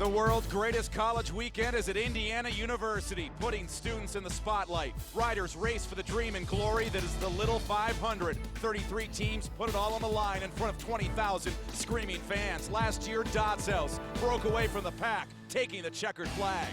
The world's greatest college weekend is at Indiana University, putting students in the spotlight. Riders race for the dream and glory that is the Little 500. 33 teams put it all on the line in front of 20,000 screaming fans. Last year, Dodds House broke away from the pack, taking the checkered flag.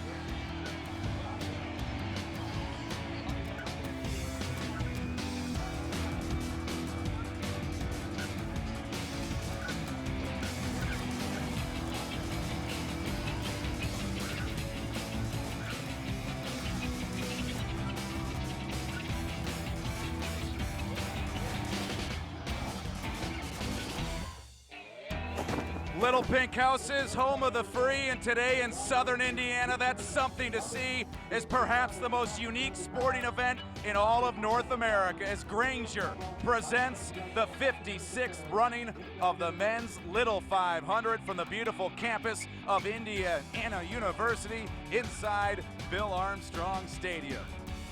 Little Pink Houses, home of the free, and today in Southern Indiana, that's something to see, is perhaps the most unique sporting event in all of North America as Granger presents the 56th running of the men's Little 500 from the beautiful campus of Indiana University inside Bill Armstrong Stadium.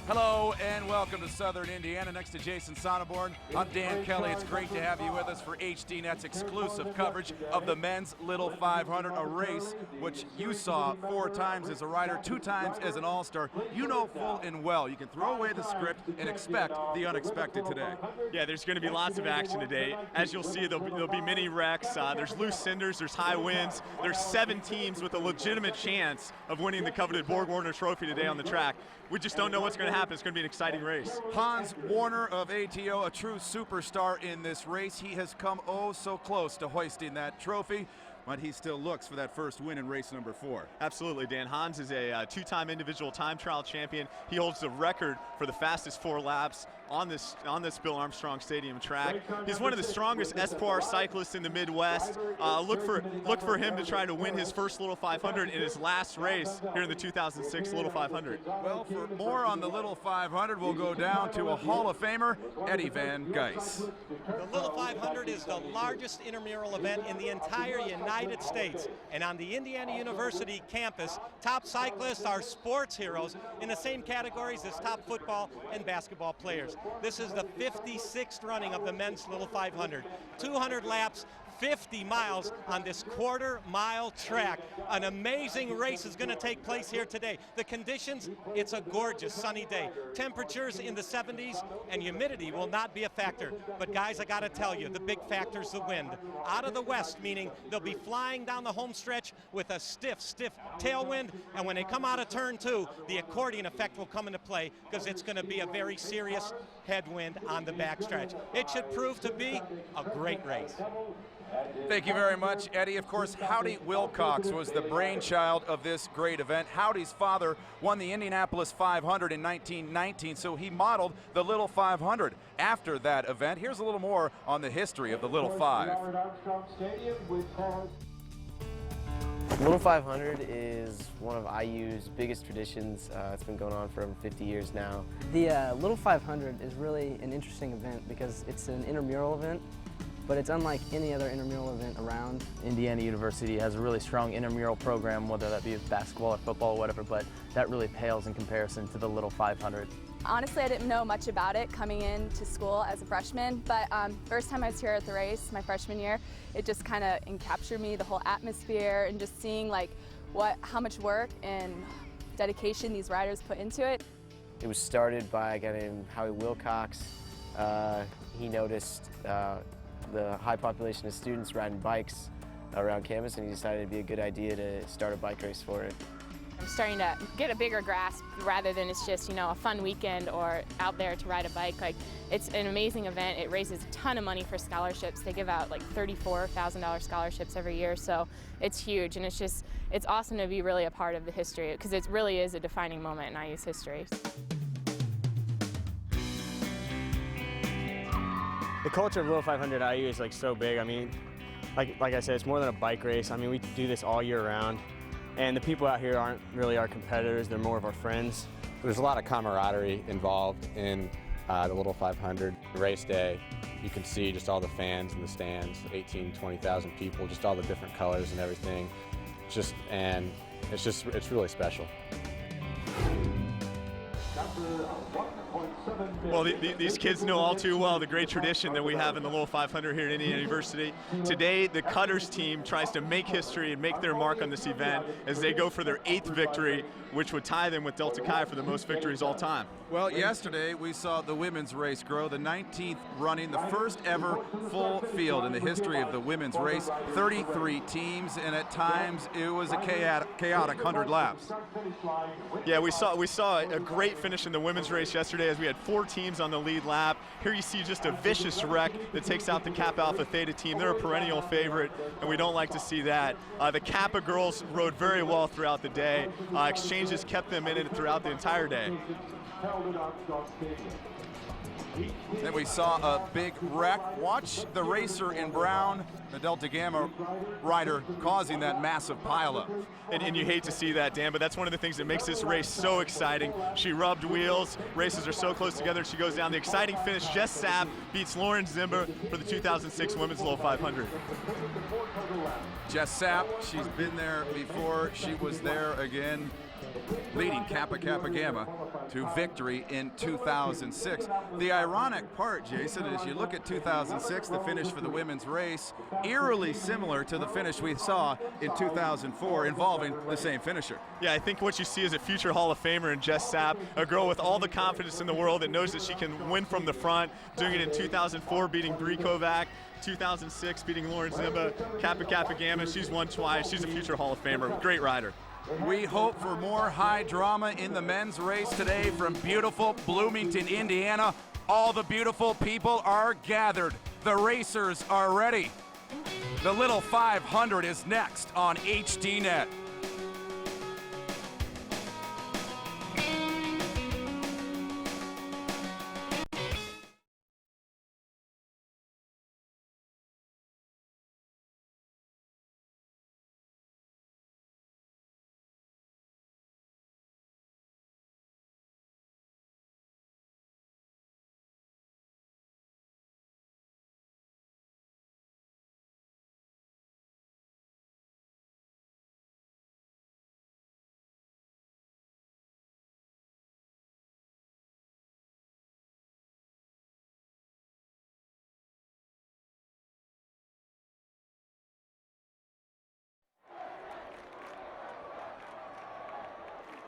Hello and welcome to Southern Indiana. Next to Jason Sonneborn, I'm Dan Kelly. It's great to have you with us for HDNet's exclusive coverage of the men's Little 500, a race which you saw 4 times as a rider, 2 times as an all-star. You know full and well you can throw away the script and expect the unexpected today. Yeah, there's going to be lots of action today. As you'll see, there'll be many wrecks. There's loose cinders, there's high winds. There's 7 teams with a legitimate chance of winning the coveted Borg Warner Trophy today on the track. We just don't know what's going to happen. It's going to be an exciting race. Hans Warner of ATO, a true superstar in this race. He has come oh so close to hoisting that trophy, but he still looks for that first win in race number 4. Absolutely, Dan. Hans is a 2-time individual time trial champion. He holds the record for the fastest 4 laps on this Bill Armstrong Stadium track. He's one of the strongest Espoir cyclists in the Midwest. Look for him to try to win his first Little 500 in his last race here in the 2006 Little 500. Well, for more on the Little 500, we'll go down to a Hall of Famer, Eddie Van Geis. The Little 500 is the largest intramural event in the entire United States. And on the Indiana University campus, top cyclists are sports heroes in the same categories as top football and basketball players. This is the 56th running of the men's Little 500. 200 laps, 50 miles on this quarter-mile track. An amazing race is going to take place here today. The conditions, it's a gorgeous sunny day. Temperatures in the 70s and humidity will not be a factor. But guys, I got to tell you, the big factor is the wind. Out of the west, meaning they'll be flying down the home stretch with a stiff tailwind. And when they come out of turn 2, the accordion effect will come into play because it's going to be a very serious headwind on the backstretch. It should prove to be a great race. Thank you very much, Eddie. Of course, Howdy Wilcox was the brainchild of this great event. Howdy's father won the Indianapolis 500 in 1919, so he modeled the Little 500 after that event. Here's a little more on the history of the Little 5. Little 500 is one of IU's biggest traditions. It's been going on for over 50 years now. The Little 500 is really an interesting event because it's an intramural event, but it's unlike any other intramural event around. Indiana University has a really strong intramural program, whether that be basketball or football or whatever, but that really pales in comparison to the Little 500. Honestly, I didn't know much about it coming into school as a freshman, but first time I was here at the race, my freshman year, it just kind of encaptured me, the whole atmosphere, and just seeing like how much work and dedication these riders put into it. It was started by a guy named Howie Wilcox. He noticed the high population of students riding bikes around campus, and he decided it'd be a good idea to start a bike race for it. I'm starting to get a bigger grasp rather than it's just, you know, a fun weekend or out there to ride a bike. Like, it's an amazing event. It raises a ton of money for scholarships. They give out like $34,000 scholarships every year, so it's huge, and it's awesome to be really a part of the history because it really is a defining moment in IU's history. The culture of Little 500 IU is like so big. I mean, like I said, it's more than a bike race. I mean, we do this all year round. And the people out here aren't really our competitors, they're more of our friends. There's a lot of camaraderie involved in the Little 500 race day. You can see just all the fans in the stands, 18, 20,000 people, just all the different colors and everything. It's really special. Well, these kids know all too well the great tradition that we have in the Little 500 here at Indiana University. Today, the Cutters team tries to make history and make their mark on this event as they go for their 8th victory, which would tie them with Delta Chi for the most victories all time. Well, yesterday we saw the women's race grow, the 19th running, the first ever full field in the history of the women's race. 33 teams, and at times it was a chaotic 100 laps. Yeah, we saw a great finish in the women's race yesterday as we had 4 teams on the lead lap. Here you see just a vicious wreck that takes out the Kappa Alpha Theta team. They're a perennial favorite, and we don't like to see that. The Kappa girls rode very well throughout the day. Exchanges kept them in it throughout the entire day. Then we saw a big wreck. Watch the racer in brown, the Delta Gamma rider causing that massive pileup. And you hate to see that, Dan, but that's one of the things that makes this race so exciting. She rubbed wheels. Races are so close together. She goes down. The exciting finish, Jess Sapp beats Lauren Zimba for the 2006 Women's Little 500. Jess Sapp, she's been there before. She was there again, leading Kappa Kappa Gamma to victory in 2006. The ironic part, Jason, is you look at 2006, the finish for the women's race, eerily similar to the finish we saw in 2004 involving the same finisher. Yeah, I think what you see is a future Hall of Famer in Jess Sapp, a girl with all the confidence in the world that knows that she can win from the front, doing it in 2004, beating Bree Kovac, 2006, beating Lauren Zimba, Kappa Kappa Gamma. She's won twice. She's a future Hall of Famer. Great rider. We hope for more high drama in the men's race today from beautiful Bloomington, Indiana. All the beautiful people are gathered. The racers are ready. The Little 500 is next on HDNet.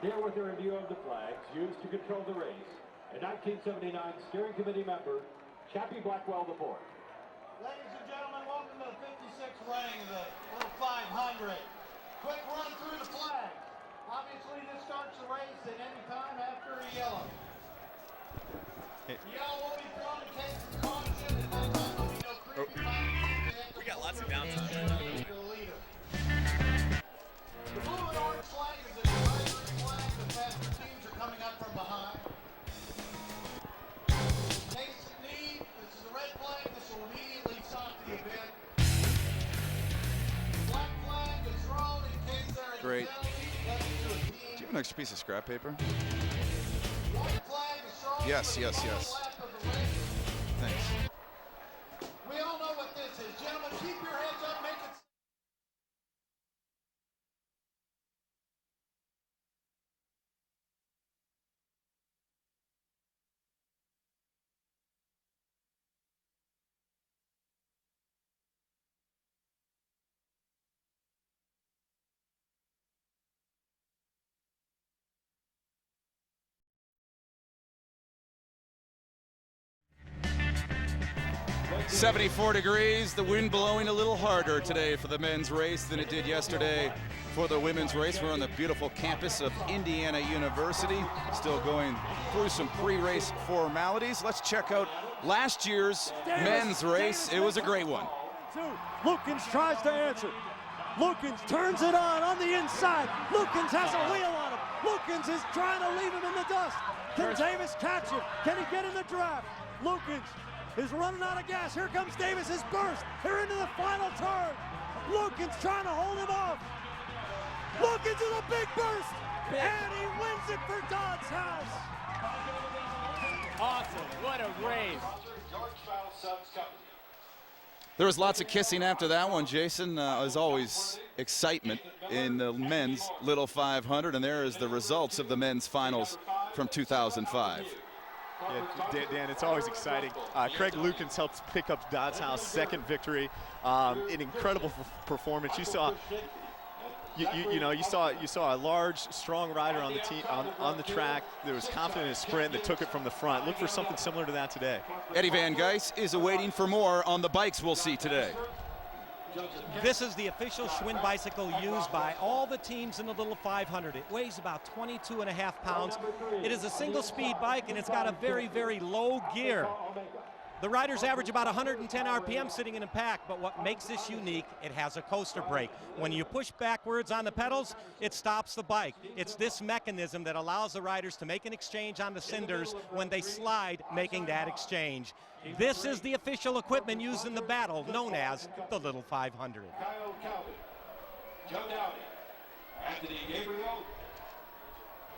Here with a review of the flags used to control the race, a 1979 steering committee member, Chappie Blackwell IV. Ladies and gentlemen, welcome to the 56th running of the Little 500. Quick run through the flags. Obviously, this starts the race at any time after a yellow. Yellow will be thrown in case of caution, and that time will be no creepy flags. We got lots of downtime. The blue and orange flag is the advisory flag. The faster teams are coming up from behind. In case of need, this is the red flag. This will immediately stop the event. Black flag is thrown in case there is Great. a penalty levied to a team. Do you have an extra piece of scrap paper? White flag is thrown Yes, for the yes, final yes. lap of the race. Thanks. We all know what this is. Gentlemen, keep your heads up. Make it. .74 degrees, the wind blowing a little harder today for the men's race than it did yesterday for the women's race. We're on the beautiful campus of Indiana University, still going through some pre-race formalities. Let's check out last year's men's race. It was a great one. Lukens tries to answer. Lukens turns it on the inside. Lukens has a wheel on him. Lukens is trying to leave him in the dust. Can Davis catch him? Can he get in the draft? Lukens is running out of gas. Here comes Davis, his burst. They're into the final turn. Lukens trying to hold him off. Lukens is a big burst, and he wins it for Dodd's House. Awesome, what a race. There was lots of kissing after that one, Jason. As always, excitement in the men's Little 500, and there is the results of the men's finals from 2005. Yeah, Dan, it's always exciting. Craig Lukens helped pick up Dodds House' second victory. An incredible performance. You saw. You saw a large, strong rider on the team on the track that was confident in his sprint that took it from the front. Look for something similar to that today. Eddie Van Geis is awaiting for more on the bikes we'll see today. This is the official Schwinn bicycle used by all the teams in the Little 500. It weighs about 22.5 pounds. It is a single-speed bike, and it's got a very, very low gear. The riders average about 110 RPM sitting in a pack, but what makes this unique, it has a coaster brake. When you push backwards on the pedals, it stops the bike. It's this mechanism that allows the riders to make an exchange on the cinders when they slide, making that exchange. This is the official equipment used in the battle, known as the Little 500. Kyle Calvin, Joe Dowdy, Anthony Gabriel,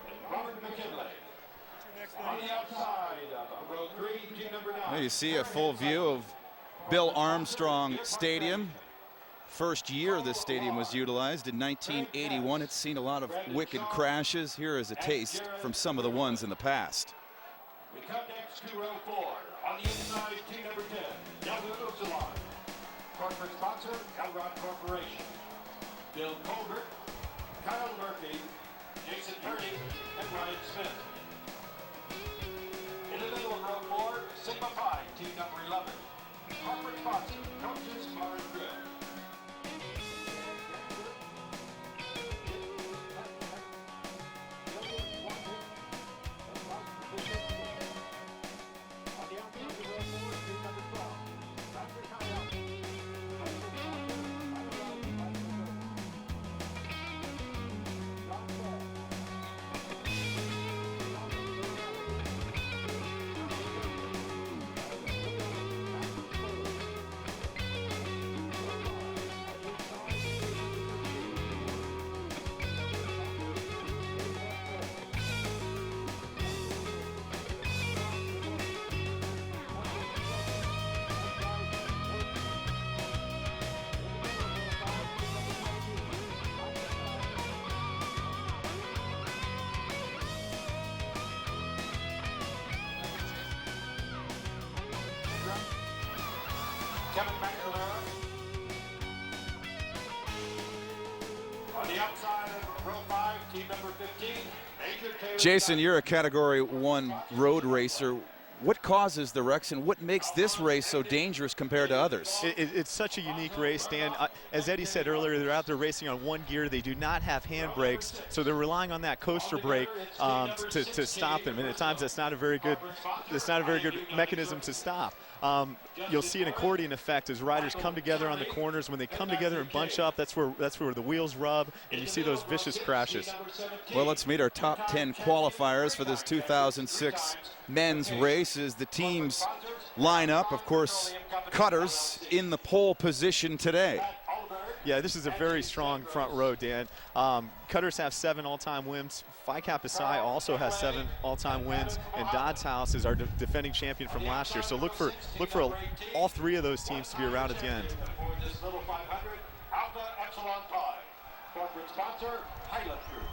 and Robert McKinley. On the outside of row 3, team number 9. Well, you see a full view of Bill Armstrong Stadium. First year this stadium was utilized in 1981. It's seen a lot of wicked crashes. Here is a taste from some of the ones in the past. We come next to row 4. On the inside, team number 10, Delta Upsilon. Corporate sponsor, Elrod Corporation. Bill Colbert, Kyle Murphy, Jason Purdy, and Ryan Smith. In the middle of row 4, Sigma Phi, team number 11. Corporate sponsor, Coaches Bar and Grill. Kevin McNamara. On the outside of row 5, team number 15, Major Taylor. Jason, you're a Category 1 road racer. What causes the wrecks and what makes this race so dangerous compared to others? It's such a unique race, Dan. As Eddie said earlier, they're out there racing on one gear. They do not have handbrakes, so they're relying on that coaster brake to stop them. And at times, that's not a very good mechanism to stop. You'll see an accordion effect as riders come together on the corners. When they come together and bunch up, that's where the wheels rub, and you see those vicious crashes. Well, let's meet our top 10 qualifiers for this 2006 men's race as the teams line up. Of course, Cutters in the pole position today. Yeah, this is a very strong front row, Dan. Cutters have 7 all-time wins. Phi Kappa Psi also has 7 all-time wins, and Dodds House is our defending champion from last year. So look for all 3 of those teams to be around at the end. This Little 500, Alpha Epsilon Pi. Corporate sponsor, Highland Group.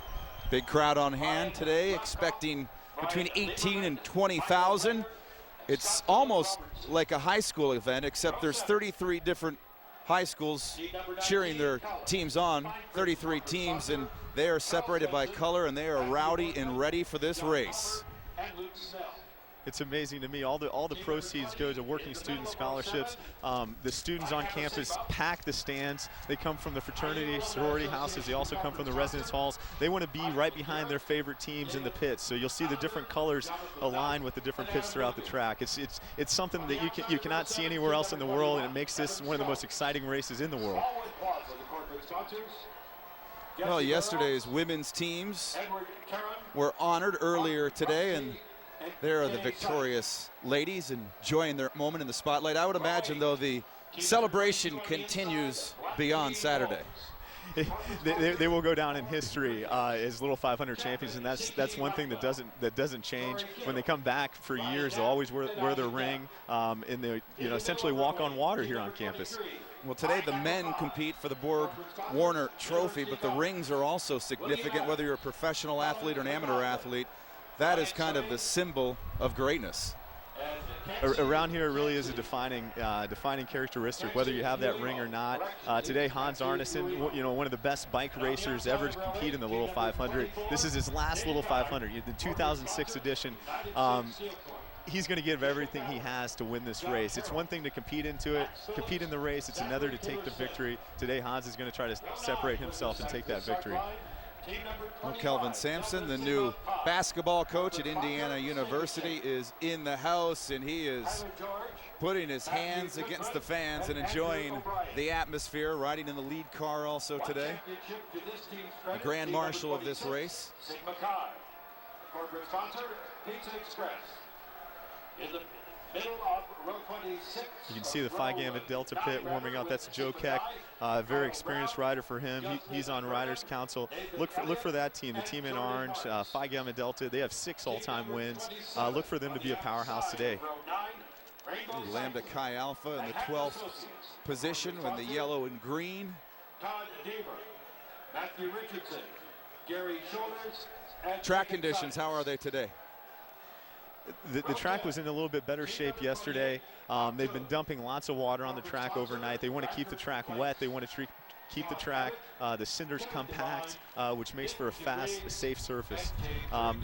Big crowd on hand today, expecting between 18 and 20,000. It's almost like a high school event, except there's 33 different high schools cheering their teams on, 33 teams, and they are separated by color, and they are rowdy and ready for this race. It's amazing to me. All the proceeds go to working student scholarships. The students on campus pack the stands. They come from the fraternity, sorority houses. They also come from the residence halls. They want to be right behind their favorite teams in the pits. So you'll see the different colors align with the different pits throughout the track. It's something that you cannot see anywhere else in the world, and it makes this one of the most exciting races in the world. Well, yesterday's women's teams were honored earlier today, and there are the victorious ladies enjoying their moment in the spotlight. I would imagine, though, the celebration continues beyond Saturday. They will go down in history as Little 500 champions, and that's one thing that doesn't change. When they come back for years, they'll always wear their ring, and they essentially walk on water here on campus. Well, today the men compete for the Borg Warner Trophy, but the rings are also significant, whether you're a professional athlete or an amateur athlete. that is kind of the symbol of greatness. Around here, it really is a defining characteristic, whether you have that ring or not. Today, Hans Arneson, one of the best bike racers ever to compete in the Little 500. This is his last Little 500, the 2006 edition. He's going to give everything he has to win this race. It's one thing to compete in the race. It's another to take the victory. Today, Hans is going to try to separate himself and take that victory. Well, Kelvin Sampson, the new basketball coach at Indiana University, is in the house, and he is putting his hands against the fans and enjoying the atmosphere, riding in the lead car also today. The grand marshal of this race. Sigma Chi. Corporate sponsor, Pizza Express. In the middle of row 26. You can see the Phi Gamma Delta pit warming up. That's Joe Keck, very experienced rider for him. He's on Riders Council. Look for that team, the team in orange, Phi Gamma Delta. They have 6 all-time wins. Look for them to be a powerhouse today. Lambda Chi Alpha in the 12th position with the yellow and green. Todd Deaver, Matthew Richardson, Gary Shoulders. Track conditions, how are they today? The track was in a little bit better shape yesterday. They've been dumping lots of water on the track overnight. They want to keep the track wet. They want to keep the track, the cinders compact, which makes for a fast, safe surface.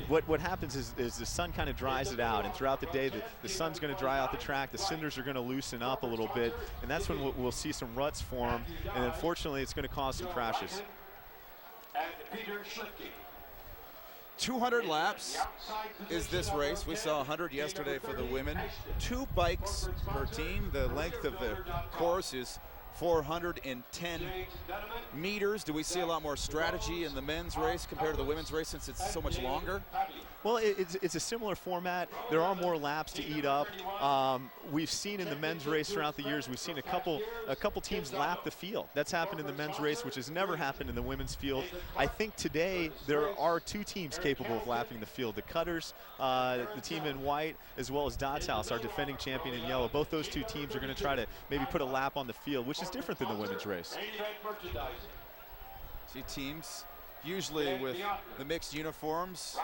What happens is the sun kind of dries it out, and throughout the day, the sun's going to dry out the track. The cinders are going to loosen up a little bit, and that's when we'll see some ruts form, and unfortunately, it's going to cause some crashes. And Peter Schlifke. 200 laps is this race. We saw 100 yesterday for the women. 2 bikes per team. The length of the course is 410 meters. Do we see a lot more strategy in the men's race compared to the women's race since it's so much longer? Well, it's a similar format. There are more laps to eat up. We've seen in the men's race throughout the years, we've seen a couple teams lap the field. That's happened in the men's race, which has never happened in the women's field. I think today there are 2 teams capable of lapping the field. The Cutters, the team in white, as well as Dodds House, our defending champion in yellow. Both those 2 teams are going to try to maybe put a lap on the field, which is different than the women's race. See teams usually with the mixed uniforms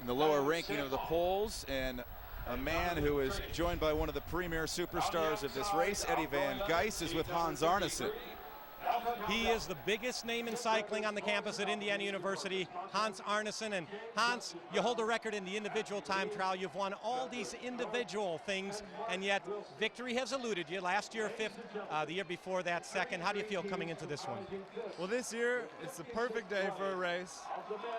in the lower ranking of the polls, and a man who is joined by one of the premier superstars of this race, Eddie Van Gijs, is with Hans Arneson. He is the biggest name in cycling on the campus at Indiana University, Hans Arneson. And Hans, you hold a record in the individual time trial. You've won all these individual things, and yet victory has eluded you. Last year, 5th, the year before that, 2nd. How do you feel coming into this one? Well, this year, it's the perfect day for a race.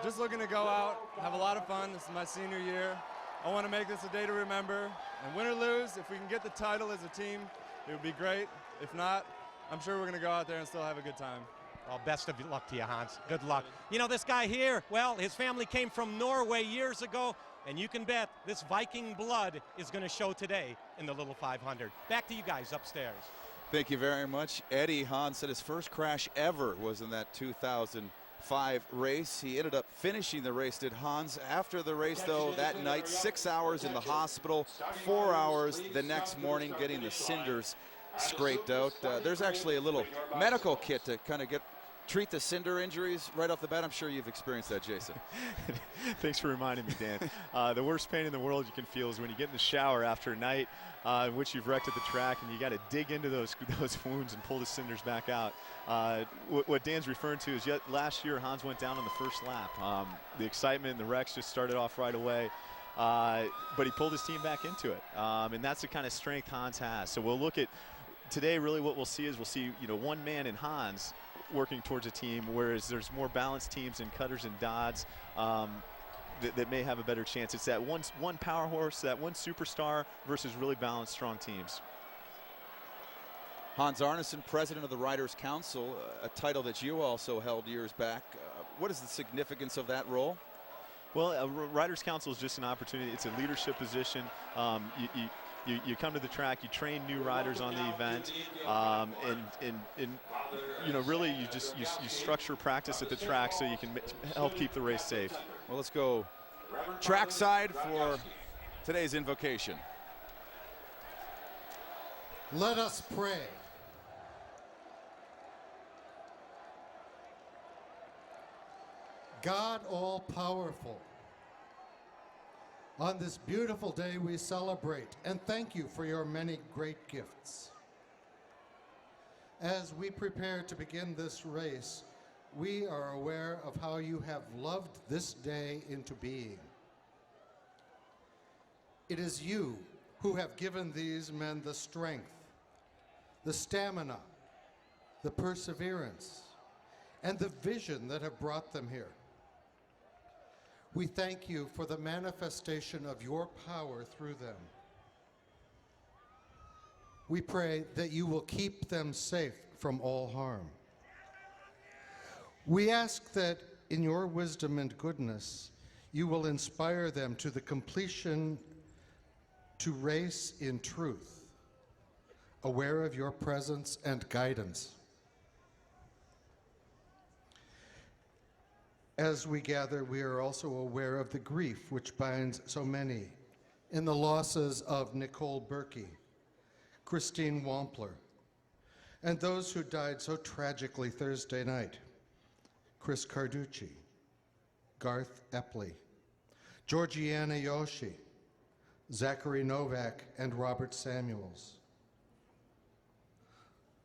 Just looking to go out, have a lot of fun. This is my senior year. I want to make this a day to remember. And win or lose, if we can get the title as a team, it would be great. If not, I'm sure we're going to go out there and still have a good time. Well, best of luck to you, Hans. Good luck. You know, this guy here, well, his family came from Norway years ago, and you can bet this Viking blood is going to show today in the Little 500. Back to you guys upstairs. Thank you very much. Eddie, Hans said his first crash ever was in that 2005 race. He ended up finishing the race, did Hans. After the race, though, that night, 6 hours in the hospital, 4 hours the next morning getting the cinders scraped out. There's actually a little medical kit to kind of treat the cinder injuries right off the bat. I'm sure you've experienced that, Jason. Thanks for reminding me, Dan. The worst pain in the world you can feel is when you get in the shower after a night in which you've wrecked at the track, and you got to dig into those wounds and pull the cinders back out. What Dan's referring to is last year Hans went down on the first lap. The excitement and the wrecks just started off right away. But he pulled his team back into it, and that's the kind of strength Hans has. So we'll look at today. Really, what we'll see is one man in Hans working towards a team, whereas there's more balanced teams in Cutters and Dodds that may have a better chance. It's that one power horse, that one superstar versus really balanced, strong teams. Hans Arneson, president of the Riders Council, a title that you also held years back. What is the significance of that role? Well, Riders Council is just an opportunity. It's a leadership position. You come to the track, you train new riders on the event, and really you structure practice at the track so you can help keep the race safe. Well, let's go trackside for today's invocation. Let us pray. God all-powerful, On this beautiful day, we celebrate and thank you for your many great gifts. As we prepare to begin this race, we are aware of how you have loved this day into being. It is you who have given these men the strength, the stamina, the perseverance, and the vision that have brought them here. We thank you for the manifestation of your power through them. We pray that you will keep them safe from all harm. We ask that in your wisdom and goodness, you will inspire them to the completion to race in truth, aware of your presence and guidance. As we gather, we are also aware of the grief which binds so many in the losses of Nicole Berkey, Christine Wampler, and those who died so tragically Thursday night, Chris Carducci, Garth Epley, Georgiana Yoshi, Zachary Novak, and Robert Samuels.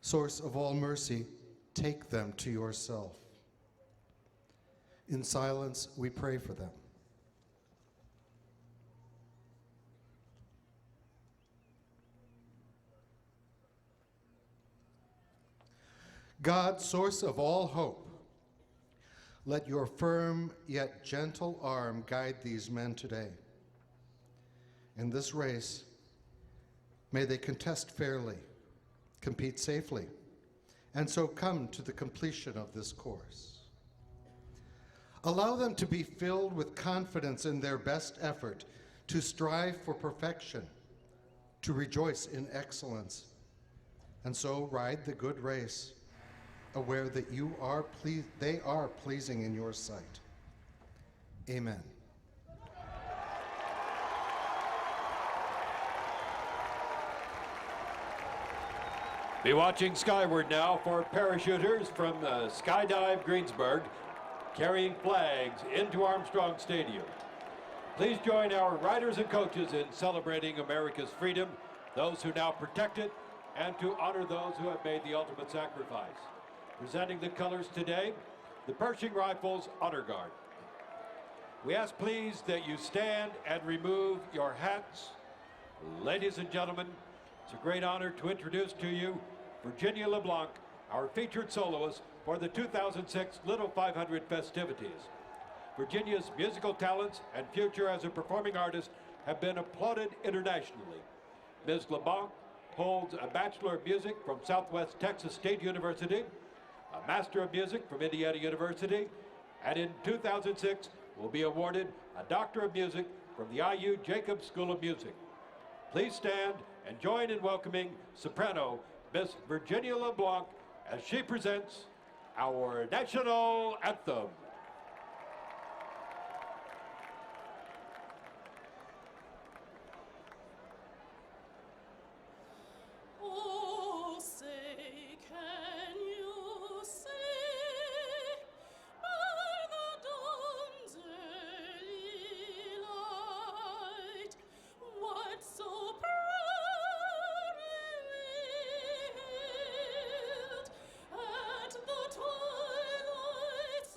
Source of all mercy, take them to yourself. In silence, we pray for them. God, source of all hope, let your firm yet gentle arm guide these men today. In this race, may they contest fairly, compete safely, and so come to the completion of this course. Allow them to be filled with confidence in their best effort, to strive for perfection, to rejoice in excellence, and so ride the good race, aware that they are pleasing in your sight. Amen. Be watching skyward now for parachuters from Skydive Greensburg, carrying flags into Armstrong Stadium. Please join our riders and coaches in celebrating America's freedom, those who now protect it, and to honor those who have made the ultimate sacrifice. Presenting the colors today, the Pershing Rifles Honor Guard. We ask please that you stand and remove your hats. Ladies and gentlemen, it's a great honor to introduce to you Virginia LeBlanc, our featured soloist for the 2006 Little 500 festivities. Virginia's musical talents and future as a performing artist have been applauded internationally. Ms. LeBlanc holds a Bachelor of Music from Southwest Texas State University, a Master of Music from Indiana University, and in 2006 will be awarded a Doctor of Music from the IU Jacobs School of Music. Please stand and join in welcoming soprano Miss Virginia LeBlanc as she presents our national anthem. Oh, say, can you see by the dawn's early light what so proudly we hailed at the twilight's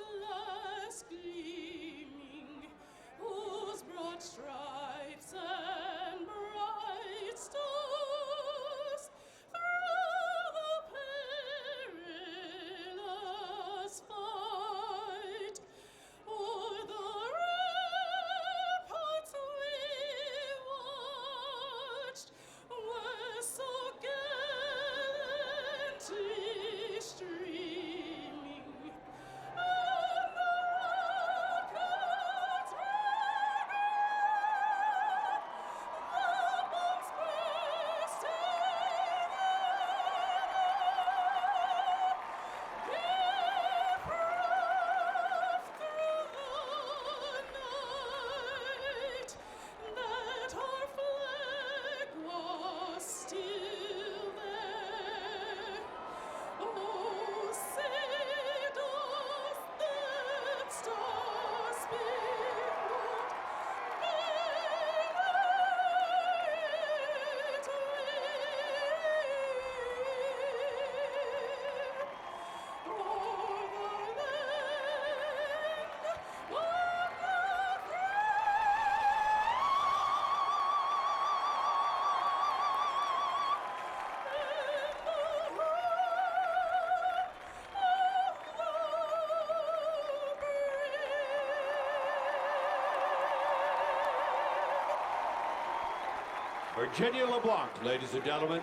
Virginia LeBlanc, ladies and gentlemen.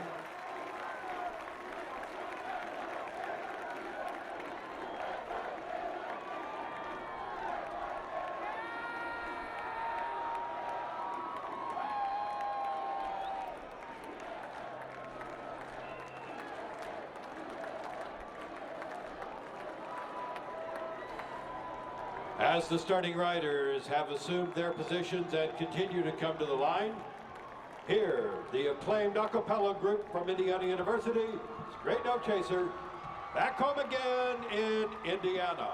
As the starting riders have assumed their positions and continue to come to the line, here, the acclaimed a cappella group from Indiana University, Straight No Chaser, back home again in Indiana.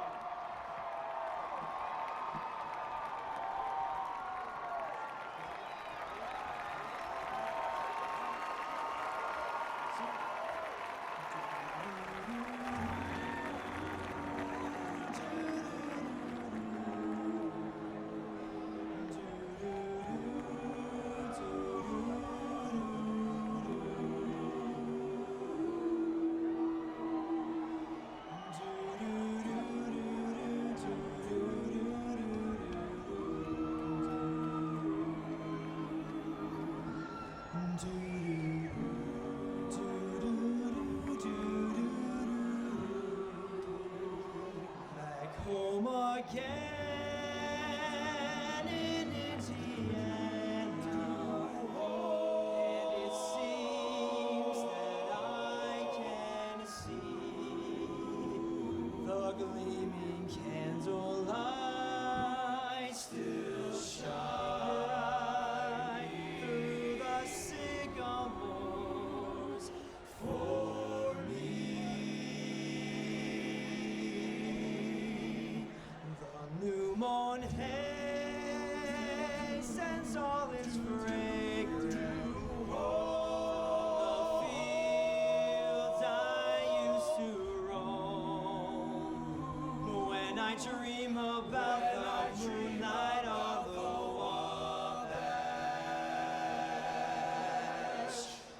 Dream about the moonlight of the Wabash.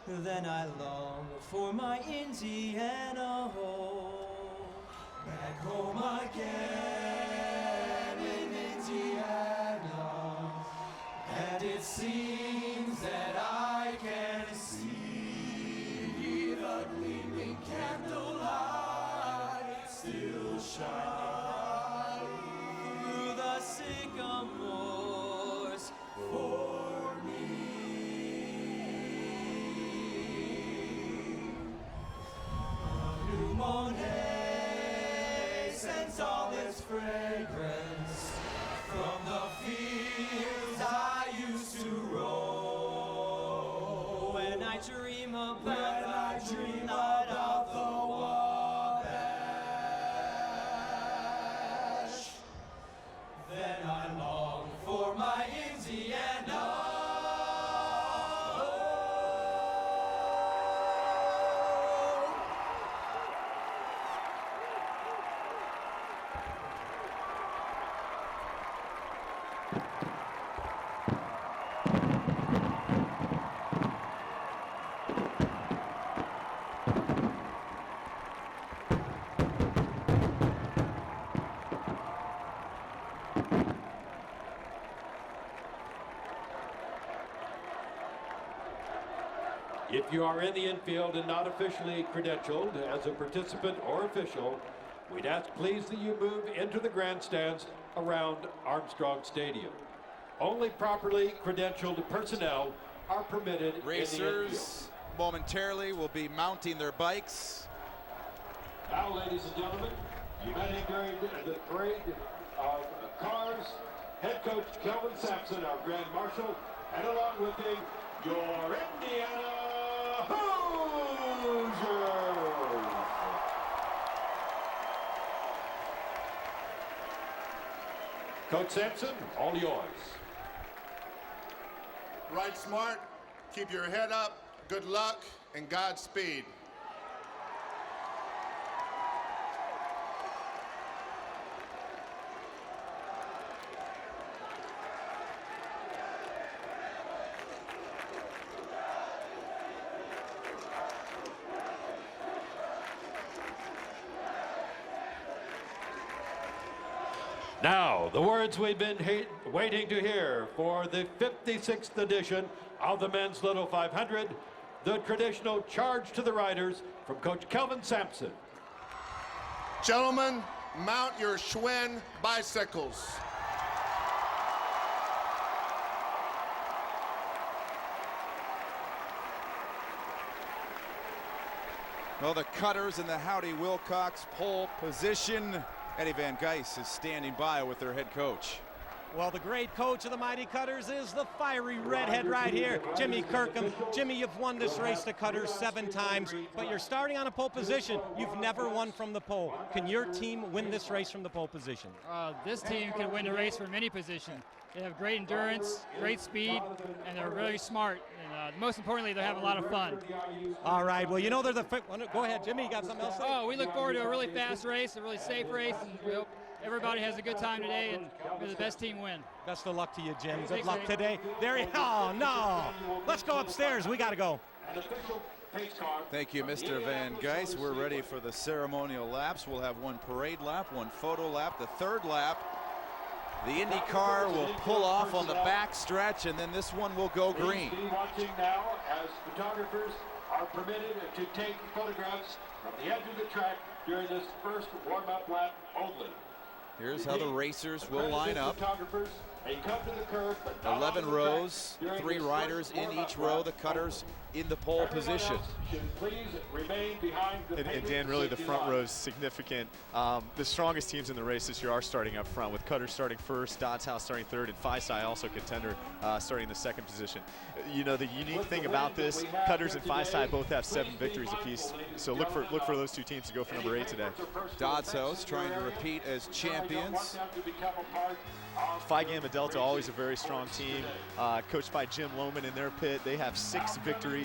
Then I long for my Indiana home. Back home again in Indiana. And it seems that I can see the gleaming candlelight still shining sycamores for me. New Monet sends all its fragrance from the fields I used to roam. When I dream about the moonlight of the Wabash, then I long for my Indiana. If you are in the infield and not officially credentialed as a participant or official, we'd ask please that you move into the grandstands around Armstrong Stadium. Only properly credentialed personnel are permitted in the infield. Racers momentarily will be mounting their bikes. Now, ladies and gentlemen, uniting during the parade of cars, head coach Kelvin Sampson, our Grand Marshal, and along with him, your Indiana Hoosiers. Coach Sampson, all yours. Ride smart, keep your head up, good luck, and Godspeed. Now, the words we've been waiting to hear for the 56th edition of the men's Little 500, the traditional charge to the riders from Coach Kelvin Sampson. Gentlemen, mount your Schwinn bicycles. Well, the Cutters in the Howdy Wilcox pole position. Eddie Van Geis is standing by with their head coach. Well, the great coach of the Mighty Cutters is the fiery redhead right here, Jimmy Kirkham. Jimmy, you've won this race, the Cutters, 7 times, but you're starting on a pole position. You've never won from the pole. Can your team win this race from the pole position? This team can win a race from any position. They have great endurance, great speed, and they're really smart. And most importantly, they have a lot of fun. All right, well, you know they're the... Go ahead, Jimmy, you got something else to say? Oh, we look forward to a really fast race, a really safe race. We hope everybody has a good time today, and may the best team win. Best of luck to you, Jim. Good luck today. Oh, no. Let's go upstairs. We got to go. Thank you, Mr. Van Geis. We're ready for the ceremonial laps. We'll have one parade lap, one photo lap. The third lap, the Indy car will pull off on the back stretch, and then this one will go green. Please be watching now as photographers are permitted to take photographs from the edge of the track during this first warm-up lap only. Here's how the racers will line up. Photographers may come to the curb, but not 11 on the rows, during 3 this riders first in each warm-up row, lap. the Cutters in the pole Everyone position. else should please remain behind the And Dan, really the front row is significant. The strongest teams in the race this year are starting up front, with Cutters starting first, Dodds House starting third, and Phi-Sci also contender starting in the second position. You know, the unique thing about this, Cutters and Phi-Sci both have 7 victories apiece, so look for those 2 teams to go for number 8 today. Dodds House trying to repeat as champions. Phi Gamma Delta, always a very strong team, coached by Jim Lohman in their pit. They have 6 victories.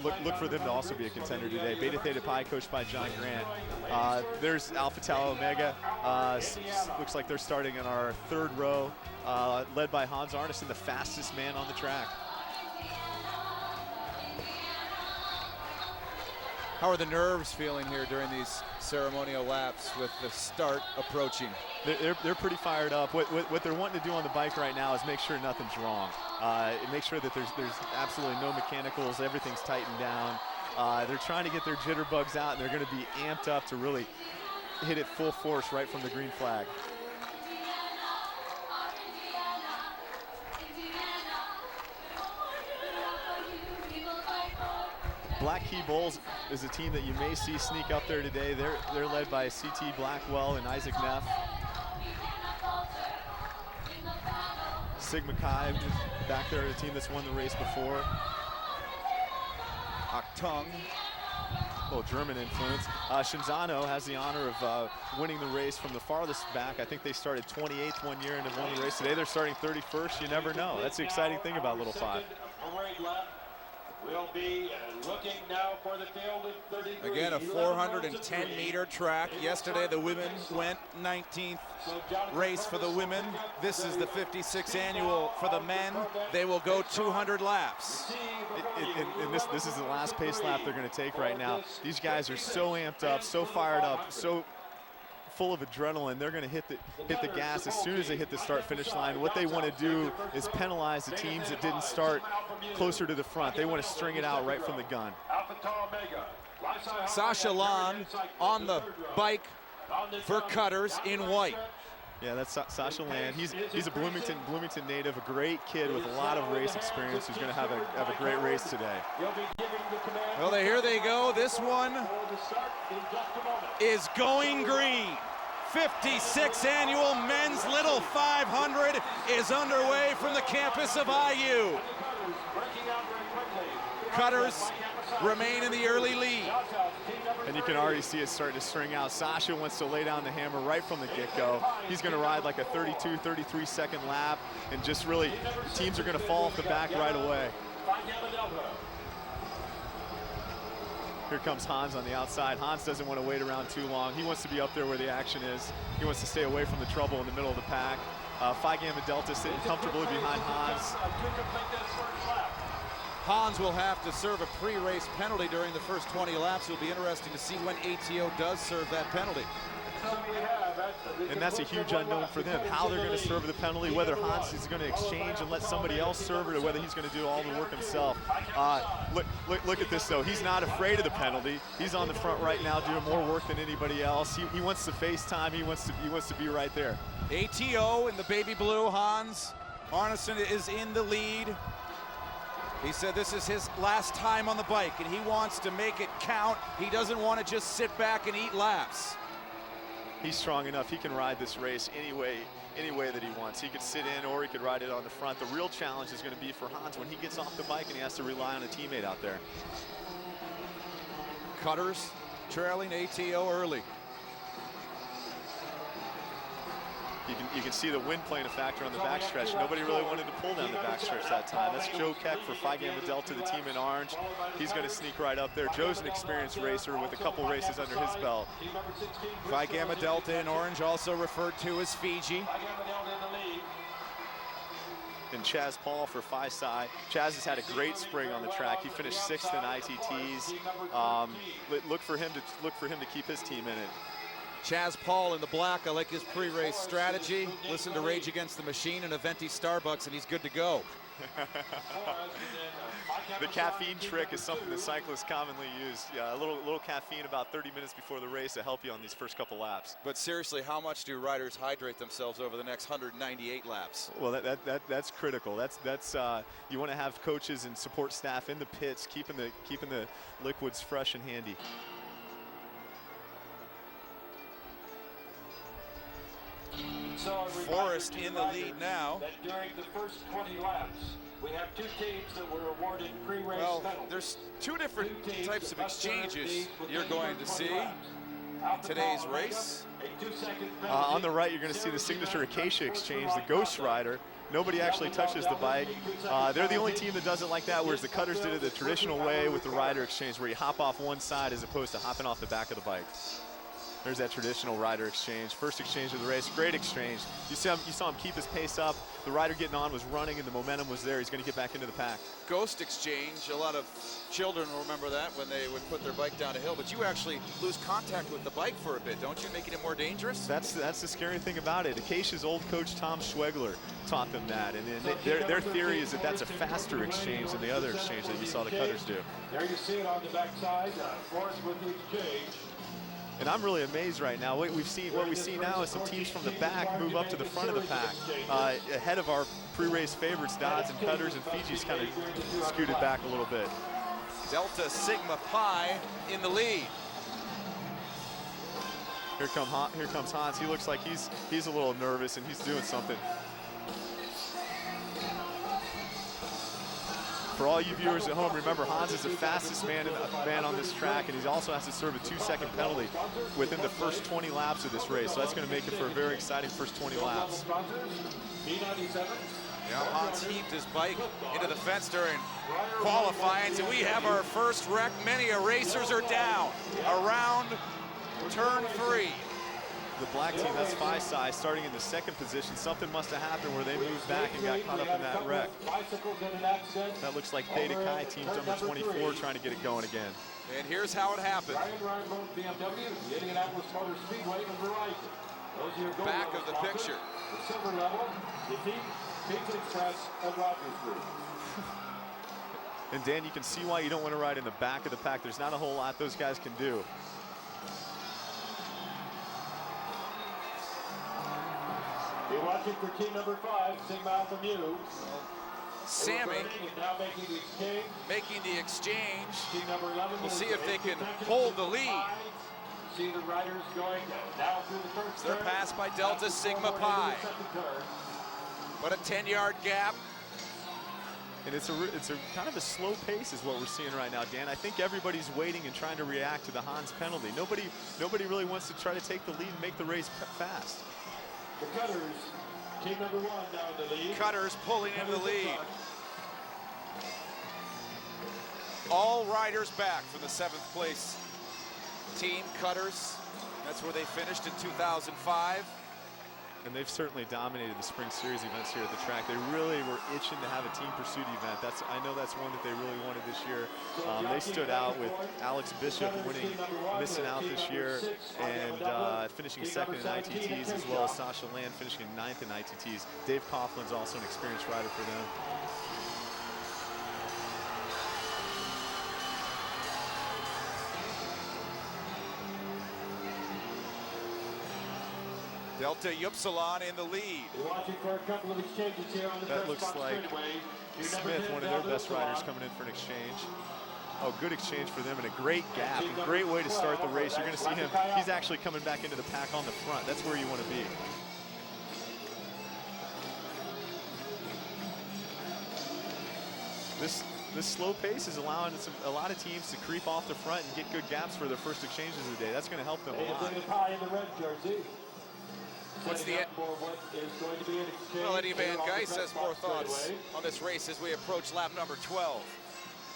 Look for them to also be a contender today. Beta Theta Pi, coached by John Grant. There's Alpha Tau Omega. Looks like they're starting in our 3rd row, led by Hans Arneson, the fastest man on the track. How are the nerves feeling here during these ceremonial laps with the start approaching? They're pretty fired up. What they're wanting to do on the bike right now is make sure nothing's wrong. Make sure that there's absolutely no mechanicals, everything's tightened down. They're trying to get their jitterbugs out, and they're going to be amped up to really hit it full force right from the green flag. Black Key Bulls is a team that you may see sneak up there today. They're led by CT Blackwell and Isaac Neff. Sigma Chi is back there, a team that's won the race before. Achtung. A little German influence. Shinzano has the honor of winning the race from the farthest back. I think they started 28th one year and have won the race. Today they're starting 31st. You never know. That's the exciting thing about Little 5. We'll be looking now for the field at 33. Again, a 410-meter track. Yesterday, the women went 19th race for the women. This is the 56th annual for the men. They will go 200 laps. And this is the last pace lap they're going to take right now. These guys are so amped up, so fired up, so full of adrenaline. They're going to hit the gas as soon as they hit the start-finish line. What they want to do is penalize the teams that didn't start closer to the front. They want to string it out right from the gun. Sasha Lan on the bike for Cutters in white. Yeah, that's Sasha Land. He's a Bloomington native, a great kid with a lot of race experience who's going to have a great race today. Well, here they go. This one is going green. 56th annual Men's Little 500 is underway from the campus of IU. Cutters remain in the early lead. And you can already see it starting to string out. Sasha wants to lay down the hammer right from the get-go. He's going to ride like a 32, 33-second lap, and just really, teams are going to fall off the back right away. Here comes Hans on the outside. Hans doesn't want to wait around too long. He wants to be up there where the action is. He wants to stay away from the trouble in the middle of the pack. Phi Gamma Delta sitting comfortably behind Hans. Hans will have to serve a pre-race penalty during the first 20 laps. It'll be interesting to see when ATO does serve that penalty. And that's a huge unknown for them, how they're going to serve the penalty, whether Hans is going to exchange and let somebody else serve it, or whether he's going to do all the work himself. Look at this, though. He's not afraid of the penalty. He's on the front right now doing more work than anybody else. He wants to face time. He wants to be right there. ATO in the baby blue. Hans Arneson is in the lead. He said this is his last time on the bike, and he wants to make it count. He doesn't want to just sit back and eat laps. He's strong enough. He can ride this race any way that he wants. He could sit in or he could ride it on the front. The real challenge is going to be for Hans when he gets off the bike and he has to rely on a teammate out there. Cutters trailing ATO early. You can see the wind playing a factor on the backstretch. Nobody really wanted to pull down the backstretch that time. That's Joe Keck for Phi Gamma Delta, the team in orange. He's going to sneak right up there. Joe's an experienced racer with a couple races under his belt. Phi Gamma Delta in orange, also referred to as Fiji. And Chaz Paul for Phi Psi. Chaz has had a great spring on the track. He finished 6th in ITTs. Look for him to keep his team in it. Chaz Paul in the black. I like his pre-race strategy. Listen to Rage Against the Machine and Aventi Starbucks, and he's good to go. The caffeine trick is something that cyclists commonly use. Yeah, a little caffeine about 30 minutes before the race to help you on these first couple laps. But seriously, how much do riders hydrate themselves over the next 198 laps? Well, that's critical. That's you want to have coaches and support staff in the pits, keeping the liquids fresh and handy. Forrest in the lead now. That during the first 20 laps, we have two teams that were awarded pre-race penalties. There's two different types of exchanges you're going to see in today's race. On the right, you're going to see the signature Acacia exchange, the Ghost Rider. Nobody actually touches the bike. They're the only team that does it like that, whereas the Cutters did it the traditional way with the rider exchange, where you hop off one side as opposed to hopping off the back of the bike. There's that traditional rider exchange. First exchange of the race, great exchange. You saw him keep his pace up. The rider getting on was running and the momentum was there. He's going to get back into the pack. Ghost exchange, a lot of children will remember that when they would put their bike down a hill, but you actually lose contact with the bike for a bit, don't you, making it more dangerous? That's the scary thing about it. Acacia's old coach, Tom Schwegler, taught them that, and their theory is that that's a faster exchange than the other exchange that you saw the Cutters do. There you see it on the backside, Forrest with the exchange. And I'm really amazed right now. What we see now is some teams from the back move up to the front of the pack. Ahead of our pre-race favorites, Dodds and Cutters, and Fiji's kind of scooted back a little bit. Delta Sigma Pi in the lead. Here comes Hans. He looks like he's a little nervous and he's doing something. For all you viewers at home, remember Hans is the fastest man on this track, and he also has to serve a 2-second penalty within the first 20 laps of this race. So that's going to make it for a very exciting first 20 laps. Yeah, Hans heaved his bike into the fence during qualifying, so we have our first wreck. Many racers are down around turn 3. The black team, that's Phi Psi, starting in the second position. Something must have happened where they moved back and got caught up in that wreck. That looks like Theta Chi team number 24 trying to get it going again. And here's how it happened. Back of the picture. And Dan, you can see why you don't want to ride in the back of the pack. There's not a whole lot those guys can do. You're watching for team number 5, Sigma Alpha Mu. Sammy now making the exchange. Team number 11. We'll see if they can hold the lead. See the riders going now through the first They're passed by Delta Sigma Pi. But a 10-yard gap. And it's a kind of a slow pace is what we're seeing right now, Dan. I think everybody's waiting and trying to react to the Hans penalty. Nobody really wants to try to take the lead and make the race fast. The Cutters, team number 1 now in the lead. Cutters pulling into the lead. All riders back from the 7th place team, Cutters. That's where they finished in 2005. And they've certainly dominated the Spring Series events here at the track. They really were itching to have a team pursuit event. I know that's one that they really wanted this year. They stood out with Alex Bishop missing out this year, and finishing second in ITTs, as well as Sasha Land finishing in 9th in ITTs. Dave Coughlin's also an experienced rider for them. Delta Upsilon in the lead. Watching for a couple of exchanges here on the That looks like Smith, one of their best riders, coming in for an exchange. Oh, good exchange for them, and a great gap. A great way to start the race. You're going to see him. He's actually coming back into the pack on the front. That's where you want to be. This slow pace is allowing a lot of teams to creep off the front and get good gaps for their first exchanges of the day. That's going to help them a lot. What's the Well, Eddie Van Geis has more thoughts on this race as we approach lap number 12.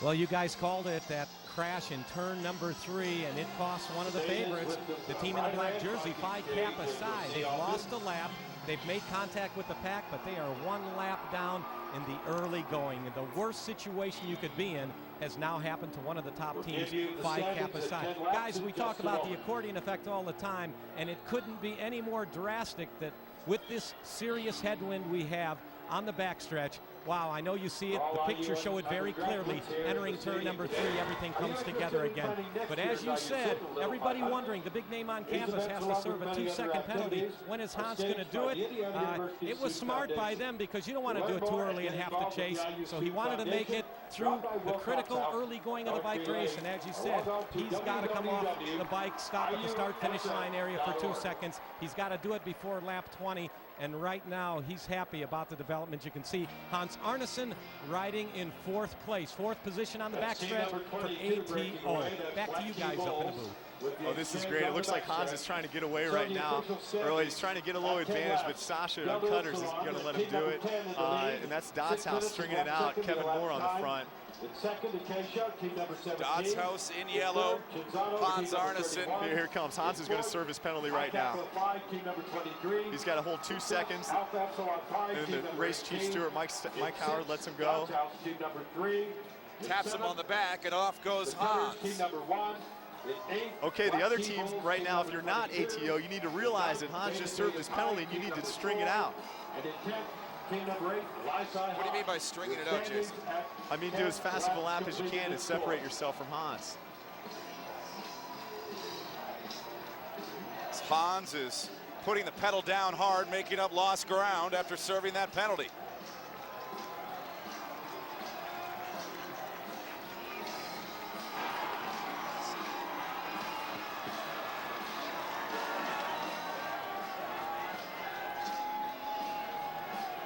Well, you guys called it that crash in turn number 3, and it cost one of the favorites, the team in the black jersey, 5 cap aside. They've lost a lap. They've made contact with the pack, but they are 1 lap down in the early going. And the worst situation you could be in has now happened to one of the top teams, 5 cap aside. Guys, we talk about the accordion effect all the time, and it couldn't be any more drastic that with this serious headwind we have on the backstretch. Wow, I know you see it. The pictures show it very clearly. Entering turn number 3, everything comes together again. But as you said, everybody wondering, the big name on campus has to serve a 2-second penalty. When is Hans going to do it? It was smart by them because you don't want to do it too early and have to chase. So he wanted to make it through the critical early going of the bike race. And as you said, he's got to come off the bike, stop at the start-finish line area for 2 seconds. He's got to do it before lap 20. And right now, he's happy about the development. You can see Hans Arneson riding in 4th place, 4th position on the backstretch for ATO. Back to you guys up in the booth. Oh, this is great. It looks like Hans is trying to get away right now. Early, he's trying to get a little advantage, but Sasha on Cutters isn't going to let him do it. And that's Dodds House stringing it out. Kevin Moore on the front. Dodds House in yellow. Hans Arneson. Here it comes. Hans is going to serve his penalty right now. He's got to hold 2 seconds. And the race chief steward, Mike Howard, lets him go. Taps him on the back, and off goes Hans. Okay, the other teams right now, if you're not ATO, you need to realize that Hans just served his penalty and you need to string it out. What do you mean by stringing it out, Jason? I mean, do as fast of a lap as you can and separate yourself from Hans. Hans is putting the pedal down hard, making up lost ground after serving that penalty.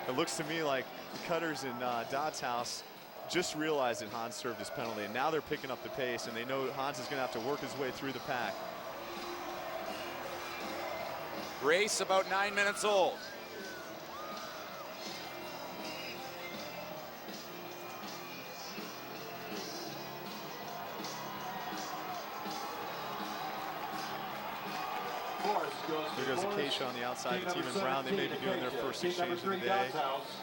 It looks to me like Cutters and Dodds House just realized that Hans served his penalty, and now they're picking up the pace, and they know Hans is going to have to work his way through the pack. Race about 9 minutes old. There goes Acacia on the outside. The team in brown, they may be doing their first exchange of the day.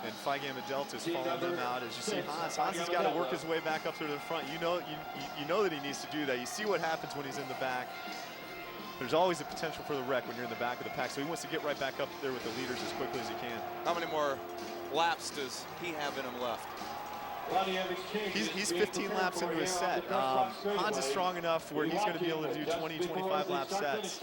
And Phi Gamma Delta is following them out. As you see, Hans has got to work his way back up to the front. You know that he needs to do that. You see what happens when he's in the back. There's always a potential for the wreck when you're in the back of the pack. So he wants to get right back up there with the leaders as quickly as he can. How many more laps does he have in him left? He's 15 laps into his set. Hans is strong enough where he's going to be able to do 20, 25 lap sets.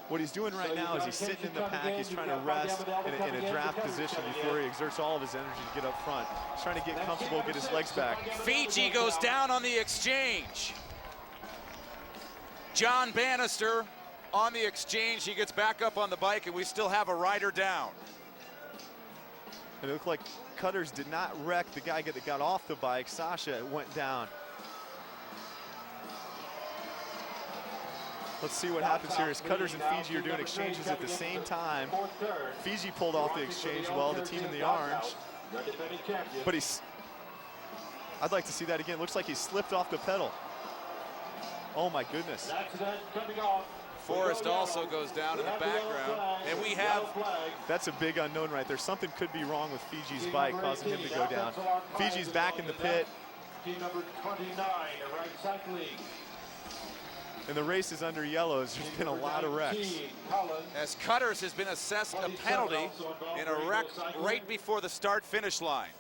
What he's doing right now is he's sitting in the pack. He's trying to rest in a draft position before he exerts all of his energy to get up front. He's trying to get comfortable, get his legs back. Fiji goes down on the exchange. John Bannister on the exchange. He gets back up on the bike, and we still have a rider down. And it looked like Cutters did not wreck the guy that got off the bike. Sasha went down. Let's see what happens here as Cutters and Fiji are doing exchanges at the same time. Fiji pulled off the exchange well, the team in the orange. But I'd like to see that again. Looks like he slipped off the pedal. Oh my goodness. Forrest also goes down in the background, and we have... That's a big unknown right there. Something could be wrong with Fiji's bike, causing him to go down. Fiji's back in the pit. Team number 29, Right Cycling. and the race is under yellows, there's been a lot of wrecks. As Cutters has been assessed a penalty in a wreck right before the start-finish line.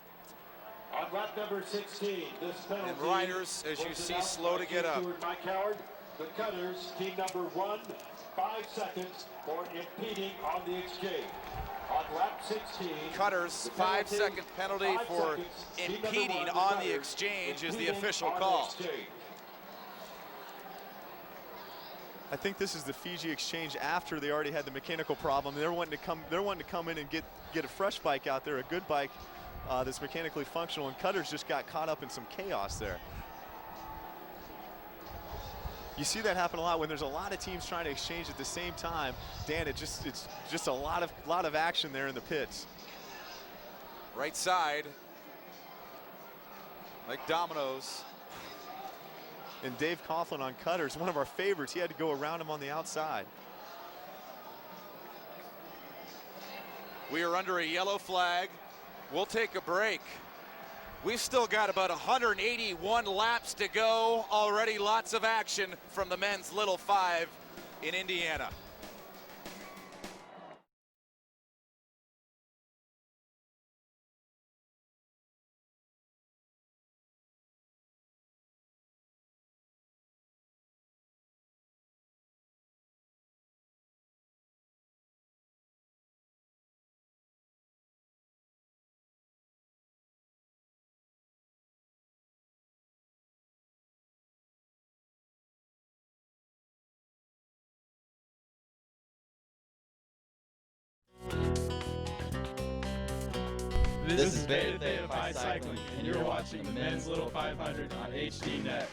On lap number 16, this penalty. And riders, as you see, slow to get up. Mike Howard, the Cutters, team number 1, 5 seconds for impeding on the exchange. On lap 16, Cutters, 5-second penalty for impeding on the exchange is the official call. I think this is the Fiji exchange after they already had the mechanical problem. They're wanting to come in and get a fresh bike out there, a good bike that's mechanically functional, and Cutters just got caught up in some chaos there. You see that happen a lot when there's a lot of teams trying to exchange at the same time. Dan, it's just a lot of action there in the pits. Right side, like dominoes. And Dave Coughlin on Cutters, one of our favorites. He had to go around him on the outside. We are under a yellow flag. We'll take a break. We've still got about 181 laps to go. Already lots of action from the men's Little 5 in Indiana. This is Beta Theta Phi Cycling, and you're watching the Men's Little 500 on HDNet.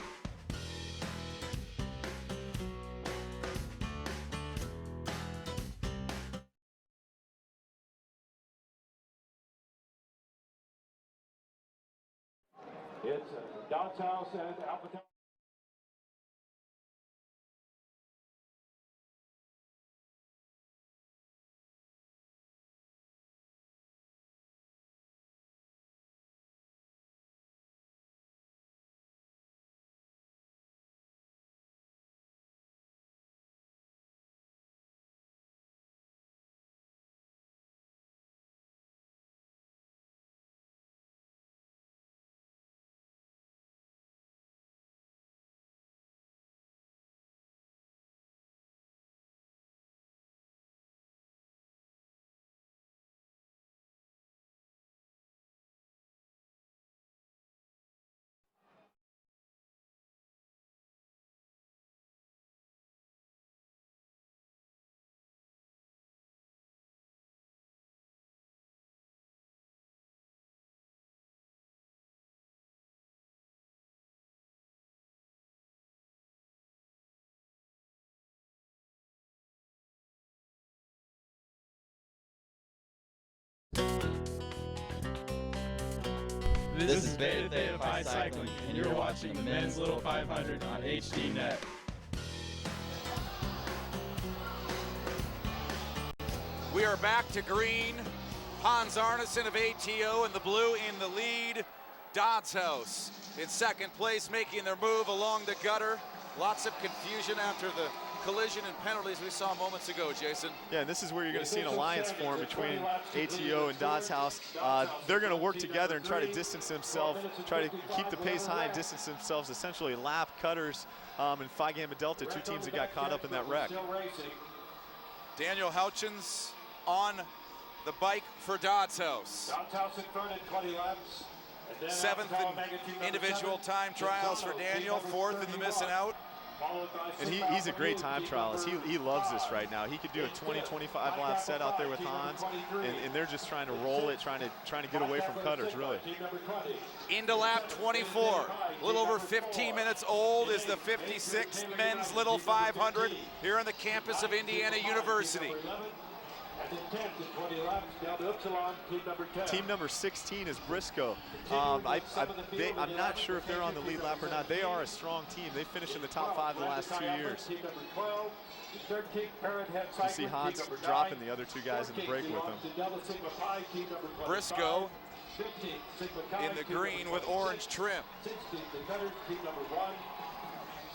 It's Dodds House and Alpha. This is Beta Theta Phi Cycling, and you're watching the Men's Little 500 on HDNet. We are back to green. Hans Arneson of ATO in the blue in the lead. Dodds House in second place, making their move along the gutter. Lots of confusion after the collision and penalties we saw moments ago, Jason. Yeah, and this is where you're going to see an alliance form between ATO and Dodds House. They're going to work together and try to distance themselves, try to keep the pace high and distance themselves, essentially lap Cutters and Phi Gamma Delta, two teams that got caught up in that wreck. Daniel Houchins on the bike for Dodds House. Dodds House in third at 20 laps. Seventh in individual time trials for Daniel, fourth in the missing out. And he's a great time trialist. He loves this right now. He could do a 20-25 lap set out there with Hans, and they're just trying to roll it, trying to get away from Cutters, really. Into lap 24, a little over 15 minutes old is the 56th Men's Little 500 here on the campus of Indiana University. Team number 16 is Briscoe. I'm not sure if they're on the lead lap or not. They are a strong team. They finished in the top 5 the last 2 years. You see Hans dropping the other two guys in the break with him. Briscoe in the green with orange trim.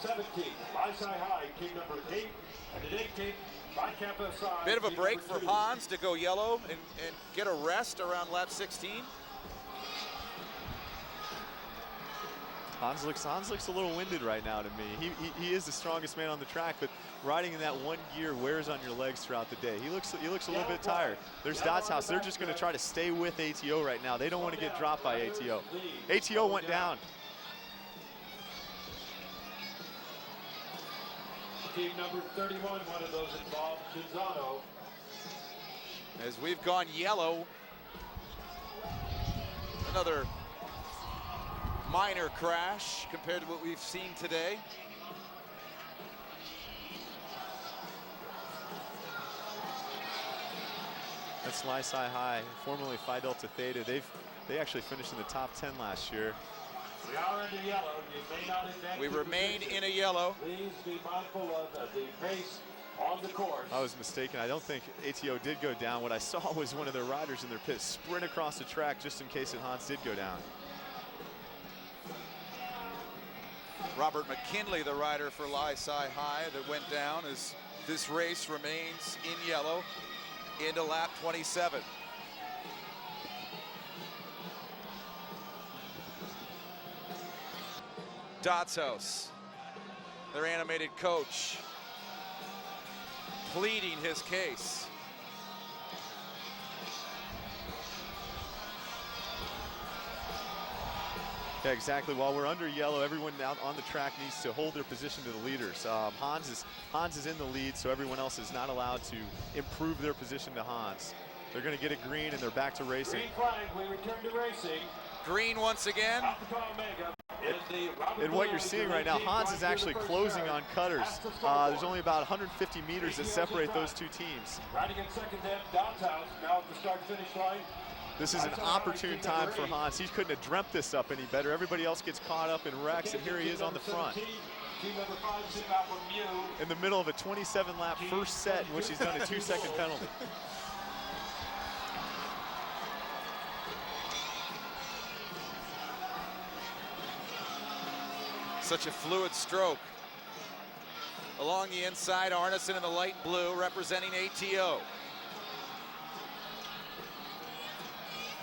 17, Lysai High, team number 8, and an 18th by Campus High. Bit of a team break number for 2. Hans to go yellow and get a rest around lap 16. Hans looks a little winded right now to me. He is the strongest man on the track, but riding in that one gear wears on your legs throughout the day. He looks a little bit tired. There's Dot's House. They're just going to try to stay with ATO right now. They don't want to get dropped by ATO. ATO went down. Team number 31, one of those involved, Chinzano. As we've gone yellow, another minor crash compared to what we've seen today. That's Lysai High, formerly Phi Delta Theta. They actually finished in the top 10 last year. We are in the yellow. You may not advance. We remain in a yellow. Please be mindful of the pace on the course. I was mistaken. I don't think ATO did go down. What I saw was one of their riders in their pit sprint across the track just in case that Hans did go down. Robert McKinley, the rider for Lysai High that went down, as this race remains in yellow into lap 27. Dot's House, their animated coach, pleading his case. Yeah, exactly. While we're under yellow, everyone out on the track needs to hold their position to the leaders. Hans is in the lead, so everyone else is not allowed to improve their position to Hans. They're going to get a green, and they're back to racing. Green flag, we return to racing. Green once again. And what you're seeing right now, Hans is actually closing on Cutters. There's only about 150 meters that separate those two teams. Riding in second then, Dot's House, now at the start-finish line. This is an opportune time for Hans. He couldn't have dreamt this up any better. Everybody else gets caught up in wrecks, and here he is on the front. In the middle of a 27-lap first set in which he's done a 2-second penalty. Such a fluid stroke. Along the inside, Arneson in the light blue representing ATO.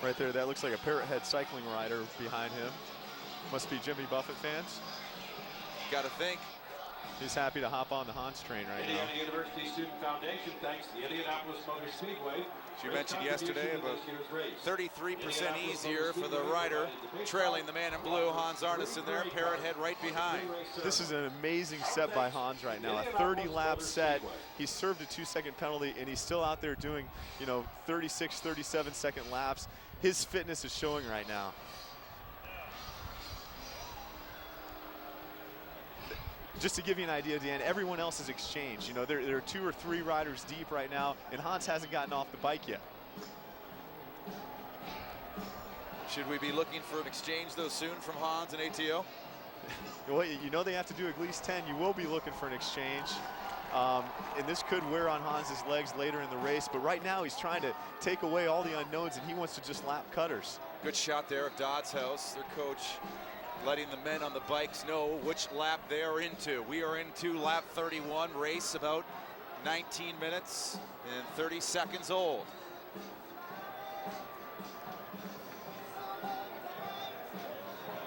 Right there, that looks like a Parrot Head cycling rider behind him. Must be Jimmy Buffett fans. Gotta think. He's happy to hop on the Hans train right now. Indiana University Student Foundation thanks the Indianapolis Motor Speedway. As you mentioned yesterday, about 33% easier for the rider, trailing the man in blue, Hans Arneson there, Parrot Head right behind. This is an amazing set by Hans right now, a 30-lap set. He served a 2-second penalty, and he's still out there doing, 36, 37-second laps. His fitness is showing right now. Just to give you an idea, Dan, everyone else is exchanged. There are 2 or 3 riders deep right now, and Hans hasn't gotten off the bike yet. Should we be looking for an exchange, though, soon from Hans and ATO? Well, they have to do at least 10. You will be looking for an exchange. And this could wear on Hans's legs later in the race, but right now he's trying to take away all the unknowns, and he wants to just lap Cutters. Good shot there of Dot's House, their coach, letting the men on the bikes know which lap they are into. We are into lap 31, race about 19 minutes and 30 seconds old.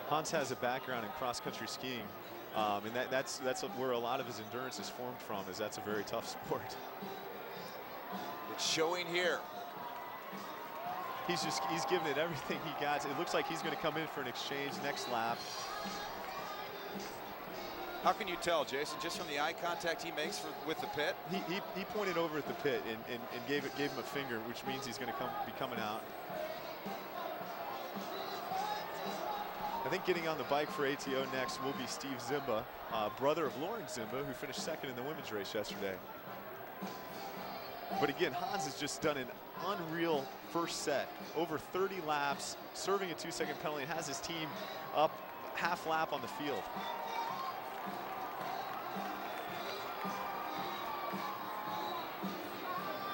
Hans has a background in cross-country skiing, and that's where a lot of his endurance is formed from, is that's a very tough sport. It's showing here. He's giving it everything he got. It looks like he's going to come in for an exchange next lap. How can you tell, Jason, just from the eye contact he makes with the pit? He pointed over at the pit and gave him a finger, which means he's going to be coming out. I think getting on the bike for ATO next will be Steve Zimba, brother of Lauren Zimba, who finished second in the women's race yesterday. But again, Hans has just done an unreal first set, over 30 laps, serving a 2-second penalty, and has his team up half lap on the field.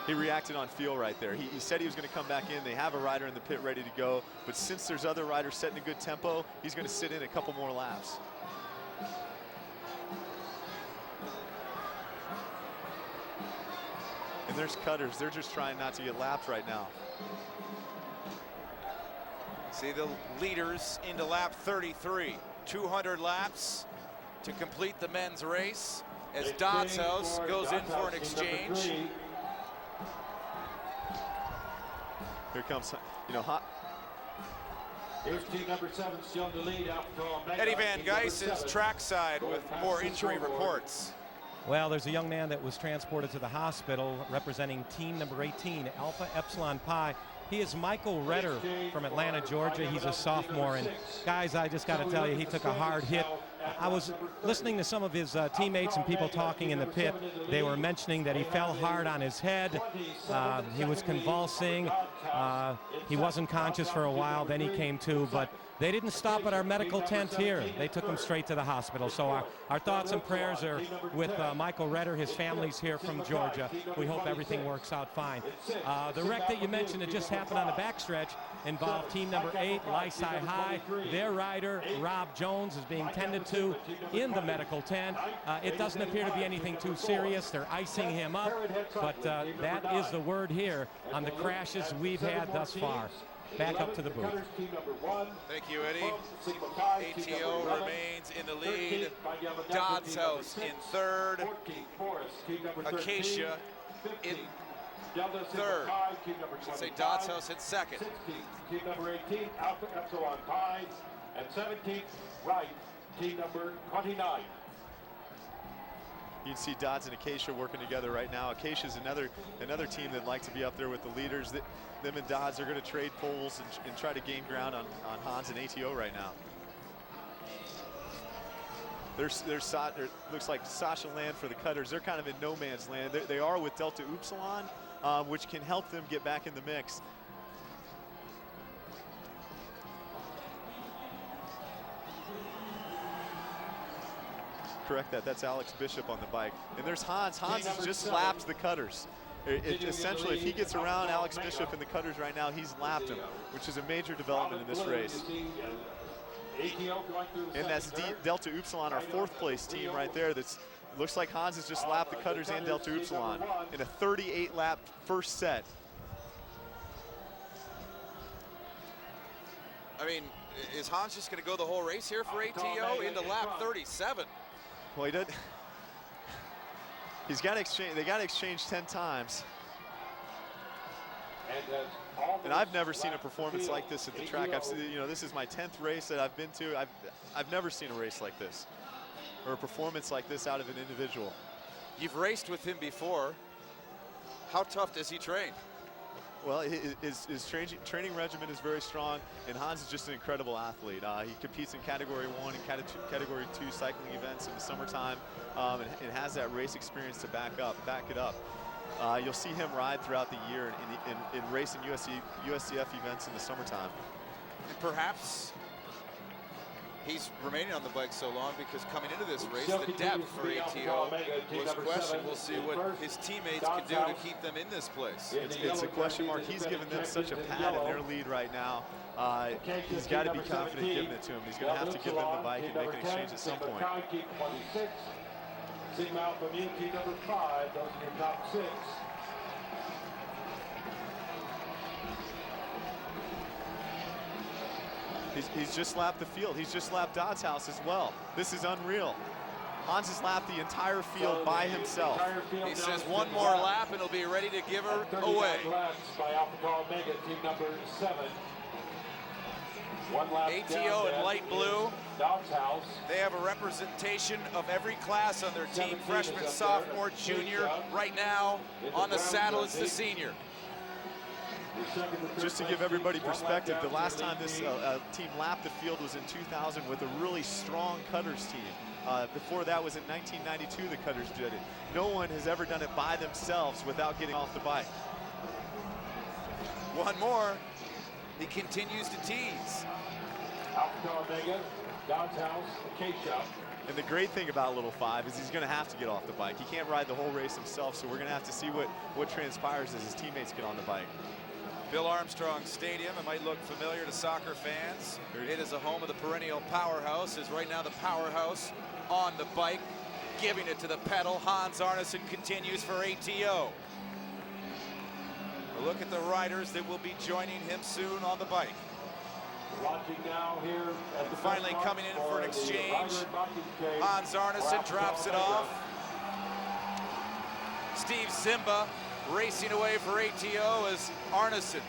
He reacted on feel right there. He said he was going to come back in. They have a rider in the pit ready to go, but since there's other riders setting a good tempo, he's going to sit in a couple more laps. And there's cutters. They're just trying not to get lapped right now. See the leaders into lap 33. 200 laps to complete the men's race as Dodds House goes in for an exchange. Here comes, you know, hot. Here's team number 7 still in the lead. Eddie Van Geis is trackside with more injury reports. Well, there's a young man that was transported to the hospital representing team number 18, Alpha Epsilon Pi. He is Michael Redder from Atlanta, Georgia. He's a sophomore. And guys, I just got to tell you, he took a hard hit. I was listening to some of his teammates and people talking in the pit. They were mentioning that he fell hard on his head. He was convulsing. He wasn't conscious for a while. Then he came to. But they didn't stop at our medical tent here. They took him straight to the hospital. So our thoughts and prayers are with Michael Redder. His family's here from Georgia. We hope everything works out fine. The wreck that you mentioned that just happened on the backstretch involved team number 8, Lysai High. Their rider, Rob Jones, is being tended to in the medical tent. It doesn't appear to be anything too serious. They're icing him up, but that is the word here on the crashes we've had thus far. Back up to the booth. Thank you, Eddie. ATO remains in the lead. Dodds House in third. Acacia in third. I should say Dodds House in second. 16th, team number 18, Alpha Epsilon Pi, and 17th, Wright, team number 29. You can see Dodds and Acacia working together right now. Acacia's another team that'd like to be up there with the leaders. Them and Dodds are going to trade poles and try to gain ground on Hans and ATO right now. There's looks like Sasha land for the cutters. They're kind of in no man's land. They are with Delta Upsilon, which can help them get back in the mix. Correct that. That's Alex Bishop on the bike. And there's Hans. Hans has just lapped the cutters. Essentially, if he gets around Alex Bishop in the cutters right now, he's lapped him, which is a major development in this race. And that's Delta Upsilon, our 4th place team right there. That's looks like Hans has just lapped the cutters and Delta Upsilon in a 38-lap first set. I mean, is Hans just going to go the whole race here for ATO into lap 37? Well, he did. He's got to exchange. They got to exchange 10 times. And I've never seen a performance like this at the track. I've seen, you know, this is my 10th race that I've been to. I've never seen a race like this, or a performance like this out of an individual. You've raced with him before. How tough does he train? Well, his training regimen is very strong, and Hans is just an incredible athlete. He competes in Category 1 and Category 2 cycling events in the summertime, and has that race experience to back it up. You'll see him ride throughout the year in racing USCF events in the summertime. And perhaps he's remaining on the bike so long because coming into this race, the depth for ATO was questioned. We'll see what his teammates can do to keep them in this place. It's a question mark. He's given them such a pad in their lead right now. He's got to be confident giving it to him. He's going to have to give them the bike and make an exchange at some point. Team Alpha Mu, team number 5, those are your top 6. He's just lapped the field. He's just lapped Dodds House as well. This is unreal. Hans has lapped the entire field by himself. He says one more lap and he'll be ready to give her away. By Alpha Tau Omega, team number 7. One lap ATO in light blue. Dodds House. They have a representation of every class on their team, freshman, sophomore, junior. Right now, on the saddle is the senior. Just to give everybody perspective, the last time this team lapped the field was in 2000 with a really strong cutters team. Before that was in 1992 the cutters did it. No one has ever done it by themselves without getting off the bike. One more. He continues to tease. Alpha Tau Omega, Dodds House, Acacia. And the great thing about Little 5 is he's going to have to get off the bike. He can't ride the whole race himself, so we're going to have to see what transpires as his teammates get on the bike. Bill Armstrong Stadium, it might look familiar to soccer fans. It is a home of the perennial powerhouse, is right now the powerhouse on the bike, giving it to the pedal. Hans Arneson continues for ATO. A look at the riders that will be joining him soon on the bike. Watching now here at the Finally coming in for an exchange. Hans Arneson drops it off. Steve Zimba racing away for ATO as Arneson.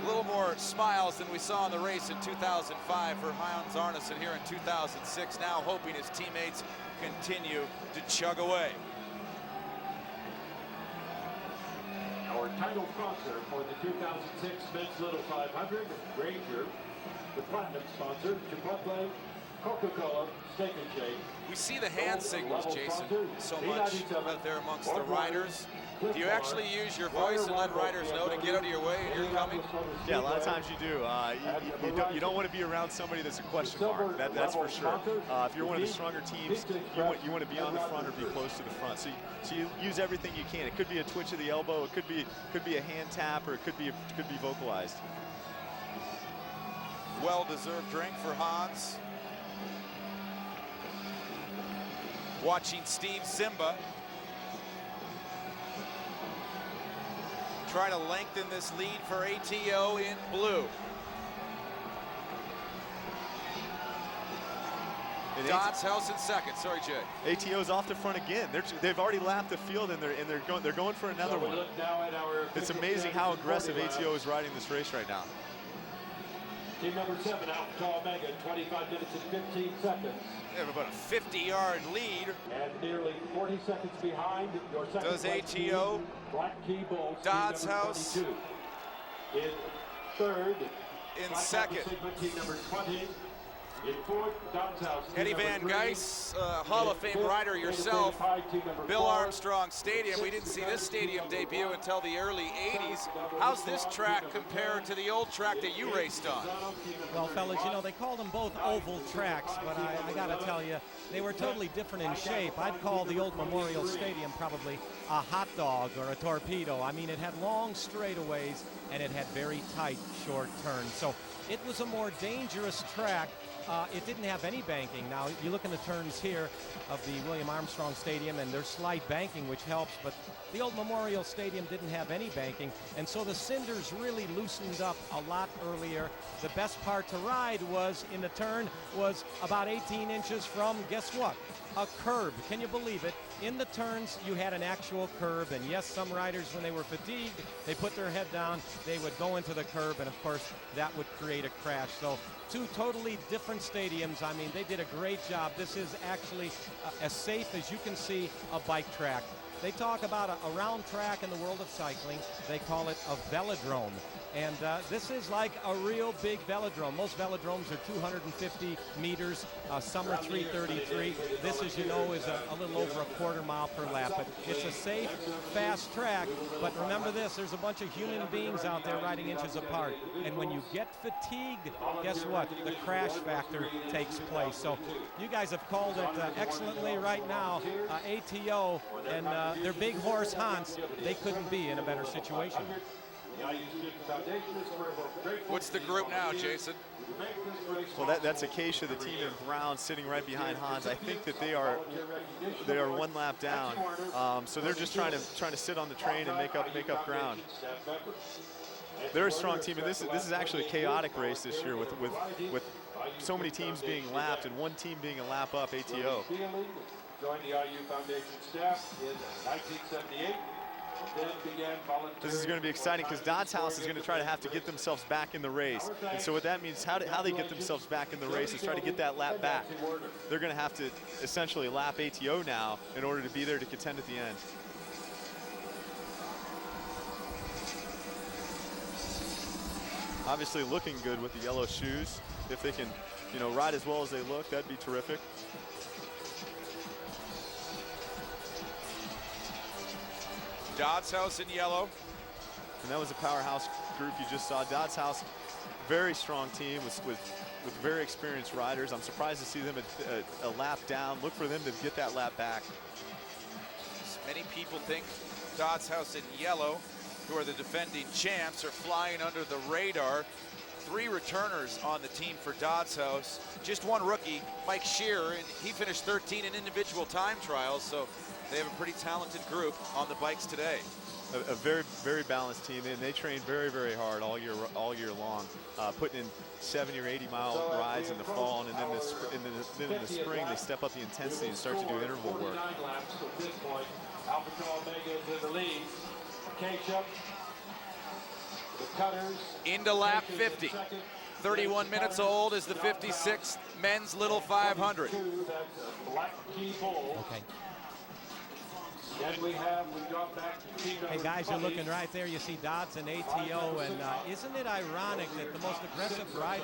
A little more smiles than we saw in the race in 2005 for Hans Arneson here in 2006, now hoping his teammates continue to chug away. Our title sponsor for the 2006 Men's Little 500, Grainger. The platinum sponsor, Chipotle, Coca-Cola, Steak and Shake. We see the hand signals, Jason, so much out there amongst the riders. Do you actually use your voice and let riders know to get out of your way and you're coming? Yeah, a lot of times you do. You don't want to be around somebody that's a question mark. That's for sure. If you're one of the stronger teams, you want to be on the front or be close to the front. So you use everything you can. It could be a twitch of the elbow. It could be a hand tap, or it could be vocalized. Well-deserved drink for Hans. Watching Steve Zimba try to lengthen this lead for ATO in blue. Dodds House in second. Sorry, Jay. ATO's off the front again. They've already lapped the field, and they're going for another one. It's amazing how aggressive ATO is riding this race right now. Team number 7 out to Omega, 25 minutes and 15 seconds. They have about a 50-yard lead. And nearly 40 seconds behind your second. Does ATO? Black Key Bulls, Dodds House. In third. In second. Team number 20. In fourth, Dodds House. Eddie Van Geis, Hall of Fame rider yourself. Bill Armstrong Stadium. We didn't see this stadium debut until the early 80s. How's this track compare to the old track that you raced on? Well, fellas, you know, they call them both oval tracks, but I got to tell you, they were totally different in shape. I'd call the old Memorial Stadium probably a hot dog or a torpedo. I mean, it had long straightaways, and it had very tight, short turns. So it was a more dangerous track. It didn't have any banking. Now, you look in the turns here of the William Armstrong Stadium, and there's slight banking, which helps, but the old Memorial Stadium didn't have any banking, and so the cinders really loosened up a lot earlier. The best part to ride was, in the turn, was about 18 inches from, guess what? A curb. Can you believe it? In the turns, you had an actual curb, and yes, some riders, when they were fatigued, they put their head down, they would go into the curb, and of course, that would create a crash. So, two totally different stadiums. I mean, they did a great job. This is actually as safe as you can see a bike track. They talk about a round track in the world of cycling. They call it a velodrome. And this is like a real big velodrome. Most velodromes are 250 meters. Some are 333. This, as you know, is a little over a quarter mile per lap. But it's a safe, fast track. But remember this, there's a bunch of human beings out there riding inches apart. And when you get fatigued, guess what? The crash factor takes place. So you guys have called it excellently right now. ATO and their big horse, Hans, they couldn't be in a better situation. What's the group now, Jason? Well, that's Acacia, the team in brown, sitting right behind Hans. I think that they are one lap down, so they're just trying to sit on the train and make up ground. They're a strong team, and this is actually a chaotic race this year with so many teams being lapped and one team being a lap up. ATO. Joined the IU Foundation staff in 1978. This is going to be exciting because Dodds House is going to try to have to get themselves back in the race. And so what that means, how they get themselves back in the race is try to get that lap back. They're going to have to essentially lap ATO now in order to be there to contend at the end. Obviously looking good with the yellow shoes. If they can, ride as well as they look, that'd be terrific. Dodds House in yellow. And that was a powerhouse group you just saw. Dodds House, very strong team with very experienced riders. I'm surprised to see them a lap down. Look for them to get that lap back. Many people think Dodds House in yellow, who are the defending champs, are flying under the radar. 3 returners on the team for Dodds House. Just one rookie, Mike Shearer, and he finished 13 in individual time trials, so They have a pretty talented group on the bikes today. A very, very balanced team, and they train very, very hard all year long, putting in 70 or 80-mile rides in the fall, and then in the spring they step up the intensity and start to do interval work. Alpha Tau Omega is in the lead. Acacia, the Cutters. Into lap 50. 31 minutes old is the 56th men's little 500. Black Key Bull. Okay. Then we drop back to team number Hey guys, you're 20. looking right there. You see Dodds and ATO, and isn't it ironic that the most aggressive rider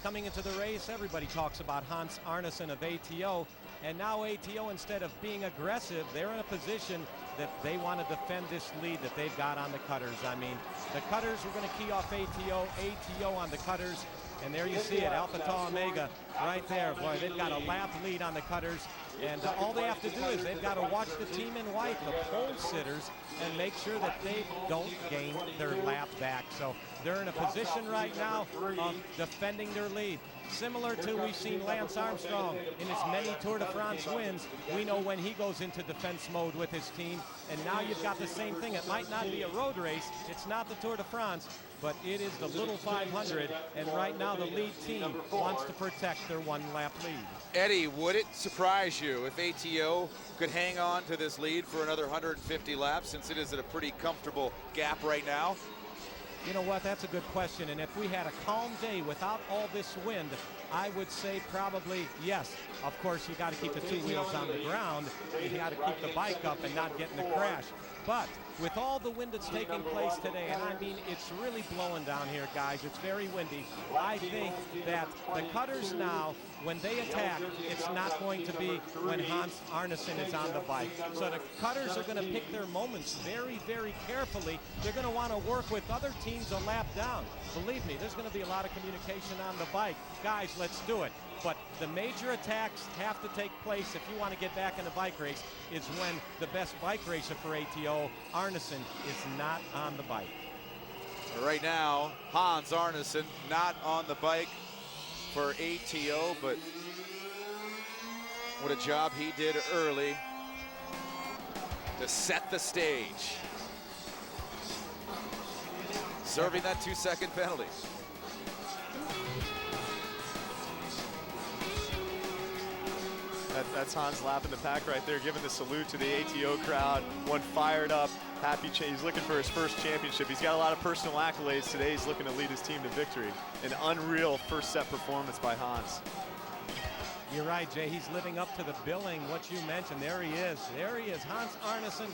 coming into the race, everybody talks about Hans Arnesen of ATO, and now ATO, instead of being aggressive, they're in a position that they want to defend this lead that they've got on the Cutters. I mean, the Cutters are going to key off ATO on the Cutters, and there you see it, Alpha Tau Omega right there. Boy, they've got a lap lead on the Cutters, and all they have to do is they've got to watch the team in white, the pole sitters, and make sure that they don't gain their lap back. So they're in a position right now of defending their lead. Similar to we've seen Lance Armstrong in his many Tour de France wins. We know when he goes into defense mode with his team, and now you've got the same thing. It might not be a road race, it's not the Tour de France, but it is the little 500, and right now the lead team wants to protect their one lap lead. Eddie, would it surprise you if ATO could hang on to this lead for another 150 laps, since it is at a pretty comfortable gap right now? You know what, that's a good question, and if we had a calm day without all this wind, I would say probably yes. Of course, you got to keep the two wheels on the ground. You got to keep the bike up and not get in a crash. But with all the wind that's taking place today, and I mean, it's really blowing down here, guys. It's very windy. I think that the Cutters now, when they attack, it's not going to be when Hans Arnesen is on the bike. So the Cutters are going to pick their moments very, very carefully. They're going to want to work with other teams a lap down. Believe me, there's going to be a lot of communication on the bike. Guys, let's do it. But the major attacks have to take place if you want to get back in the bike race is when the best bike racer for ATO, Arnesen, is not on the bike. Right now, Hans Arnesen not on the bike for ATO, but what a job he did early to set the stage. Serving that 2-second penalty. That's Hans lapping the pack right there, giving the salute to the ATO crowd. One fired up, happy. He's looking for his first championship. He's got a lot of personal accolades today. He's looking to lead his team to victory. An unreal first set performance by Hans. You're right, Jay. He's living up to the billing, what you mentioned. There he is. There he is, Hans Arnesen,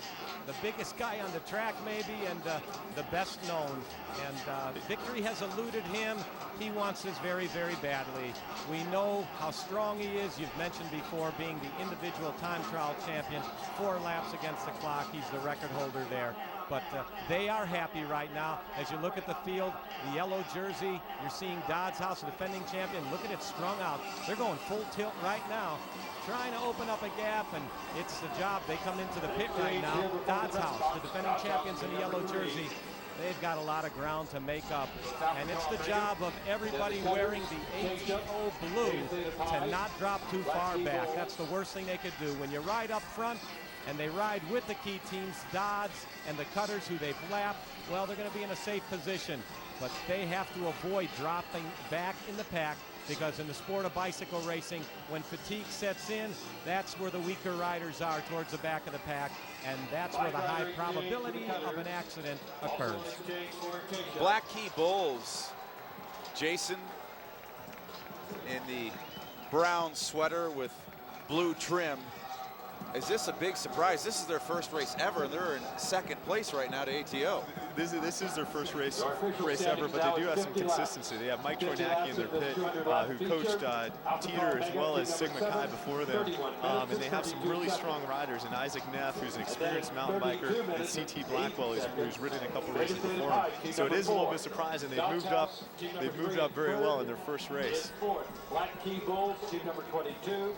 the biggest guy on the track maybe, and the best known. And victory has eluded him. He wants this very, very badly. We know how strong he is. You've mentioned before being the individual time trial champion, 4 laps against the clock. He's the record holder there. But they are happy right now. As you look at the field, the yellow jersey, you're seeing Dodds House, the defending champion. Look at it strung out. They're going full tilt right now, trying to open up a gap, and it's the job. They come into the pit right now. Dodds House, the defending champions in the yellow jersey. They've got a lot of ground to make up, and it's the job of everybody wearing the ATO blue to not drop too far back. That's the worst thing they could do. When you ride up front, and they ride with the key teams, Dodds and the Cutters, who they've lapped, well, they're going to be in a safe position. But they have to avoid dropping back in the pack, because in the sport of bicycle racing, when fatigue sets in, that's where the weaker riders are, towards the back of the pack, and that's where the high probability of an accident occurs. Black Key Bulls, Jason in the brown sweater with blue trim. Is this a big surprise? This is their first race ever, and they're in second place right now to ATO. This is their first race ever, but they do have some consistency. They have Mike Troynacki in their pit, who coached Teeter as well as Sigma Chi before them. And they have some really strong riders, and Isaac Neff, who's an experienced mountain biker, and CT Blackwell, who's ridden a couple races before him. So it is a little bit surprising. They've moved up very well in their first race. Black Key Bulls, team number 22.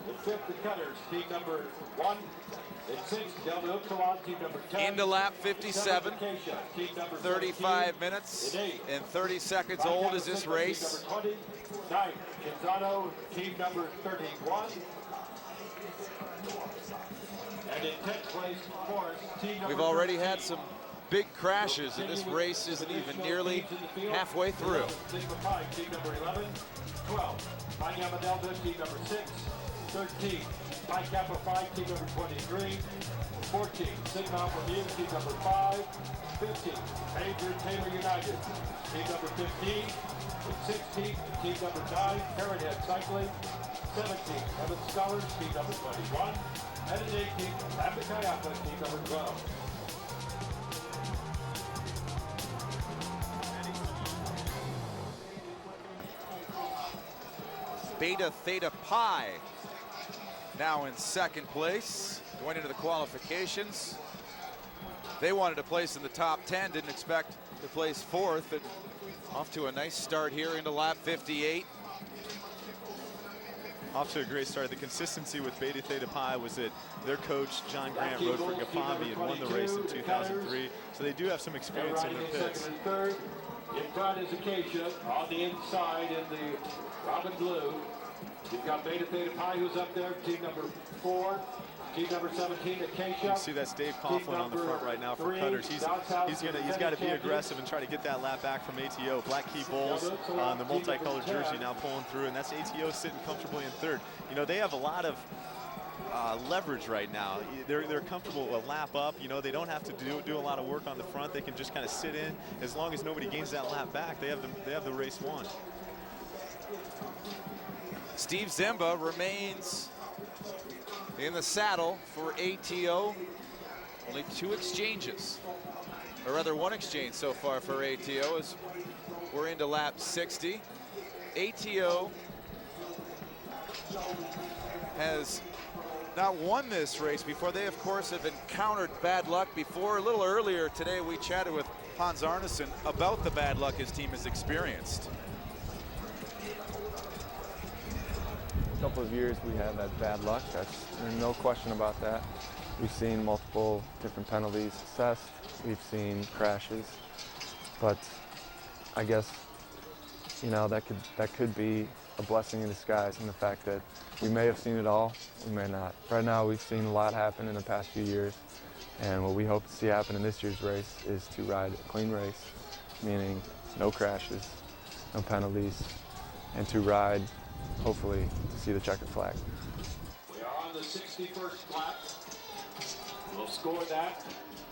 The 5th, the Cutters, team number 1. In 6th, Delta Upsilon, team number 10. Into lap 57, 35 minutes and 30 seconds old is this race. 9th, Kinzano, team number 31. And in 10th place, of course, team number We've already 13. had some big crashes, and this race isn't even nearly halfway through. Sigma Pi, team number 11, 12. Pi Gamma Delta, team number 6, 13. Pi Kappa Phi, team number 23, 14. Sigma Alpha Mu, team number 5, 15. Major Taylor United, team number 15. 16, team number 9, Parrothead Cycling. 17, Evans Scholars, team number 21. And in 18, Lambda Chi Alpha, team number 12. Beta Theta Pi now in second place, going into the qualifications. They wanted to place in the top 10, didn't expect to place fourth, and off to a nice start here into lap 58. Off to a great start. The consistency with Beta Theta Pi was that their coach, John Grant, rode for Gafambi and won the race in 2003. So they do have some experience in their pits. In front is Acacia, on the inside in the Robin Blue. You've got Beta Theta Pi who's up there, team number 4. Team number 17, Acacia. You can see that's Dave Coughlin on the front right now for Cutters. He's got to be aggressive and try to get that lap back from ATO. Black Key Bulls on the multicolored jersey now pulling through, and that's ATO sitting comfortably in third. You know, they have a lot of leverage right now. They're comfortable a lap up. You know, they don't have to do a lot of work on the front. They can just kind of sit in. As long as nobody gains that lap back, they have the race won. Steve Zimba remains in the saddle for ATO. Only 2 exchanges, or rather 1 exchange so far for ATO as we're into lap 60. ATO has not won this race before. They, of course, have encountered bad luck before. A little earlier today, we chatted with Hans Arneson about the bad luck his team has experienced. Couple of years we have had bad luck. There's no question about that. We've seen multiple different penalties assessed. We've seen crashes, but I guess, you know, that could be a blessing in disguise in the fact that we may have seen it all, we may not. Right now we've seen a lot happen in the past few years, and what we hope to see happen in this year's race is to ride a clean race, meaning no crashes, no penalties, and to ride, hopefully, to see the checkered flag. We are on the 61st lap. We'll score that.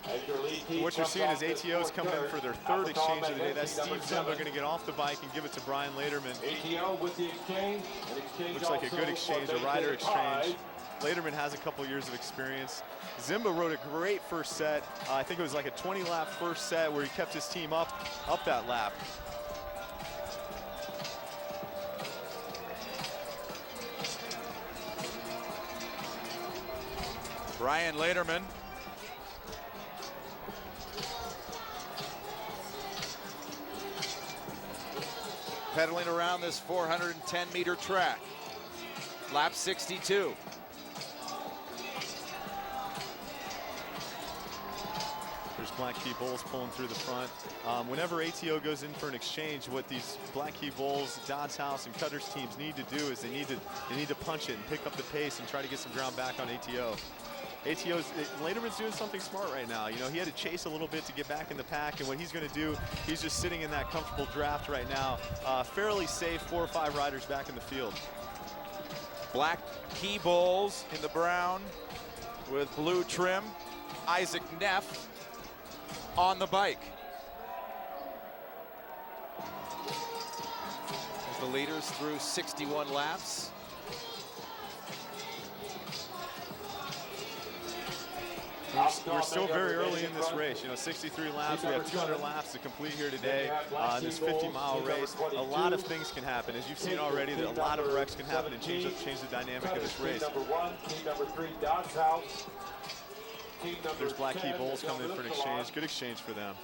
As your lead team What you're seeing is ATO's coming in for their 3rd exchange of the day. That's Steve Zimba going to get off the bike and give it to Brian Laterman. ATO with the exchange. Looks like a good exchange, a rider exchange. Laterman has a couple years of experience. Zimba rode a great first set. I think it was like a 20-lap first set where he kept his team up that lap. Brian Laterman. Pedaling around this 410-meter track. Lap 62. There's Black Key Bulls pulling through the front. Whenever ATO goes in for an exchange, what these Black Key Bulls, Dodds House, and Cutters teams need to do is they need to punch it and pick up the pace and try to get some ground back on ATO. Laterman's doing something smart right now. You know, he had to chase a little bit to get back in the pack, and what he's going to do, he's just sitting in that comfortable draft right now. Fairly safe, 4 or 5 riders back in the field. Black Key Bulls in the brown with blue trim. Isaac Neff on the bike. As the leaders through 61 laps. We're still very early in this race. You know, 63 laps. We have 200 laps to complete here today in this 50-mile race. A lot of things can happen. As you've seen already, that a lot of wrecks can happen and change the dynamic of this race. Team number 1, team number 3, Dodds House. There's Black Key Bulls coming in for an exchange. Good exchange for them.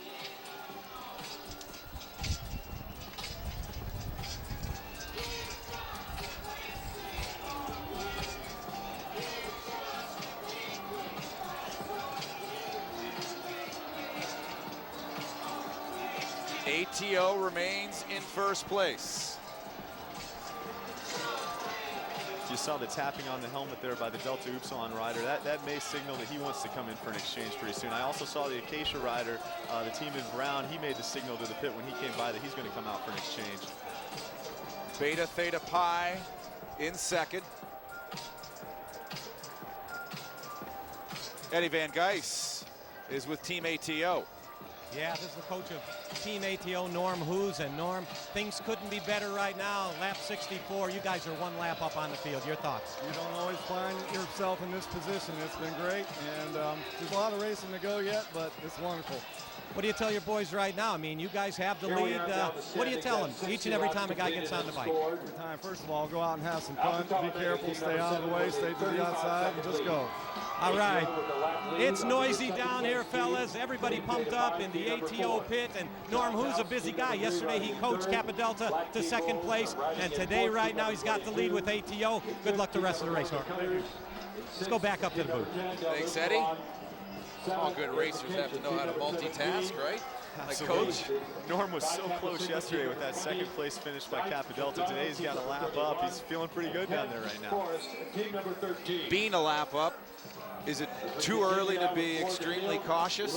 ATO remains in first place. You saw the tapping on the helmet there by the Delta Upsilon rider. That may signal that he wants to come in for an exchange pretty soon. I also saw the Acacia rider, the team in brown, he made the signal to the pit when he came by that he's going to come out for an exchange. Beta Theta Pi in second. Eddie Van Geis is with Team ATO. Yeah, this is the coach of Team ATO, Norm Hoos. And Norm, things couldn't be better right now. Lap 64, you guys are one lap up on the field. Your thoughts? You don't always find yourself in this position. It's been great, and there's a lot of racing to go yet, but it's wonderful. What do you tell your boys right now? I mean, you guys have the lead. What do you tell them each and every time a guy gets on the bike? Every time, first of all, go out and have some fun. Be careful, stay out of the way, stay to the outside, and just go. All right, it's noisy down here, fellas. Everybody pumped up in the ATO pit, and Norm, who's a busy guy. Yesterday he coached Kappa Delta to second place, and today, right now, he's got the lead with ATO. Good luck the rest of the race, Norm. Let's go back up to the booth. Thanks, Eddie. All good racers have to know how to multitask, right? Like Coach. Norm was so close yesterday with that second place finish by Kappa Delta. Today he's got a lap up. He's feeling pretty good down there right now. Being a lap up, is it too early to be extremely cautious?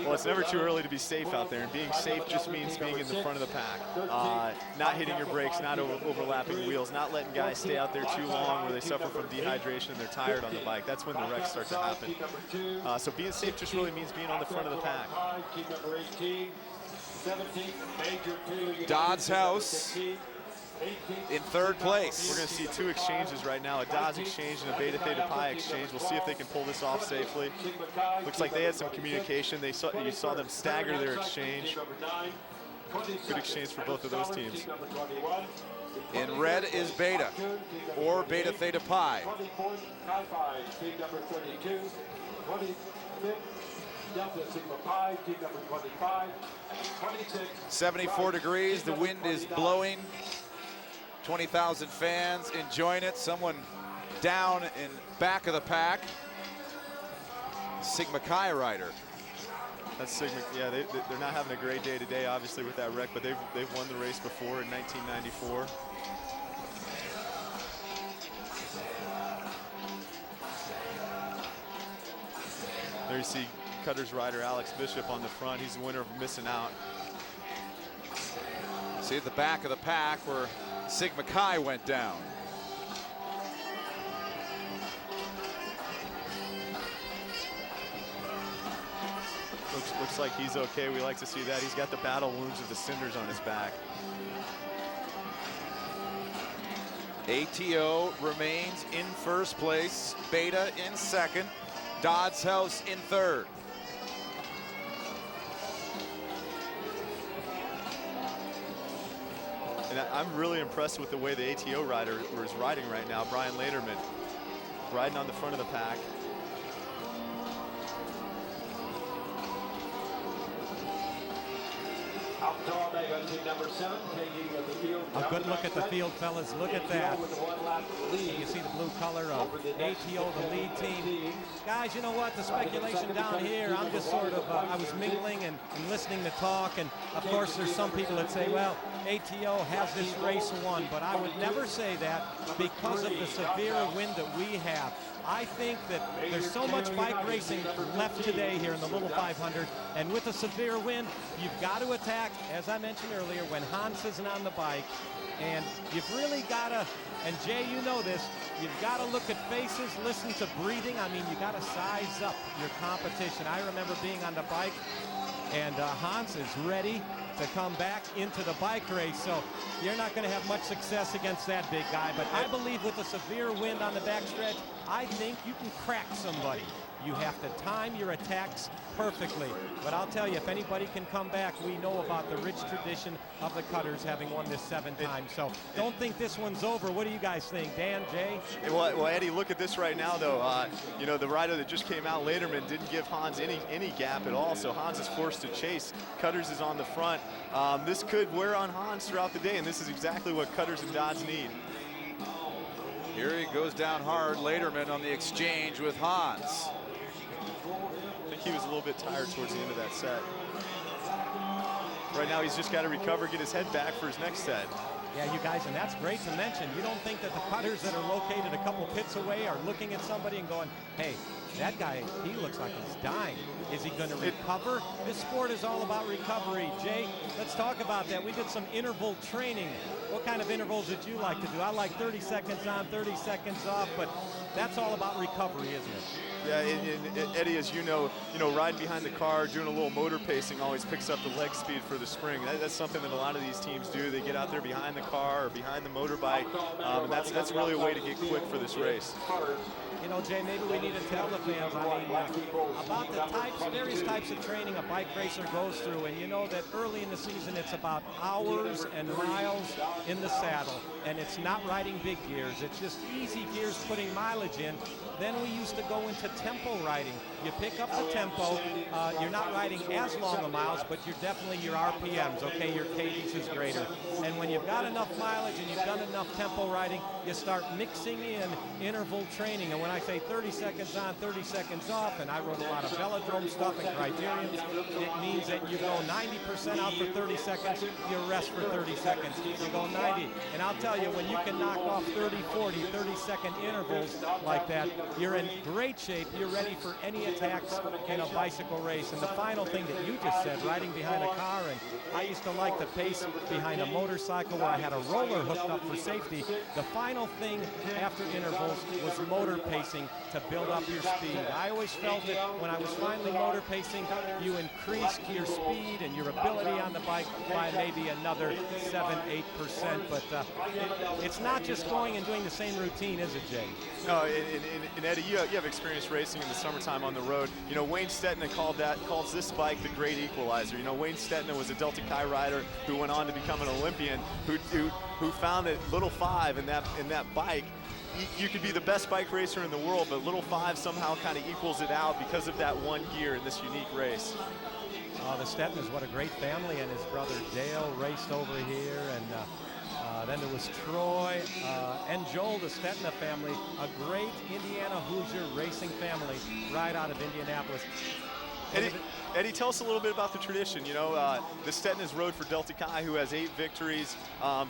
Well, it's never too early to be safe out there, and being safe just means being in the front of the pack. Not hitting your brakes, not overlapping wheels, not letting guys stay out there too long where they suffer from dehydration and they're tired on the bike. That's when the wrecks start to happen. So being safe just really means being on the front of the pack. Dodds House in third place. We're going to see two exchanges right now, a Dodds exchange and a Beta Theta Pi exchange. We'll see if they can pull this off safely. Looks like they had some communication. You saw them stagger their exchange. Good exchange for both of those teams. In red is Beta, or Beta Theta Pi. 74 degrees, the wind is blowing. 20,000 fans enjoying it. Someone down in back of the pack. Sigma Chi rider. That's Sigma. Yeah, they're not having a great day today, obviously, with that wreck, but they've won the race before in 1994. There you see Cutters rider Alex Bishop on the front. He's the winner of Missing Out. See at the back of the pack where Sigma Chi went down. Looks like he's okay. We like to see that. He's got the battle wounds of the cinders on his back. ATO remains in first place. Beta in second. Dodds House in third. And I'm really impressed with the way the ATO rider is riding right now. Brian Lederman riding on the front of the pack. A good look at the field, fellas. Look at that. You see the blue color of ATO, the lead team. Guys, you know what? The speculation down here, I'm just sort of, I was mingling and listening to talk. And, of course, there's some people that say, well, ATO has this race won. But I would never say that because of the severe wind that we have. I think that there's so much bike racing left today here in the Little 500, and with a severe wind, you've got to attack, as I mentioned earlier, when Hans isn't on the bike, and you've really got to, and Jay, you know this, you've got to look at faces, listen to breathing. I mean, you got to size up your competition. I remember being on the bike, and Hans is ready to come back into the bike race, so you're not going to have much success against that big guy, but I believe with the severe wind on the backstretch, I think you can crack somebody. You have to time your attacks perfectly. But I'll tell you, if anybody can come back, we know about the rich tradition of the Cutters having won this 7 times. So don't think this one's over. What do you guys think, Dan, Jay? Well, Eddie, look at this right now, though. You know, the rider that just came out, Lederman, didn't give Hans any gap at all. So Hans is forced to chase. Cutters is on the front. This could wear on Hans throughout the day, and this is exactly what Cutters and Dodds need. Here he goes down hard. Lederman on the exchange with Hans. I think he was a little bit tired towards the end of that set. Right now he's just got to recover, get his head back for his next set. Yeah, you guys, and that's great to mention. You don't think that the cutters that are located a couple pits away are looking at somebody and going, hey, that guy, he looks like he's dying. Is he going to recover? This sport is all about recovery. Jay, let's talk about that. We did some interval training. What kind of intervals did you like to do? I like 30 seconds on, 30 seconds off, but that's all about recovery, isn't it? Yeah, and Eddie, as you know, riding behind the car, doing a little motor pacing always picks up the leg speed for the spring. That's something that a lot of these teams do. They get out there behind the car or behind the motorbike, and that's really a way to get quick for this race. You know, Jay, maybe we need to tell the fans, I mean, about the various types of training a bike racer goes through. And you know that early in the season, it's about hours and miles in the saddle. And it's not riding big gears. It's just easy gears putting mileage in. Then we used to go into tempo riding. You pick up the tempo. You're not riding as long a miles, but you're definitely your RPMs, okay? Your cadence is greater. And when you've got enough mileage and you've done enough tempo riding, you start mixing in interval training. And when I say 30 seconds on, 30 seconds off, and I wrote a lot of velodrome stuff and criterions, it means that you go 90% out for 30 seconds, you rest for 30 seconds. You go 90. And I'll tell you, when you can knock off 30, 40, 30-second intervals like that, you're in great shape. You're ready for any attacks in a bicycle race. And the final thing that you just said, riding behind a car, and I used to like the pace behind a motorcycle where I had a roller hooked up for safety. The final thing after intervals was motor pacing to build up your speed. I always felt that when I was finally motor pacing, you increased your speed and your ability on the bike by maybe another 7-8%. But it's not just going and doing the same routine, is it, Jay? No, and Eddie, you have experience racing in the summertime on the road. You know, Wayne Stetina calls this bike the great equalizer. You know, Wayne Stetina was a Delta Chi rider who went on to become an Olympian, who found that Little 5 in that bike, you could be the best bike racer in the world, but Little 5 somehow kind of equals it out because of that one gear in this unique race. The Stetinas, what a great family, and his brother Dale raced over here, and then there was Troy and Joel, the Stetina family, a great Indiana Hoosier racing family right out of Indianapolis. Eddie, tell us a little bit about the tradition. You know, the Stetinas rode for Delta Chi, who has 8 victories.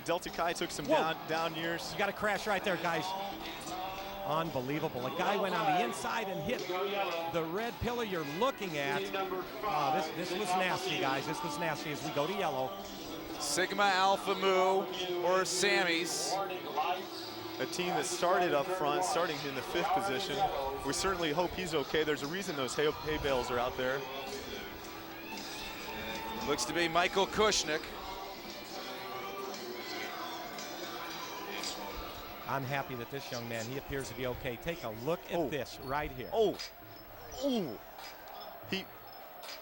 Delta Chi took some down years. You got to crash right there, guys. Unbelievable. A guy went on the inside and hit the red pillar you're looking at. This was nasty, guys. This was nasty as we go to yellow. Sigma Alpha Mu, or Sammy's. A team that started up front, starting in the 5th position. We certainly hope he's okay. There's a reason those hay bales are out there. Looks to be Michael Kushnick. I'm happy that this young man, he appears to be okay. Take a look at this right here.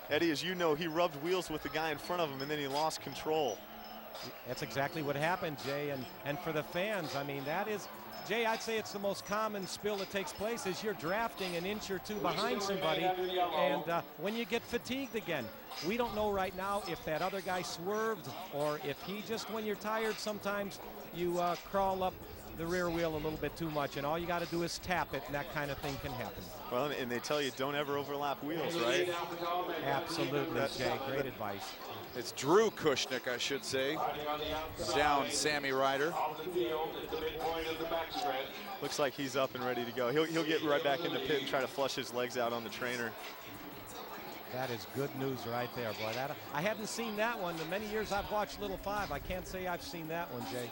Eddie, as you know, he rubbed wheels with the guy in front of him, and then he lost control. That's exactly what happened, Jay. And for the fans, I mean, that is, Jay, I'd say it's the most common spill that takes place is you're drafting an inch or two behind somebody, and when you get fatigued again. We don't know right now if that other guy swerved or if he just, when you're tired, sometimes you crawl up the rear wheel a little bit too much, and all you got to do is tap it, and that kind of thing can happen. Well, and they tell you don't ever overlap wheels, right? Absolutely, Jay. Great advice. It's Drew Kushnick, I should say. Down Sammy Ryder. Looks like he's up and ready to go. He'll get right back in the pit and try to flush his legs out on the trainer. That is good news right there, boy. I hadn't seen that one. The many years I've watched Little 5, I can't say I've seen that one, Jay.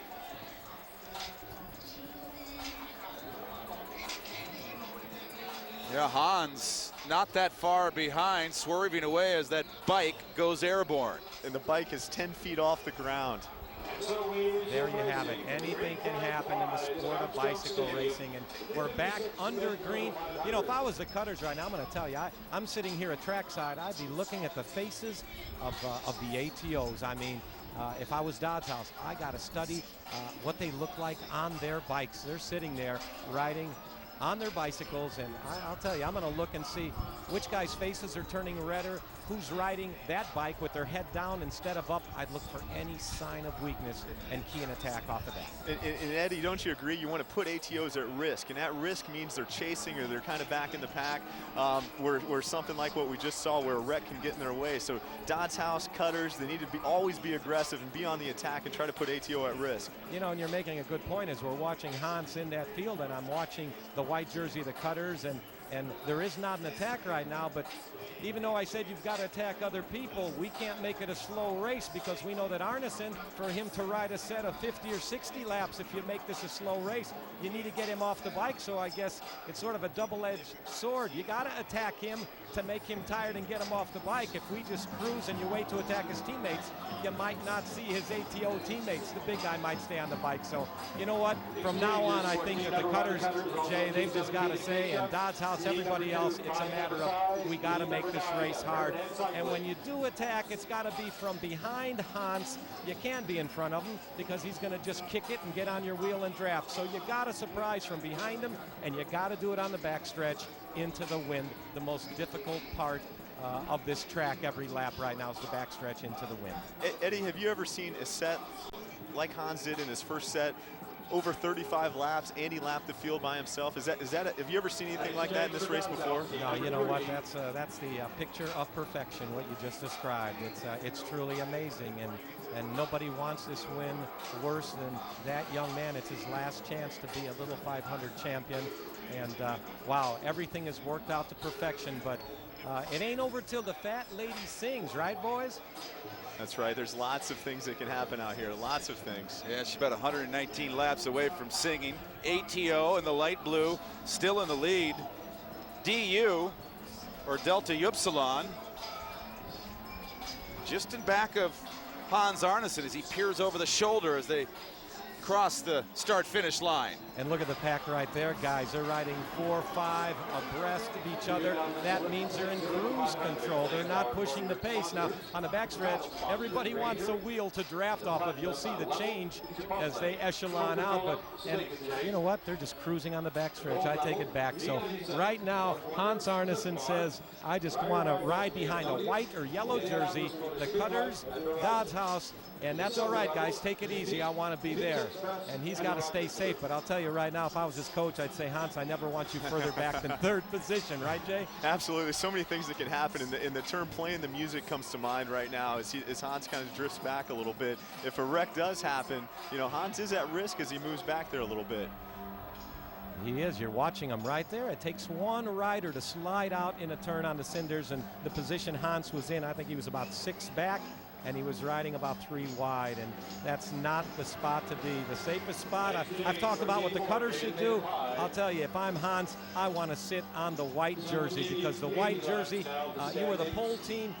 Yeah, Hans not that far behind, swerving away as that bike goes airborne. And the bike is 10 feet off the ground. There you have it. Anything can happen in the sport of bicycle racing, and we're back under green. You know, if I was the cutters right now, I'm going to tell you, I'm sitting here at trackside, I'd be looking at the faces of the ATOs. I mean, if I was Dodds House, I got to study what they look like on their bikes. They're sitting there riding on their bicycles, and I'll tell you, I'm going to look and see which guys' faces are turning redder, who's riding that bike with their head down instead of up. I'd look for any sign of weakness and key an attack off of that. And Eddie, don't you agree? You want to put ATOs at risk, and at risk means they're chasing or they're kind of back in the pack, where something like what we just saw, where a wreck can get in their way. So Dodds House, Cutters, they need to always be aggressive and be on the attack and try to put ATO at risk. You know, and you're making a good point as we're watching Hans in that field, and I'm watching the white jersey, the Cutters, and there is not an attack right now, but even though I said you've got to attack other people, we can't make it a slow race because we know that Arneson, for him to ride a set of 50 or 60 laps, if you make this a slow race, you need to get him off the bike. So I guess it's sort of a double-edged sword. You got to attack him to make him tired and get him off the bike. If we just cruise and you wait to attack his teammates, you might not see his ATO teammates. The big guy might stay on the bike. So you know what? From now on, I think that the Cutters, Jay, they've just got to say, and Dodds House, everybody else, it's a matter of we got to make this race hard. And when you do attack, it's got to be from behind Hans. You can't be in front of him because he's going to just kick it and get on your wheel and draft. So you got to surprise from behind him, and you got to do it on the backstretch into the wind. The most difficult part of this track every lap right now is the backstretch into the wind. Eddie, have you ever seen a set like Hans did in his first set? Over 35 laps, and he lapped the field by himself. Have you ever seen anything like that in this race before? No, you know what? That's the picture of perfection. What you just described. It's truly amazing, and nobody wants this win worse than that young man. It's his last chance to be a little 500 champion, and wow, everything has worked out to perfection. But it ain't over till the fat lady sings, right, boys? That's right. There's lots of things that can happen out here. Lots of things. Yeah, she's about 119 laps away from singing. ATO in the light blue, still in the lead. DU, or Delta Upsilon, just in back of Hans Arneson as he peers over the shoulder as they cross the start-finish line. And look at the pack right there, guys. They're riding 4 or 5 abreast of each other. That means they're in cruise control. They're not pushing the pace. Now, on the backstretch, everybody wants a wheel to draft off of. You'll see the change as they echelon out. And you know what? They're just cruising on the backstretch. I take it back. So right now, Hans Arneson says, I just want to ride behind a white or yellow jersey. The Cutters, Dodds House, and that's all right, guys. Take it easy. I want to be there. And he's got to stay safe. But I'll tell you right now, if I was his coach, I'd say, Hans, I never want you further back than 3rd position. Right, Jay? Absolutely. So many things that can happen. In the term playing the music comes to mind right now as Hans kind of drifts back a little bit. If a wreck does happen, you know, Hans is at risk as he moves back there a little bit. He is. You're watching him right there. It takes one rider to slide out in a turn on the cinders, and the position Hans was in, I think he was about 6 back, and he was riding about 3 wide, and that's not the spot to be. The safest spot, I've talked about what the Cutters should do. I'll tell you, if I'm Hans, I want to sit on the white jersey, because the white jersey, you are the pole team.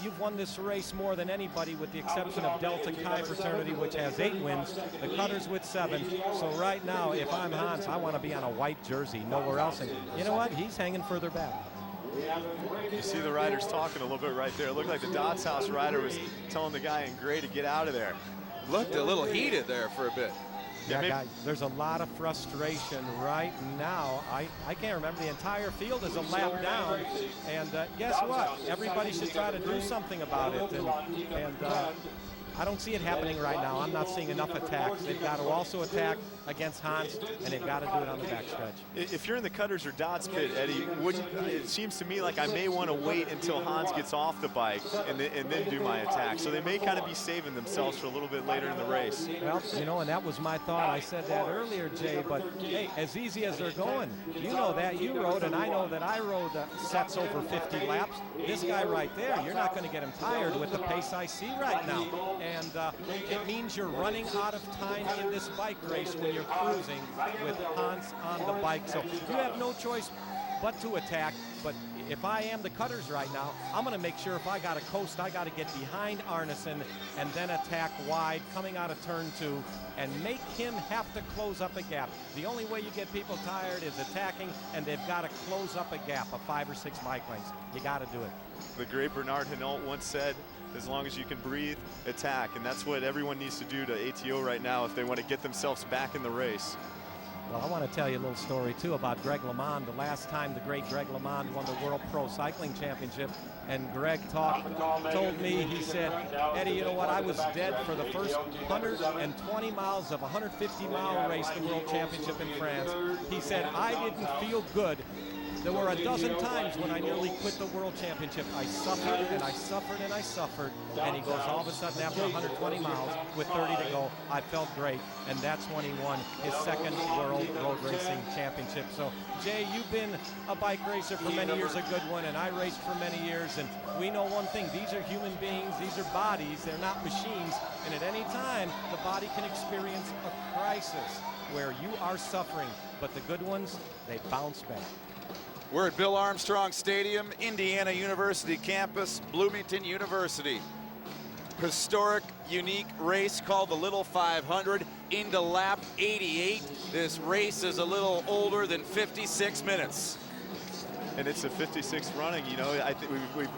You've won this race more than anybody with the exception of Delta Chi Fraternity, which has 8 wins, the Cutters with 7. So right now, if I'm Hans, I want to be on a white jersey, nowhere else. And you know what? He's hanging further back. You see the riders talking a little bit right there. It looked like the Dodds House rider was telling the guy in gray to get out of there. Looked a little heated there for a bit. Yeah, guys, there's a lot of frustration right now. I can't remember. The entire field is a lap down. And guess what? Everybody should try to do something about it. And I don't see it happening right now. I'm not seeing enough attacks. They've got to also attack against Hans, and they've got to do it on the backstretch. If you're in the Cutters or Dodds pit, Eddie, it seems to me like I may want to wait until Hans gets off the bike and then do my attack. So they may kind of be saving themselves for a little bit later in the race. Well, you know, and that was my thought. I said that earlier, Jay, but hey, as easy as they're going, you know that. You rode, and I know that I rode sets over 50 laps. This guy right there, you're not going to get him tired with the pace I see right now. And it means you're running out of time in this bike race when you're cruising with Hans on the bike. So you have no choice but to attack. But if I am the Cutters right now, I'm going to make sure if I got to coast, I got to get behind Arneson and then attack wide, coming out of turn 2, and make him have to close up a gap. The only way you get people tired is attacking, and they've got to close up a gap of 5 or 6 bike lengths. You got to do it. The great Bernard Hinault once said, as long as you can breathe, attack. And that's what everyone needs to do to ATO right now if they want to get themselves back in the race. Well, I want to tell you a little story, too, about Greg LeMond. The last time the great Greg LeMond won the World Pro Cycling Championship, and Greg told me, he said, Eddie, you know what, I was dead for the first 120 miles of a 150-mile race, the World Championship in France. He said, I didn't feel good. There were a dozen times when I nearly quit the World Championship. I suffered and I suffered and I suffered. And he goes, all of a sudden, after 120 miles with 30 to go, I felt great. And that's when he won his second World Road Racing Championship. So, Jay, you've been a bike racer for many years, a good one, and I raced for many years. And we know one thing, these are human beings, these are bodies, they're not machines. And at any time, the body can experience a crisis where you are suffering. But the good ones, they bounce back. We're at Bill Armstrong Stadium, Indiana University campus, Bloomington University. Historic, unique race called the Little 500 into lap 88. This race is a little older than 56 minutes. And it's a 56 running. You know, I think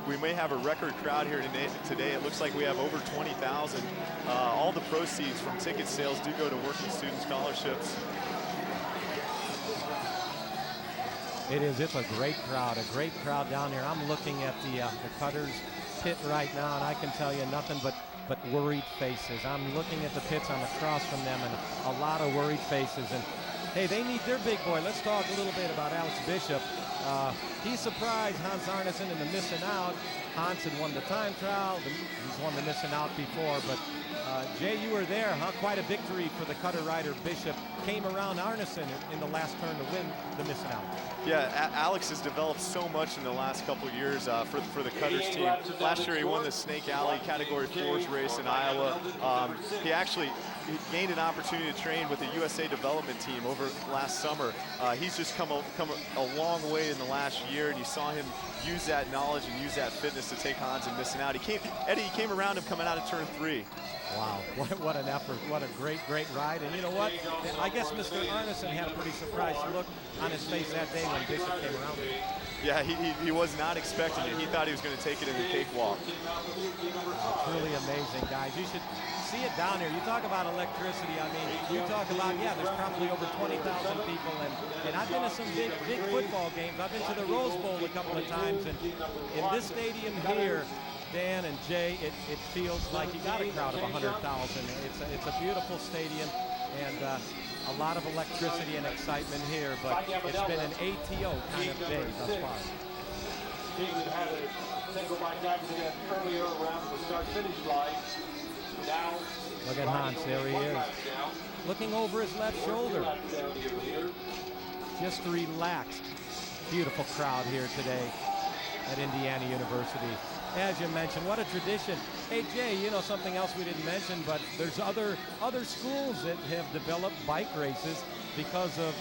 we may have a record crowd here today. It looks like we have over 20,000. All the proceeds from ticket sales do go to working student scholarships. It is. It's a great crowd down here. I'm looking at the Cutters pit right now, and I can tell you nothing but worried faces. I'm looking at the pits. I'm across from them, and a lot of worried faces. And hey, they need their big boy. Let's talk a little bit about Alex Bishop. He surprised Hans Arnesen into missing out. Hans had won the time trial. He's won the missing out before, but Jay, you were there, huh? Quite a victory for the Cutter rider Bishop. Came around Arnesen in the last turn to win the missing out. Yeah, Alex has developed so much in the last couple of years for the Cutters team. Last year he won the Snake Alley Category 4s race in Iowa. He gained an opportunity to train with the USA development team over last summer. He's just come a long way in the last year, and you saw him use that knowledge and use that fitness to take Hans and missing out. Eddie came around him coming out of turn 3. Wow, what an effort. What a great ride. And you know what? I guess Mr. Arnesen had a pretty surprised look on his face that day when Bishop came around him. Yeah, he was not expecting it. He thought he was going to take it in the cakewalk. Truly amazing, guys. You should see it down here. You talk about electricity. I mean, you talk about, yeah, there's probably over 20,000 people. And I've been to some big football games. I've been to the Rose Bowl a couple of times. And in this stadium here, Dan and Jay, it feels like you got a crowd of 100,000. It's a beautiful stadium, and a lot of electricity and excitement here, but it's been an ATO kind of day thus far. Look at Hans, there he is. Looking over his left shoulder. Just relaxed. Beautiful crowd here today at Indiana University. As you mentioned, what a tradition. Hey, Jay, you know something else we didn't mention, but there's other schools that have developed bike races because of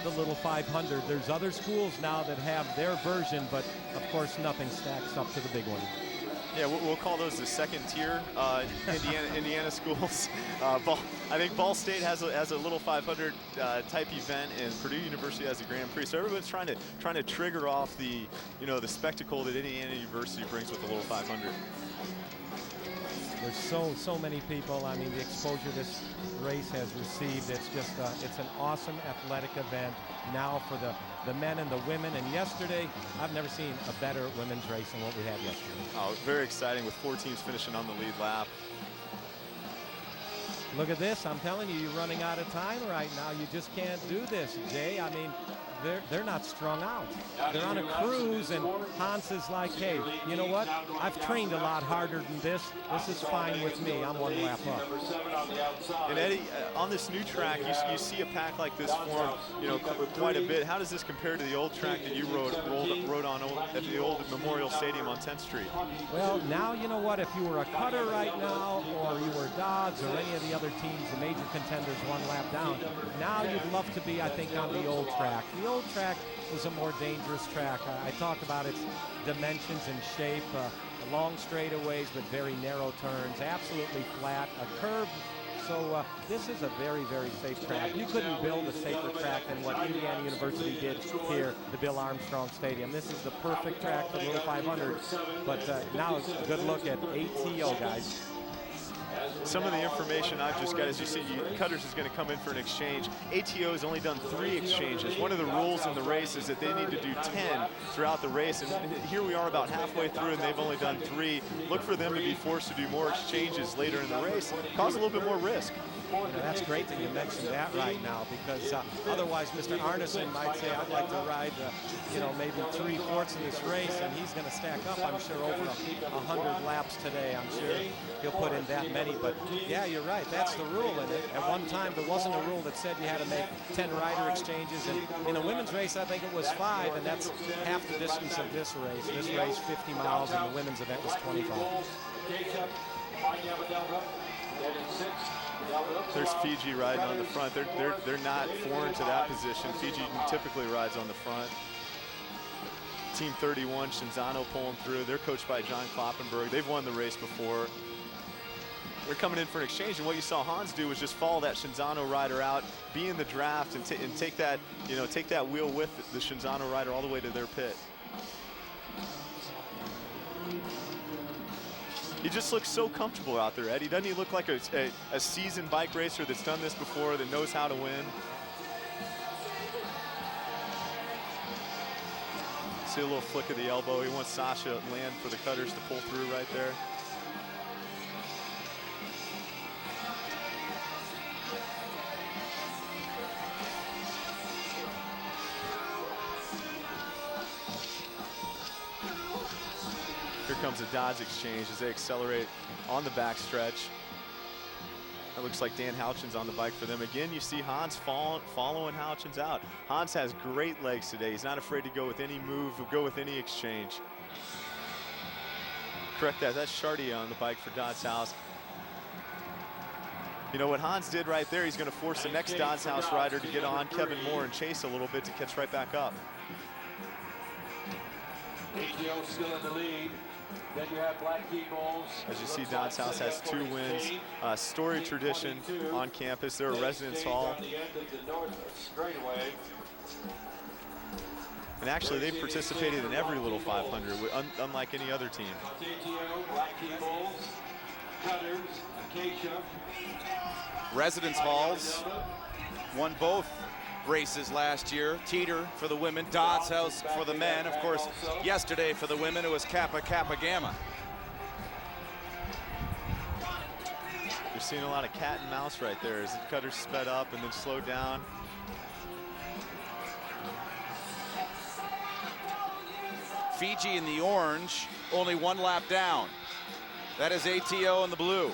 the Little 500. There's other schools now that have their version, but of course nothing stacks up to the big one. Yeah, we'll call those the second tier Indiana schools. I think Ball State has a Little 500 type event, and Purdue University has a Grand Prix. So everyone's trying to trigger off the spectacle that Indiana University brings with the Little 500. There's so many people. I mean, the exposure this race has received, it's just it's an awesome athletic event now for the men and the women. And yesterday, I've never seen a better women's race than what we had yesterday. Oh, very exciting with 4 teams finishing on the lead lap. Look at this. I'm telling you, you're running out of time right now. You just can't do this, Jay. I mean, they're not strung out. They're on a cruise, and Hans is like, hey, you know what? I've trained a lot harder than this. This is fine with me. I'm 1 lap up. And Eddie, on this new track, you see a pack like this form, quite a bit. How does this compare to the old track that you rode on at the old Memorial Stadium on 10th Street? Well, now you know what? If you were a Cutter right now, or you were Dodds or any of the other teams, the major contenders 1 lap down, now you'd love to be, I think, on the old track. The old track was a more dangerous track. I talk about its dimensions and shape, long straightaways but very narrow turns, absolutely flat, a curve. So this is a very, very safe track. You couldn't build a safer track than what Indiana University did here, the Bill Armstrong Stadium. This is the perfect track for the Little 500. But now it's a good look at ATO, guys. Some of the information I've just got is you see Cutters is going to come in for an exchange. ATO has only done 3 exchanges. One of the rules in the race is that they need to do 10 throughout the race, and here we are about halfway through and they've only done 3. Look for them to be forced to do more exchanges later in the race. Cause a little bit more risk. That's great that you mentioned that right now, because otherwise Mr. Arneson might say, I'd like to ride, maybe 3/4 of this race, and he's going to stack up, I'm sure, over 100 laps today. I'm sure he'll put in that many. But yeah, you're right. That's the rule. And at one time, there wasn't a rule that said you had to make 10 rider exchanges. And in the women's race, I think it was 5, and that's half the distance of this race. This race, 50 miles, and the women's event was 25. There's Fiji riding on the front. They're not foreign to that position. Fiji typically rides on the front. Team 31, Shinzano pulling through. They're coached by John Kloppenberg. They've won the race before. They're coming in for an exchange, and what you saw Hans do was just follow that Shinzano rider out, be in the draft, and take that, take that wheel with the Shinzano rider all the way to their pit. He just looks so comfortable out there, Eddie. Doesn't he look like a seasoned bike racer that's done this before, that knows how to win? See a little flick of the elbow. He wants Sasha Land for the Cutters to pull through right there. Here comes a Dodge exchange as they accelerate on the backstretch. It looks like Dan Houchins on the bike for them. Again, you see Hans following Houchins out. Hans has great legs today. He's not afraid to go with any move, go with any exchange. Correct that. That's Chartier on the bike for Dodds House. You know what Hans did right there, he's going to force the next Dodds House rider to get on Kevin Moore and chase a little bit to catch right back up. ATO still in the lead. Then you have Black Key Bulls. As you see, Dodds House has 2 wins. Storied tradition on campus. They're a residence hall. And actually, they've participated in every Little 500, unlike any other team. Black Key Bulls, Cutters, Acacia. Residence halls won both races last year. Teeter for the women, Dodds House for the men. Of course, yesterday for the women, it was Kappa Kappa Gamma. You're seeing a lot of cat and mouse right there as the Cutters sped up and then slowed down. Fiji in the orange, only 1 lap down. That is ATO in the blue.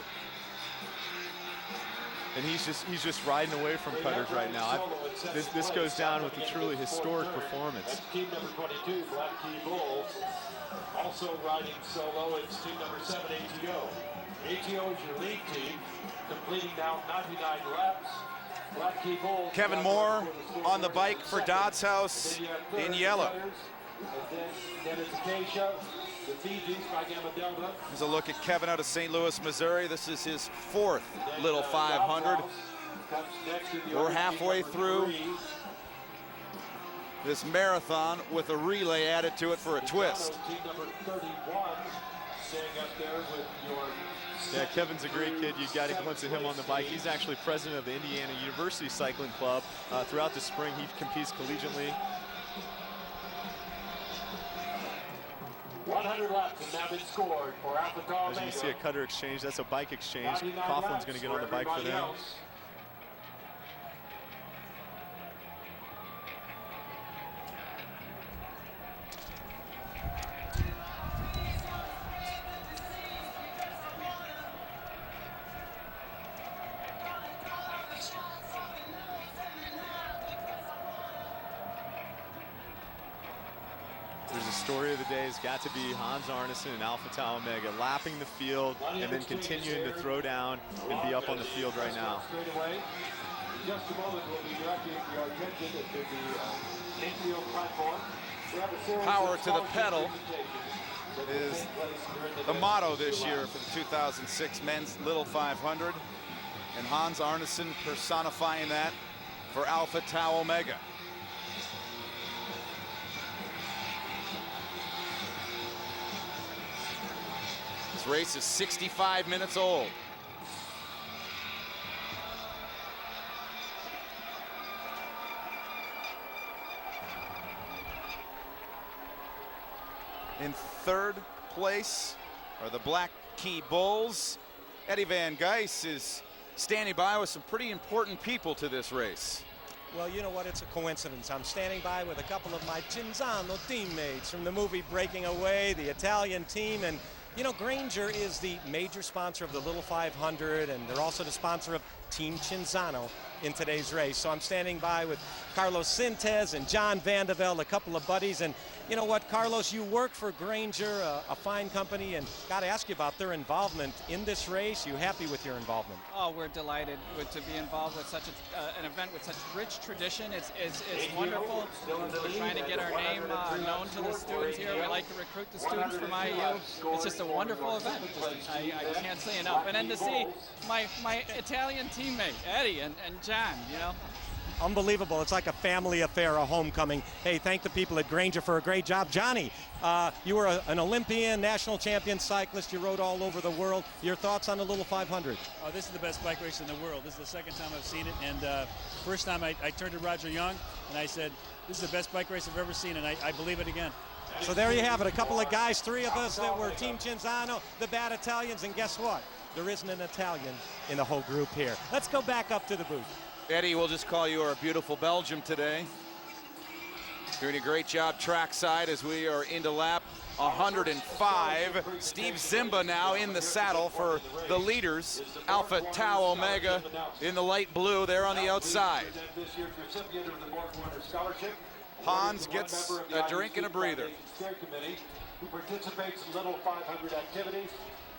And he's just riding away from Cutters right now. This goes down with a truly historic performance. Team number 22, Black Key Bulls. Also riding solo is team number 7, ATO. ATO is your lead team, completing now 99 laps. Black Key Bulls. Kevin Moore on the bike for Dodds House in yellow. Then it's Acacia. The Fijis by Gamma Delta. Here's a look at Kevin out of St. Louis, Missouri. This is his 4th Little 500. We're halfway through this marathon with a relay added to it for a twist. Team number 31 staying up there with your Yeah, Kevin's a great kid. You got a glimpse of him on the bike. He's actually president of the Indiana University Cycling Club. Throughout the spring, he competes collegiately. 100 laps have now been scored for Alpha Tau. As you can see, a Cutter exchange. That's a bike exchange. Coughlin's going to get on the bike for them. There's a story of the day has got to be Hans Arneson and Alpha Tau Omega lapping the field and then continuing to throw down and be up on the field right now. Just a moment, we'll be directing your attention to the infield platform. Power to the pedal is the motto this year for the 2006 Men's Little 500. And Hans Arneson personifying that for Alpha Tau Omega. This race is 65 minutes old. third place are the Black Key Bulls. Eddie Van Geis is standing by with some pretty important people to this race. Well, you know what? It's a coincidence. I'm standing by with a couple of my Cinzano teammates from the movie Breaking Away, the Italian team. And, you know, Grainger is the major sponsor of the Little 500, and they're also the sponsor of Team Cinzano in today's race. So I'm standing by with Carlos Sintes and John Vandevelde, a couple of buddies. And you know what, Carlos, you work for Grainger, a fine company, and got to ask you about their involvement in this race. You happy with your involvement? Oh, we're delighted to be involved with such an event with such rich tradition. It's wonderful. We're trying to get our name known to the students here. We like to recruit the students from IU. It's just a wonderful event. I can't say enough. And then to see my Italian teammate, Eddie, and John, you know. Unbelievable. It's like a family affair, a homecoming. Hey, thank the people at Grainger for a great job. Johnny, you were an Olympian, national champion cyclist. You rode all over the world. Your thoughts on the Little 500? Oh, this is the best bike race in the world. This is the second time I've seen it. And first time I turned to Roger Young, and I said, this is the best bike race I've ever seen, and I believe it again. So there you have it. A couple of guys, three of us that were Team Cinzano, the bad Italians. And guess what? There isn't an Italian in the whole group here. Let's go back up to the booth. Eddie, we'll just call you our beautiful Belgium today. Doing a great job trackside as we are into lap 105. Steve Zimba now in the saddle for the leaders. Alpha Tau Omega in the light blue there on the outside. Hans gets a drink and a breather. Who participates in Little 500 activities,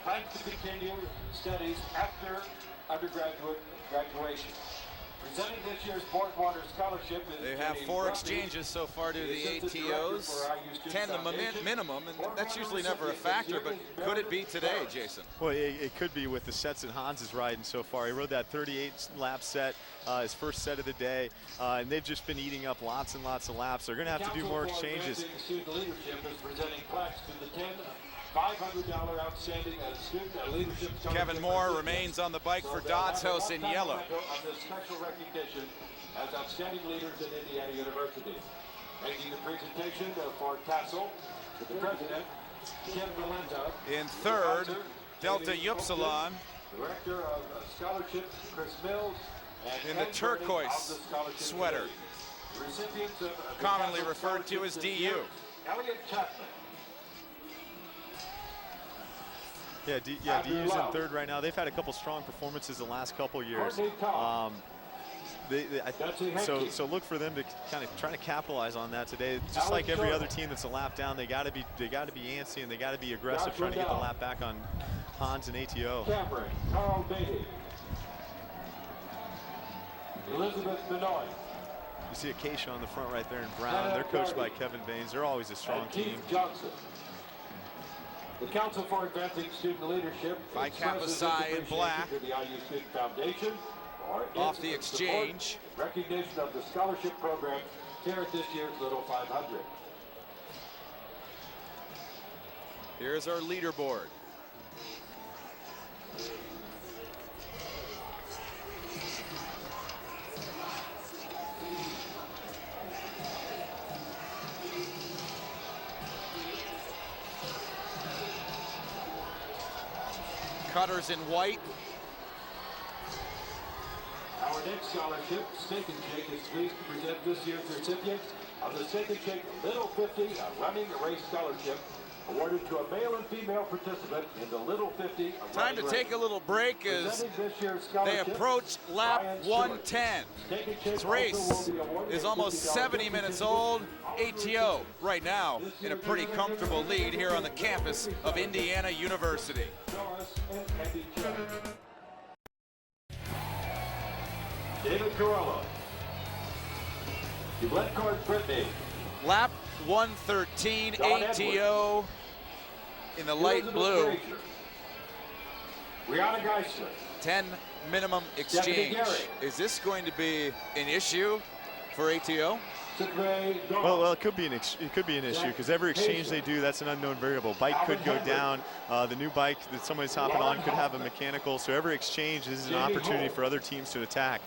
plans to continue studies after undergraduate graduation. Presenting this year's Boardwater Scholarship is they have 4 exchanges so far to the ATOs, 10 the minimum, and that's usually never a factor, but could it be today, Jason? Well, it could be with the sets that Hans is riding so far. He rode that 38-lap set, his first set of the day, and they've just been eating up lots and lots of laps. They're going to have to do more exchanges. Student leadership is presenting plaques to the 10 $500 outstanding student leadership. Kevin Moore remains on the bike for Dodds House in yellow. On this special recognition as outstanding leaders at Indiana University. Making the presentation for Tassel with the president, Kim Valenta. In third, Delta Upsilon. Director of scholarships, Chris Mills. In the turquoise sweater. Recipients of commonly referred to as DU. Elliot Chapman. Yeah, DU's in third right now. They've had a couple strong performances the last couple years. So look for them to kind of try to capitalize on that today. Just like every other team that's a lap down, they got to be antsy and they got to be aggressive trying to get the lap back on Hans and ATO. Cameron, Carl Beatty, Elizabeth Benoit. You see Acacia on the front right there in brown. They're coached by Kevin Baines. They're always a strong team. Johnson. The Council for Advancing Student Leadership by Kappa Psi in black. To the IU Student Foundation off the exchange. Recognition of the scholarship program here at this year's Little 500. Here's our leaderboard. Cutters in white. Our next scholarship, Steak and Shake, is pleased to present this year's recipient of the Steak and Shake Little 50 Running Race Scholarship, awarded to a male and female participant in the Little 50. Time to take a little break as they approach lap 110. This race is almost 70 minutes old. ATO right now in a pretty comfortable lead here on the campus of Indiana University. David Carello. Glencourt Brittany. Lap 113, ATO in the light blue. Brianna Geisler. 10 minimum exchange. Is this going to be an issue for ATO? Well, it could be an issue because every exchange they do, that's an unknown variable. Bike could go down. The new bike that somebody's hopping on could have a mechanical. So every exchange is an opportunity for other teams to attack.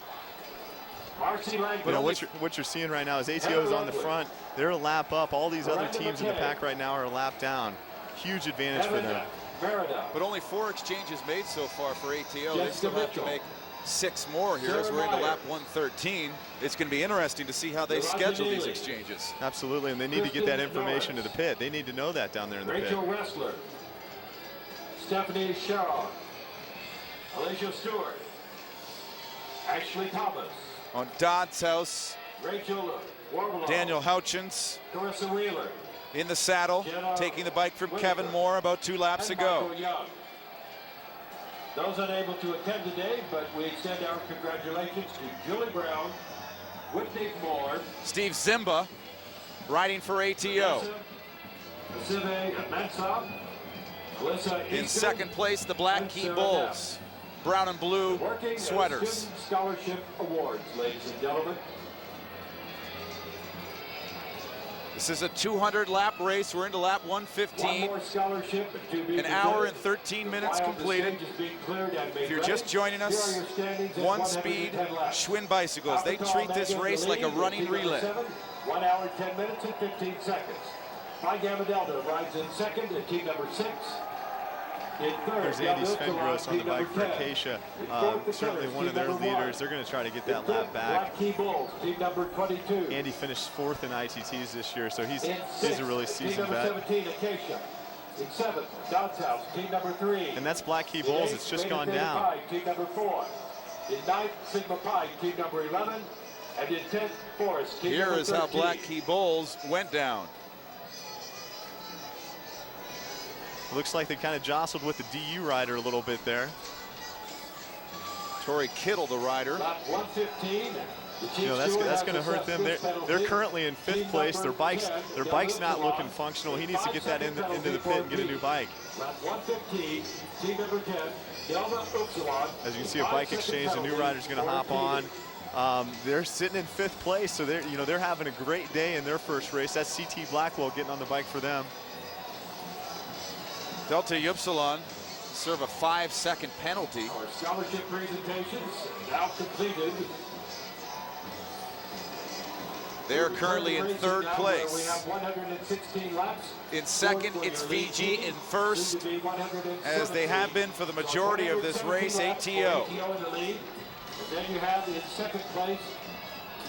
You know, what you're seeing right now is ATO is on the front. They're a lap up. All these other teams in the pack right now are a lap down. huge advantage for them. But only 4 exchanges made so far for ATO. They still have to make 6 more here as we're into lap 113. It's going to be interesting to see how they schedule these exchanges. Absolutely, and they need to get that information to the pit. They need to know that down there in the pit. Rachel Ressler, Stephanie Sharon, Alicia Stewart, Ashley Thomas. On Dodd's house, Rachel Warbelow, Daniel Houchins Carissa Wheeler, in the saddle, taking the bike from Kevin Moore about 2 laps ago. Those unable to attend today, but we extend our congratulations to Julie Brown, Whitney Moore, Steve Zimba riding for ATO. In second place, the Black Key Bulls. Brown and blue sweaters. Scholarship Awards, ladies and gentlemen. This is a 200-lap race. We're into lap 115. An hour and 13 minutes completed. If you're just joining us, One Speed Schwinn Bicycles. They treat this race like a running relay. 1 hour, 10 minutes, and 15 seconds. Phi Gamma Delta rides in second at team number 6. There's Andy Svengross on the bike for Acacia. Certainly one of their leaders. They're going to try to get that lap back. Andy finished 4th in ITTs this year, so he's a really seasoned vet. In 7th, Dodd's House, team number 3. And that's Black Key Bulls. It's just gone down. Team number 4. In 9th, Sigma Pi, team number 11. And in 10th, Forest, team Here number is how 13. Black Key Bulls went down. Looks like they kind of jostled with the DU rider a little bit there. Tori Kittle, the rider. Lap 115. You know, that's going to hurt them. They're currently in 5th place. Their bike's not looking functional. He needs to get that into the pit and get a new bike. Lap 115, team number 10, Delta Upsilon. As you can see, a bike exchange. A new rider's going to hop on. They're sitting in 5th place, so they're having a great day in their first race. That's CT Blackwell getting on the bike for them. Delta Upsilon serve a 5-second penalty. Our scholarship presentations now completed. They're currently in 3rd place. We have 116 laps. In 2nd, it's Fiji. In 1st, as they have been for the majority of this race, ATO. In the lead. And then you have in 2nd place,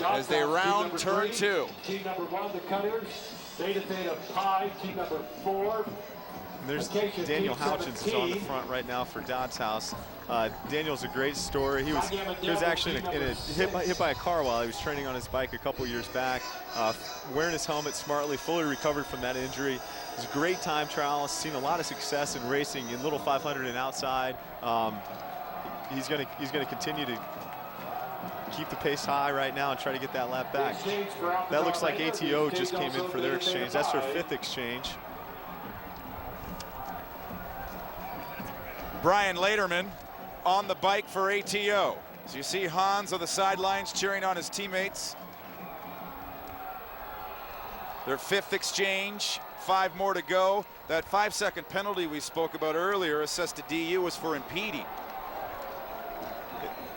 as they round turn 2. Team number 1, the Cutters. Theta Theta Pi, team number 4. There's Daniel Houchins is on the front right now for Dodd's House. Daniel's a great story. He was actually hit by a car while he was training on his bike a couple years back, wearing his helmet smartly, fully recovered from that injury. He's a great time trial, seen a lot of success in racing in Little 500 and outside. He's going to continue to keep the pace high right now and try to get that lap back. That looks like ATO just came in for their exchange. That's their 5th exchange. Brian Lederman on the bike for ATO. So you see Hans on the sidelines cheering on his teammates. Their 5th exchange, 5 more to go. That 5-second penalty we spoke about earlier assessed to DU was for impeding.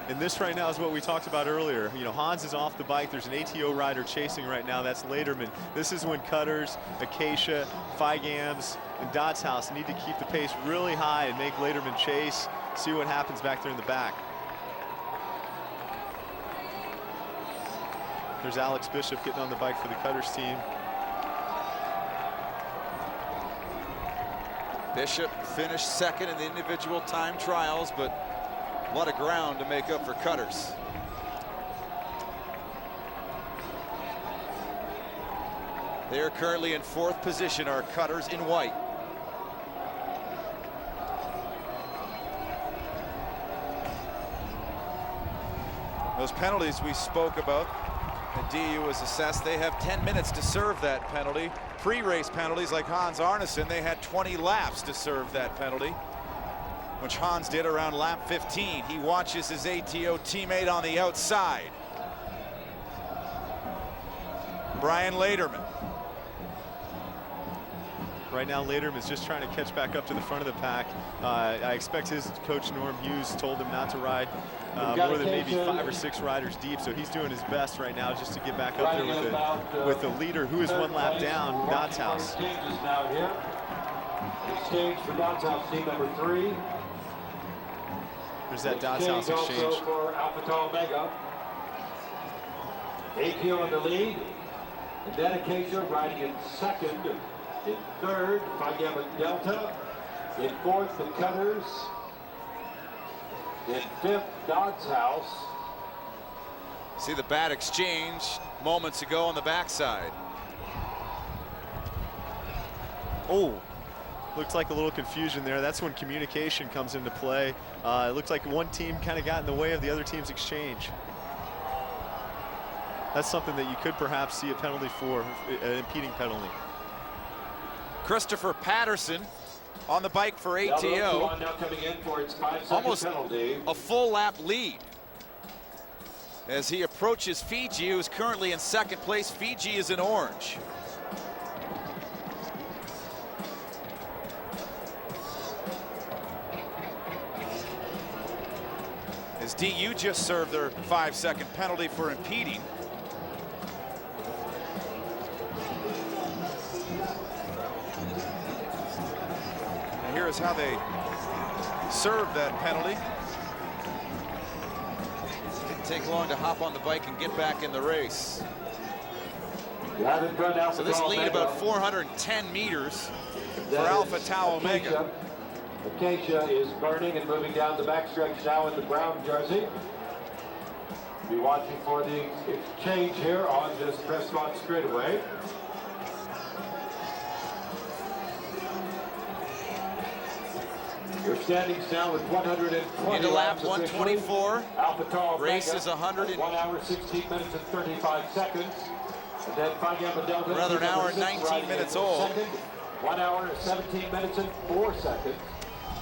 And this right now is what we talked about earlier. You know, Hans is off the bike. There's an ATO rider chasing right now. That's Lederman. This is when Cutters, Acacia, Phi Gams, and Dodd's House need to keep the pace really high and make Lederman chase, see what happens back there in the back. There's Alex Bishop getting on the bike for the Cutters team. Bishop finished 2nd in the individual time trials, but a lot of ground to make up for Cutters. They are currently in 4th position, our Cutters in white. Those penalties we spoke about, the DU was assessed. They have 10 minutes to serve that penalty. Pre-race penalties like Hans Arneson, they had 20 laps to serve that penalty, which Hans did around lap 15. He watches his ATO teammate on the outside. Brian Lederman. Right now, Lederman is just trying to catch back up to the front of the pack. I expect his coach, Norm Hughes, told him not to ride more than maybe 5 or 6 riders deep, so he's doing his best right now just to get back up there with the leader who is 1 lap down, Dodd's House. Exchange for Dodds House team number 3. There's that Dodds House exchange. Also for Alpha Tau Omega. ATO in the lead. And then Acacia riding in second. In third, Phi Gamma Delta. In fourth, the Cutters. In fifth, Dodds House. See the bad exchange moments ago on the backside. Oh, looks like a little confusion there. That's when communication comes into play. It looks like one team kind of got in the way of the other team's exchange. That's something that you could perhaps see a penalty for, an impeding penalty. Christopher Patterson on the bike for ATO. Now coming in for its 5-second Almost penalty. a full lap lead as he approaches Fiji, who is currently in second place. Fiji is in orange. As DU just served their 5-second penalty for impeding. And here is how they served that penalty. Didn't take long to hop on the bike and get back in the race. So this lead about 410 meters for Alpha Tau Omega. Acacia is burning and moving down the backstretch now in the brown jersey. Be watching for the exchange here on this Prescott straightaway. Your standings now with 120 into lap laps 124. Alpha Tau Omega, Race is 100 1 hour 16 minutes and 35 seconds. And then Phi Gamma Delta. Another an hour and 19 minutes old. 1 hour 17 minutes and 4 seconds.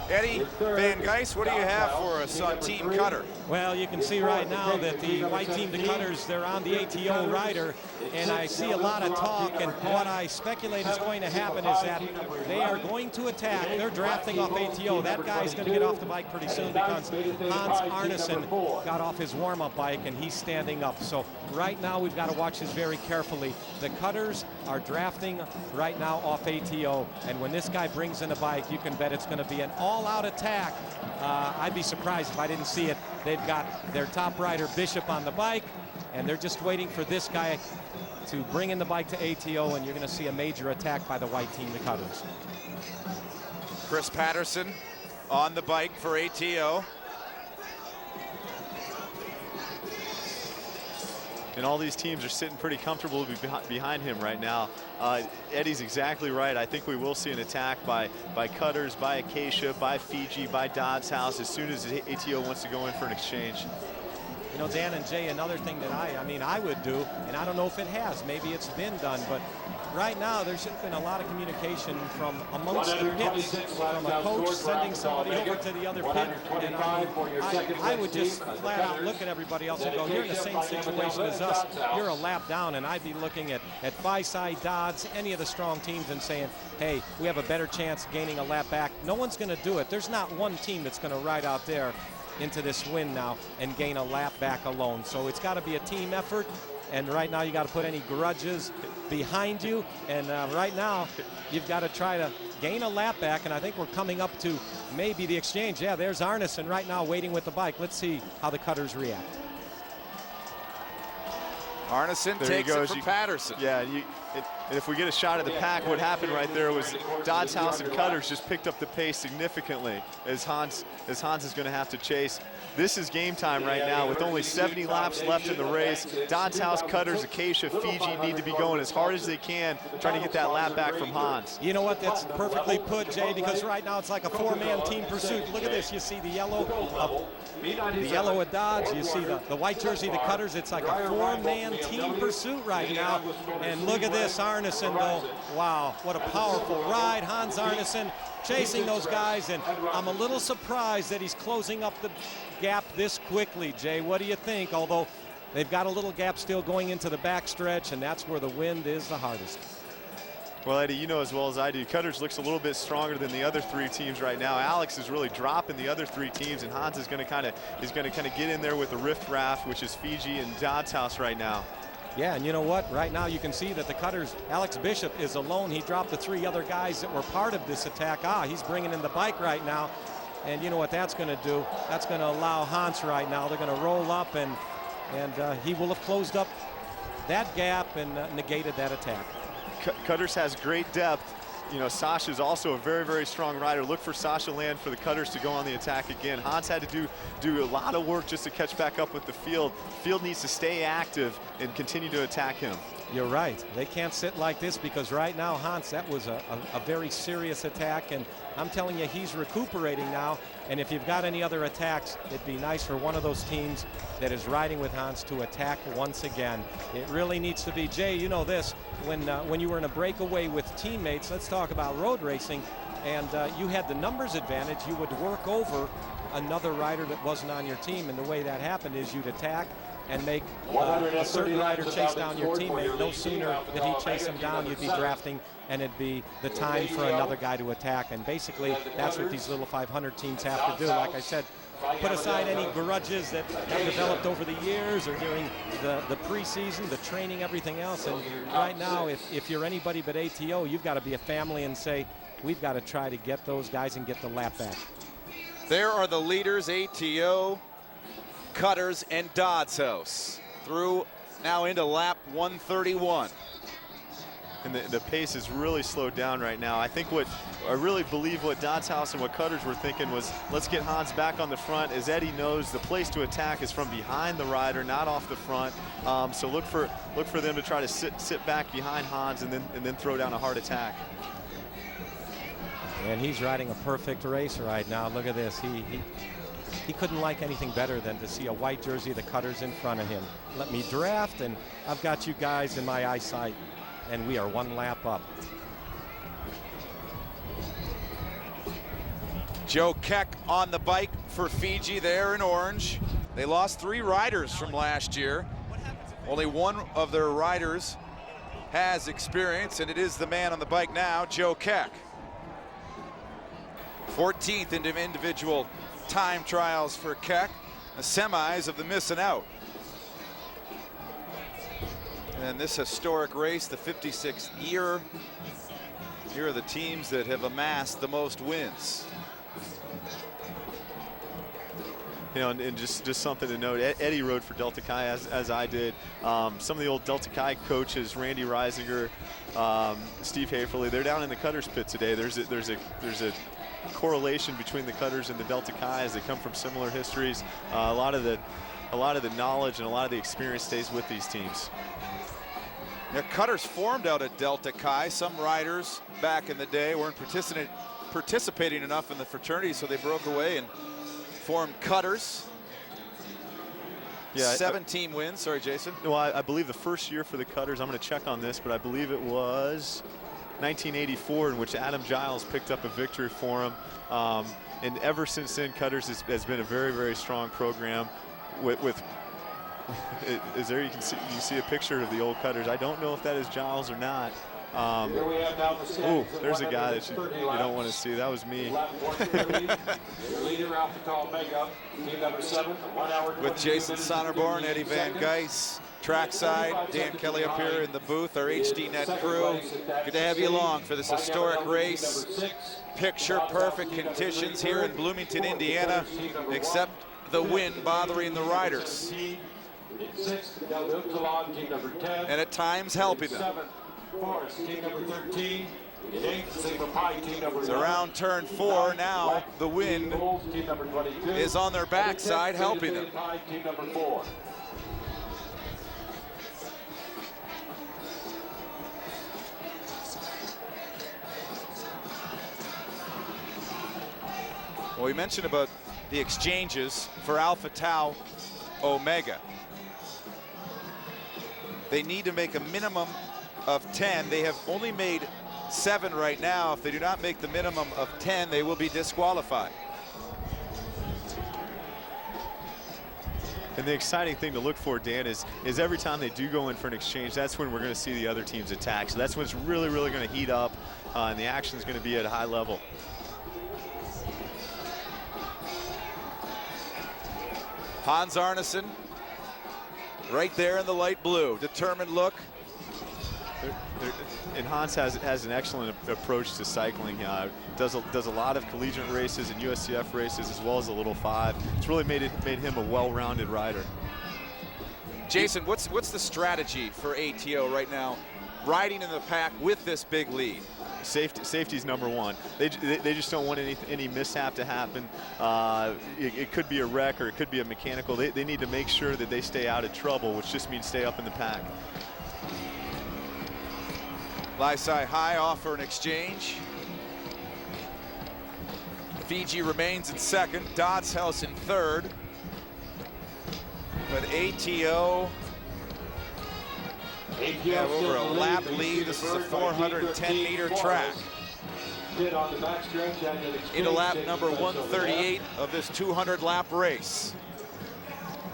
Eddie Van Geis, what do you have for us on Team Cutter? Well, you can see right now that the white team, the Cutters, they're on the ATO rider, and I see a lot of talk, and what I speculate is going to happen is that they are going to attack. They're drafting off ATO. That guy's going to get off the bike pretty soon because Hans Arneson got off his warm-up bike, and he's standing up. So right now we've got to watch this very carefully. The Cutters are drafting right now off ATO, and when this guy brings in a bike, you can bet it's going to be an all-out attack. I'd be surprised if I didn't see it. They've got their top rider Bishop on the bike, and they're just waiting for this guy to bring in the bike to ATO, and you're going to see a major attack by the white team, the Cutters. Chris Patterson on the bike for ATO. And all these teams are sitting pretty comfortable behind him right now. Eddie's exactly right. I think we will see an attack by Cutters, by Acacia, by Fiji, by Dodds House as soon as ATO wants to go in for an exchange. You know, Dan and Jay, another thing that I would do, and I don't know if it has, maybe it's been done, but right now there's been a lot of communication from amongst the pits, from a coach sending somebody over to the other pit, and I would just flat out look at everybody else and go, you're in the same situation as us, you're a lap down, and I'd be looking at Phi-Sci, Dodds, any of the strong teams and saying, hey, we have a better chance of gaining a lap back. No one's going to do it. There's not one team that's going to ride out there into this win now and gain a lap back alone. So it's got to be a team effort, and right now you got to put any grudges behind you, and right now you've got to try to gain a lap back, and I think we're coming up to maybe the exchange. Yeah, there's Arneson right now waiting with the bike. Let's see how the Cutters react. Arneson takes it from Patterson. Yeah, and if we get a shot at the pack, what happened right there was Dodds House and Cutters just picked up the pace significantly as Hans is going to have to chase. This is game time right now with only 70 laps left in the race. Dodds House, Cutters, Acacia, Fiji need to be going as hard as they can, trying to get that lap back from Hans. You know what? That's perfectly put, Jay, because right now it's like a four-man team pursuit. Look at this. You see the yellow at Dodds. You see the white jersey, the Cutters. It's like a four-man team pursuit right now. And look at this, Arneson, though. Wow, what a powerful ride. Hans Arneson chasing those guys, and I'm a little surprised that he's closing up the gap this quickly. Jay, what do you think? Although they've got a little gap still going into the backstretch, and that's where the wind is the hardest. Well, Eddie, you know as well as I do, Cutters looks a little bit stronger than the other three teams right now. Alex is really dropping the other three teams, and Hans is going to kind of get in there with the Rift Raft, which is Fiji and Dodds House right now. Yeah, and you know what? Right now you can see that the Cutters, Alex Bishop is alone. He dropped the 3 other guys that were part of this attack. He's bringing in the bike right now. And you know what that's going to do? That's going to allow Hans right now. They're going to roll up, and he will have closed up that gap and negated that attack. Cutters has great depth. You know, Sasha's also a very, very strong rider. Look for Sasha Land for the Cutters to go on the attack again. Hans had to do a lot of work just to catch back up with the field. Field needs to stay active and continue to attack him. You're right. They can't sit like this because right now, Hans, that was a very serious attack, and I'm telling you, he's recuperating now. And if you've got any other attacks, it'd be nice for one of those teams that is riding with Hans to attack once again. It really needs to be, Jay, you know this, when you were in a breakaway with teammates, let's talk about road racing, and you had the numbers advantage, you would work over another rider that wasn't on your team, and the way that happened is you'd attack and make a certain rider chase down your teammate. No sooner did he chase him down, you'd be drafting, and it'd be the time for another guy to attack. And basically, that's what these little 500 teams have to do. Like I said, put aside any grudges that have developed over the years or during the preseason, the training, everything else. And right now, if you're anybody but ATO, you've got to be a family and say, we've got to try to get those guys and get the lap back. There are the leaders, ATO, Cutters, and Dodds House through now into lap 131. And the pace is really slowed down right now. I really believe what Dodds House and what Cutters were thinking was, let's get Hans back on the front. As Eddie knows, the place to attack is from behind the rider, not off the front. So look for them to try to sit back behind Hans and then throw down a hard attack. And he's riding a perfect race right now. Look at this. He couldn't like anything better than to see a white jersey of the Cutters in front of him. Let me draft, and I've got you guys in my eyesight, and we are one lap up. Joe Keck on the bike for Fiji there in orange. They lost 3 riders from last year. Only one of their riders has experience, and it is the man on the bike now, Joe Keck. 14th in individual time trials for Keck, the semis of the missing out. And this historic race, the 56th year, here are the teams that have amassed the most wins. You know, and just something to note, Eddie rode for Delta Chi as I did. Some of the old Delta Chi coaches, Randy Reisinger, Steve Haferly, they're down in the Cutters pit today. There's a correlation between the Cutters and the Delta Chi as they come from similar histories. A lot of the knowledge and a lot of the experience stays with these teams. Now, Cutters formed out at Delta Chi. Some riders back in the day weren't participating enough in the fraternity, so they broke away and formed Cutters. Yeah, 17 wins. Sorry, Jason. Well, I believe the first year for the Cutters, I'm going to check on this, but I believe it was 1984, in which Adam Giles picked up a victory for him. And ever since then, Cutters has been a very, very strong program. Is there, you can see a picture of the old Cutters. I don't know if that is Giles or not. There's a guy that you don't want to see. That was me. With Jason Sonneborn, Eddie Van Geis, trackside, Dan Kelly up here in the booth, our HDNet crew. Good to have you along for this historic race. Picture perfect conditions here in Bloomington, Indiana, except the wind bothering the riders. And at times helping them. It's around turn 4 now. The wind is on their backside, helping them. Well, we mentioned about the exchanges for Alpha Tau Omega. They need to make a minimum of 10. They have only made 7 right now. If they do not make the minimum of 10, they will be disqualified. And the exciting thing to look for, Dan, is every time they do go in for an exchange, that's when we're going to see the other team's attack. So that's when it's really, really going to heat up, and the action is going to be at a high level. Hans Arneson right there in the light blue. Determined look. And Hans has an excellent approach to cycling. Does a lot of collegiate races and USCF races as well as the Little 5. It's really made him a well-rounded rider. Jason, what's the strategy for ATO right now, riding in the pack with this big lead? Safety's number one. They just don't want any mishap to happen. It could be a wreck or it could be a mechanical. They need to make sure that they stay out of trouble, which just means stay up in the pack. Lysai High off for an exchange. Fiji remains in second, Dodds House in third. But ATO over a lap lead. This is a 410-meter track. Into lap number 138 of this 200-lap race.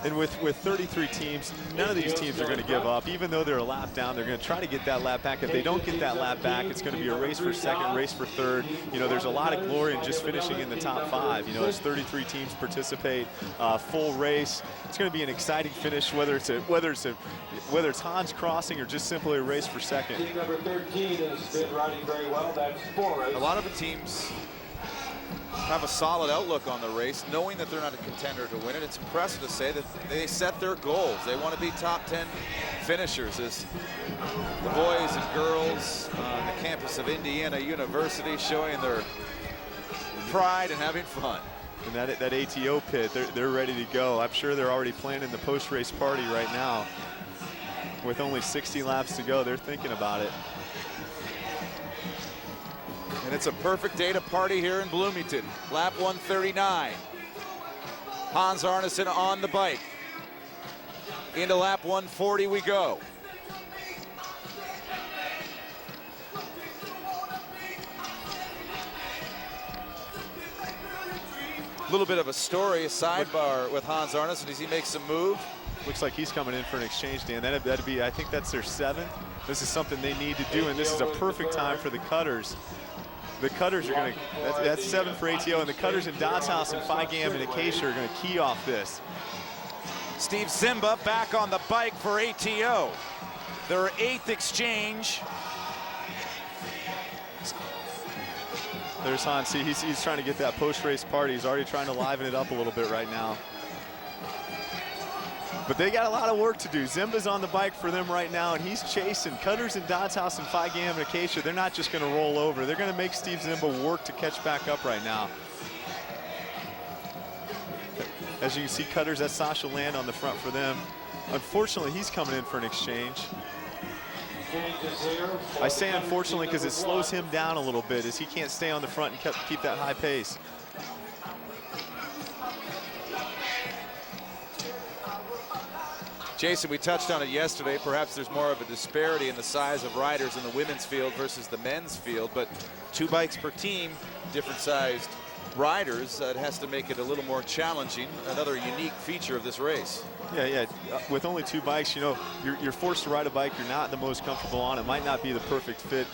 And with 33 teams, none of these teams are going to give up. Even though they're a lap down, they're going to try to get that lap back. If they don't get that lap back, it's going to be a race for second, race for third. You know, there's a lot of glory in just finishing in the top 5. You know, as 33 teams participate, full race. It's going to be an exciting finish, whether it's Hans crossing or just simply a race for second. Team number 13 has been riding very well. That's Forrest. A lot of the teams have a solid outlook on the race, knowing that they're not a contender to win it. It's impressive to say that they set their goals. They want to be top 10 finishers as the boys and girls on the campus of Indiana University showing their pride and having fun. And that ATO pit, they're ready to go. I'm sure they're already planning the post-race party right now. With only 60 laps to go, they're thinking about it. And it's a perfect day to party here in Bloomington. Lap 139. Hans Arneson on the bike. Into lap 140 we go. A little bit of a story, a sidebar with Hans Arneson as he makes some move. Looks like he's coming in for an exchange, Dan. That'd be, I think that's their 7th. This is something they need to do, and this is a perfect time for the Cutters. The Cutters are going to, that's 7 for ATO, and the Cutters in Dodds House and Phi Gamma and Acacia are going to key off this. Steve Zimba back on the bike for ATO. Their 8th exchange. There's Hans. See, he's trying to get that post-race party. He's already trying to liven it up a little bit right now. But they got a lot of work to do. Zimba's on the bike for them right now, and he's chasing. Cutters in Dodds House and Phi Gamma and Acacia, they're not just going to roll over. They're going to make Steve Zimba work to catch back up right now. As you can see, Cutters, that's Sasha Land on the front for them. Unfortunately, he's coming in for an exchange. I say unfortunately because it slows him down a little bit as he can't stay on the front and keep that high pace. Jason, we touched on it yesterday. Perhaps there's more of a disparity in the size of riders in the women's field versus the men's field, but 2 bikes per team, different sized riders. It has to make it a little more challenging. Another unique feature of this race. Yeah. With only 2 bikes, you know, you're forced to ride a bike you're not the most comfortable on. It might not be the perfect fit.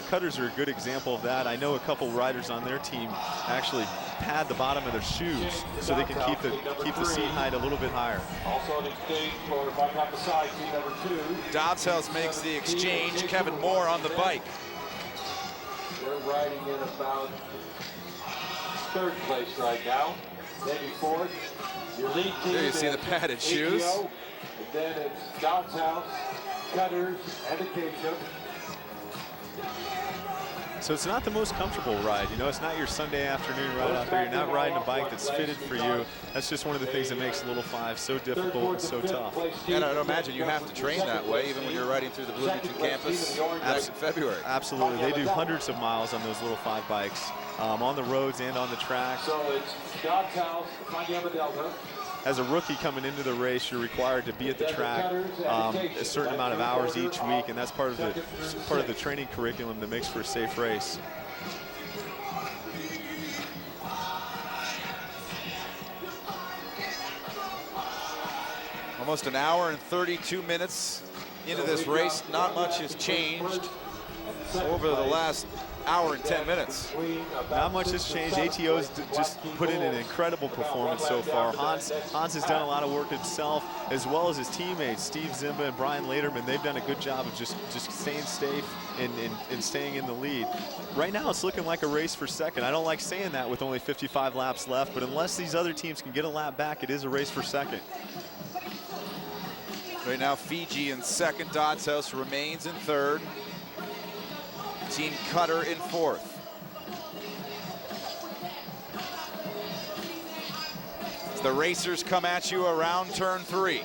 Cutters are a good example of that. I know a couple riders on their team actually pad the bottom of their shoes so they can keep the seat height a little bit higher. Also an exchange for back on the side, team number 2. Dodds House makes the exchange. Kevin Moore on the bike. They're riding in about 3rd place right now. Maybe 4th. Your lead team there you see the padded shoes. And then it's Dodds House, Cutters, and Acacia. So it's not the most comfortable ride. You know, it's not your Sunday afternoon ride out there. You're not riding a bike that's fitted for you. That's just one of the things that makes Little 5 so difficult and so tough. And I don't imagine you have to train that way even when you're riding through the Bloomington campus back in February. Absolutely. They do hundreds of miles on those Little 5 bikes, on the roads and on the track. So it's Dodds House, Phi Gamma Delta. As a rookie coming into the race, you're required to be at the track a certain amount of hours each week, and that's part of the training curriculum that makes for a safe race. Almost an hour and 32 minutes into this race. Not much has changed over the last hour and 10 minutes. Not much has changed. ATO's just put in an incredible performance so far. Hans has done a lot of work himself, as well as his teammates, Steve Zimba and Brian Laderman. They've done a good job of just staying safe and staying in the lead. Right now, it's looking like a race for second. I don't like saying that with only 55 laps left, but unless these other teams can get a lap back, it is a race for second. Right now, Fiji in second. Dodds House remains in third. Team Cutter in fourth. As the racers come at you around turn 3.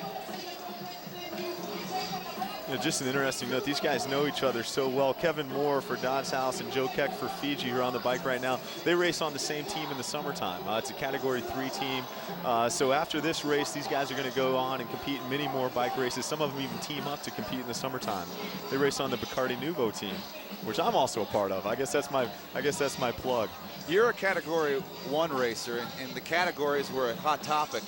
You know, just an interesting note, these guys know each other so well. Kevin Moore for Dodds House and Joe Keck for Fiji, who are on the bike right now. They race on the same team in the summertime. It's a Category 3 team. So after this race, these guys are going to go on and compete in many more bike races. Some of them even team up to compete in the summertime. They race on the Bacardi Nuvo team, which I'm also a part of. I guess that's my plug. You're a Category 1 racer, and the categories were a hot topic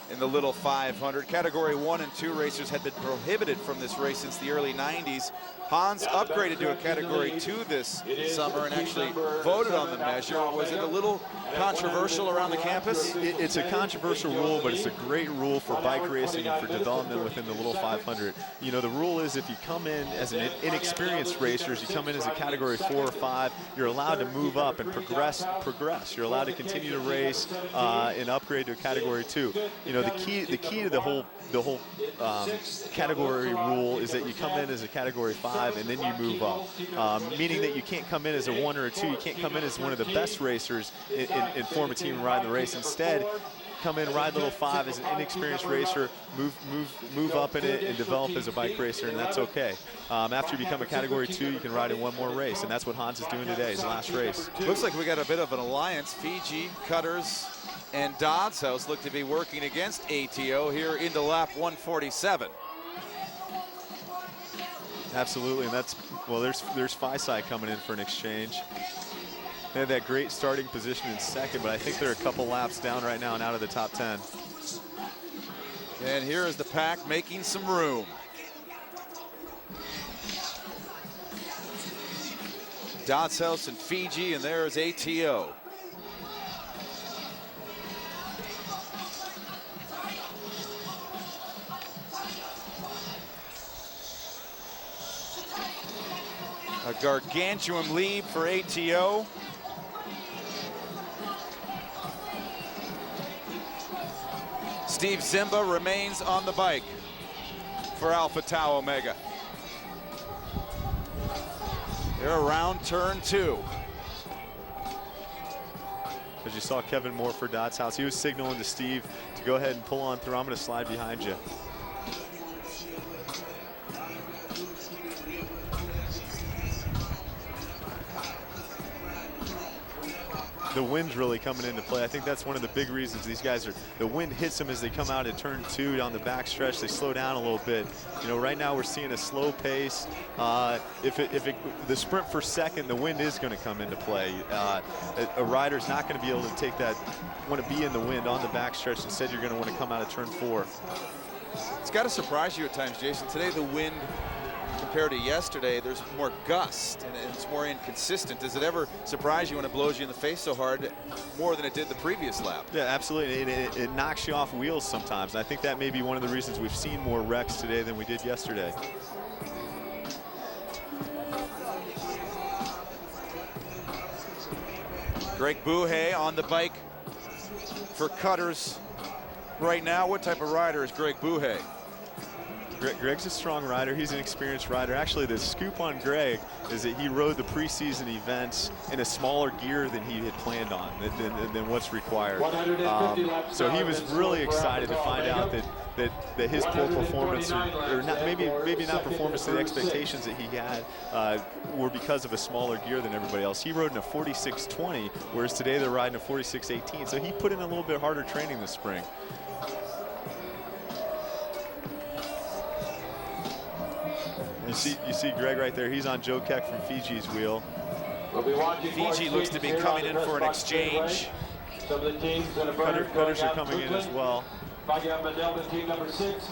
in the Little 500. Category 1 and 2 racers had been prohibited from this race since the early 90s. Hans upgraded to a Category 2 this summer and actually voted on the measure. Was it a little controversial around the campus? It's a controversial rule, but it's a great rule for bike racing and for development within the Little 500. You know, the rule is if you come in as an inexperienced racer, you come in as a Category 4 or 5, you're allowed to move up and progress. You're allowed to continue to race and upgrade to a Category 2. You know, the key to the whole category rule is that you come in as a Category 5 and then you move up, meaning that you can't come in as a 1 or a 2. You can't come in as one of the best racers and form a team and ride the race. Instead, come in, ride Little 5 as an inexperienced racer, move up in it and develop as a bike racer, and that's okay. After you become a Category 2, you can ride in one more race, and that's what Hans is doing today, his last race. Looks like we got a bit of an alliance. Fiji, Cutters, and Dodds House look to be working against ATO here into lap 147. Absolutely, and that's, well, there's FiSi coming in for an exchange. They had that great starting position in second, but I think they're a couple laps down right now and out of the top 10. And here is the pack making some room. Dodds House and Fiji, and there is ATO. A gargantuan lead for ATO. Steve Zimba remains on the bike for Alpha Tau Omega. They're around turn 2. As you saw Kevin Moore for Dodds House, he was signaling to Steve to go ahead and pull on through. I'm going to slide behind you. The wind's really coming into play. I think that's one of the big reasons these guys are, the wind hits them as they come out at turn 2 down the back stretch. They slow down a little bit. You know, right now we're seeing a slow pace. The sprint for second, the wind is going to come into play. A rider's not going to be able to take that, want to be in the wind on the back stretch. Instead, you're going to want to come out of turn 4. It's got to surprise you at times, Jason. Today the wind, compared to yesterday, there's more gust and it's more inconsistent. Does it ever surprise you when it blows you in the face so hard, more than it did the previous lap? Yeah, absolutely. It knocks you off wheels sometimes. And I think that may be one of the reasons we've seen more wrecks today than we did yesterday. Greg Buhay on the bike for Cutters right now. What type of rider is Greg Buhay? Greg's a strong rider. He's an experienced rider. Actually, the scoop on Greg is that he rode the preseason events in a smaller gear than he had planned on, than what's required. So he was really excited to find out that his poor performance, or not, maybe not performance to the expectations that he had, were because of a smaller gear than everybody else. He rode in a 46.20, whereas today they're riding a 46.18. So he put in a little bit harder training this spring. You see Greg right there. He's on Joe Keck from Fiji's wheel. Fiji looks to be coming in for an exchange. Cutters are coming in as well. Team number 6,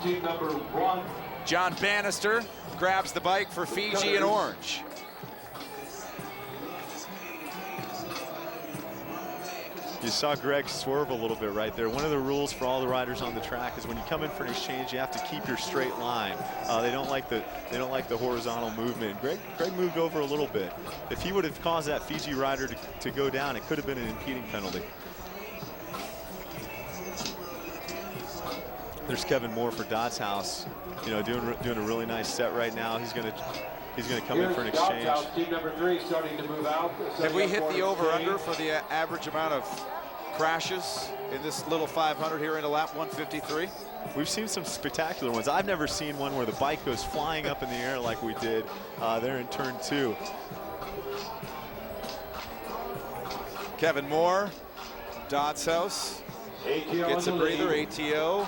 team number 1. John Bannister grabs the bike for Fiji in orange. You saw Greg swerve a little bit right there. One of the rules for all the riders on the track is when you come in for an exchange, you have to keep your straight line. They don't like the horizontal movement. Greg moved over a little bit. If he would have caused that Fiji rider to go down, it could have been an impeding penalty. There's Kevin Moore for Dodds House, you know, doing a really nice set right now. He's gonna come in for an exchange. Team number 3 starting to move out. Have we hit the over/under for the average amount of crashes in this little 500 here into lap 153? We've seen some spectacular ones. I've never seen one where the bike goes flying up in the air like we did there in turn 2. Kevin Moore, Dodds House, gets a breather. ATO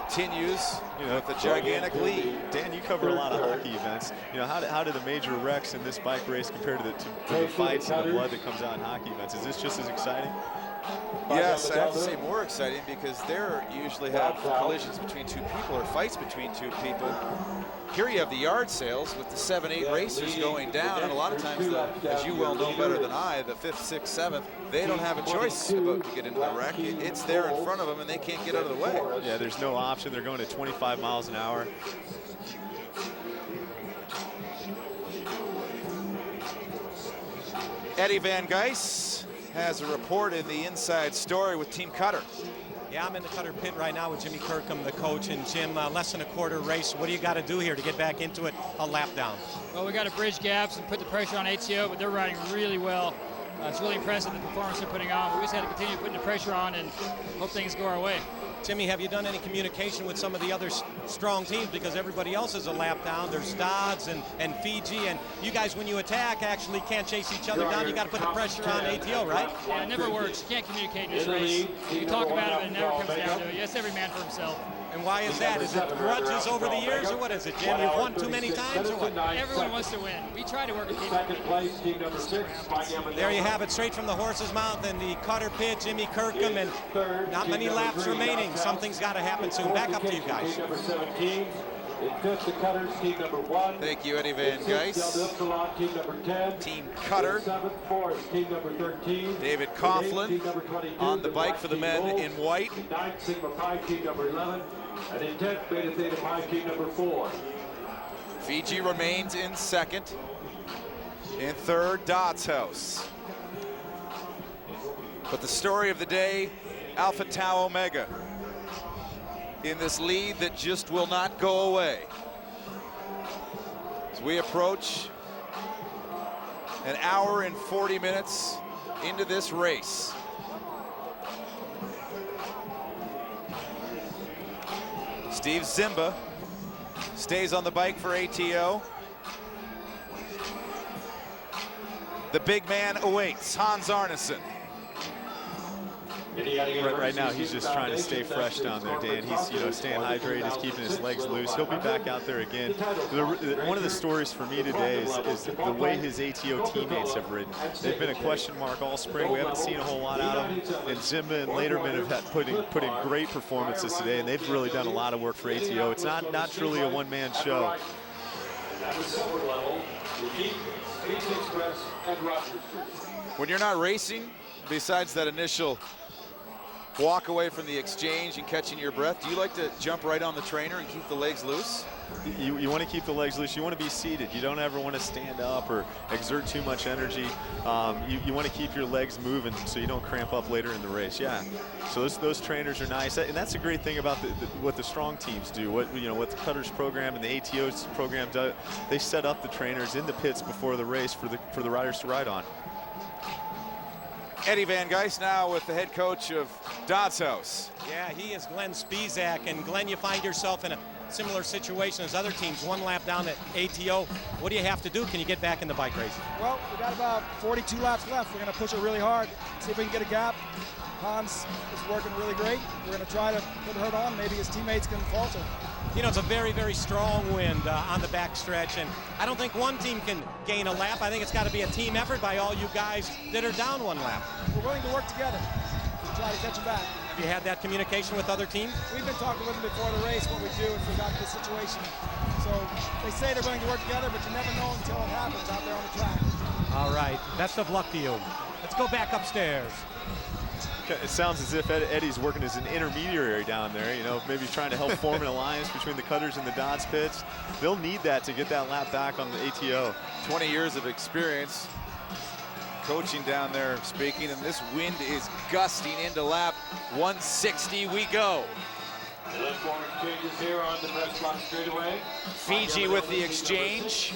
continues, you know, with a gigantic lead. Dan, you cover a lot of hockey events. You know, how do the major wrecks in this bike race compare to the fights and the blood that comes out in hockey events? Is this just as exciting? Yes, I have to say more exciting because there usually have collisions between 2 people or fights between 2 people. Here you have the yard sales with the 7-8 racers going down, and a lot of times, as you well know better than I, the 5th, 6th, 7th, they don't have a choice about to get into the wreck. It's there in front of them, and they can't get out of the way. Yeah, there's no option. They're going at 25 miles an hour. Eddie Van Geis has a report in the Inside Story with Team Cutter. Yeah, I'm in the Cutter pit right now with Jimmy Kirkham, the coach, and Jim, less than a quarter race. What do you got to do here to get back into it a lap down? Well, we got to bridge gaps and put the pressure on ATO, but they're riding really well. It's really impressive the performance they're putting on. We just had to continue putting the pressure on and hope things go our way. Jimmy, have you done any communication with some of the other strong teams? Because everybody else is a lap down. There's Dodds and Fiji, and you guys, when you attack, actually can't chase each other down. You got to put the pressure on ATO, right? Yeah, it never works. You can't communicate in this race. You can talk about it, but it never comes down to it. Yes, every man for himself. And why is that? Is it grudges over the years, or what is it, Jim? You've won too many times, or what? Everyone wants to win. We try to work with people. Second place, team number 6. There you have it, straight from the horse's mouth in the Cutter pit, Jimmy Kirkham, and not many laps remaining. Something's got to happen soon. Back up to you guys. Team number 17. In 5th, the Cutters, team number 1. Thank you, Eddie Van Geis. Team number 10. Team Cutter. 7th, 4th, team number 13. David Coughlin on the bike for the men in white. 9th, Sigma Pi, team number 11. And in 10th, Beta Theta Pi, team number 4. Fiji remains in 2nd. In 3rd, Dodds House. But the story of the day, Alpha Tau Omega in this lead that just will not go away. As we approach an hour and 40 minutes into this race. Steve Zimba stays on the bike for ATO. The big man awaits, Hans Arneson. Right now, he's just trying to stay fresh down there, Dan. He's, you know, staying hydrated, he's keeping his legs loose. He'll be back out there again. One of the stories for me today is the way his ATO teammates have ridden. They've been a question mark all spring. We haven't seen a whole lot out of them. And Zimba and Lederman have put in great performances today, and they've really done a lot of work for ATO. It's not truly a one-man show. At the silver level, Phoenix Express and Rogers. When you're not racing, besides that initial walk away from the exchange and catching your breath, do you like to jump right on the trainer and keep the legs loose? You want to keep the legs loose. You want to be seated. You don't ever want to stand up or exert too much energy. You want to keep your legs moving so you don't cramp up later in the race. Yeah. So those trainers are nice, and that's a great thing about what the strong teams do. What the Cutters program and the ATO's program does. They set up the trainers in the pits before the race for the riders to ride on. Eddie Van Geis now with the head coach of Dodds House. Yeah, he is Glenn Spizak, and Glenn, you find yourself in a similar situation as other teams, one lap down at ATO. What do you have to do? Can you get back in the bike race? Well, we got about 42 laps left. We're going to push it really hard, see if we can get a gap. Hans is working really great. We're going to try to put Hurt on. Maybe his teammates can falter. You know, it's a very, very strong wind on the backstretch, and I don't think one team can gain a lap. I think it's got to be a team effort by all you guys that are down one lap. We're willing to work together to try to catch them back. Have you had that communication with other teams? We've been talking with them before the race, what we do if we got to this situation. So they say they're willing to work together, but you never know until it happens out there on the track. All right, best of luck to you. Let's go back upstairs. It sounds as if Eddie's working as an intermediary down there, you know, maybe trying to help form an alliance between the cutters and the Dodds pits. They'll need that to get that lap back on the ATO. 20 years of experience coaching down there speaking, and this wind is gusting into lap 160. We go. Exchanges here on the press box straightaway. Fiji with the exchange.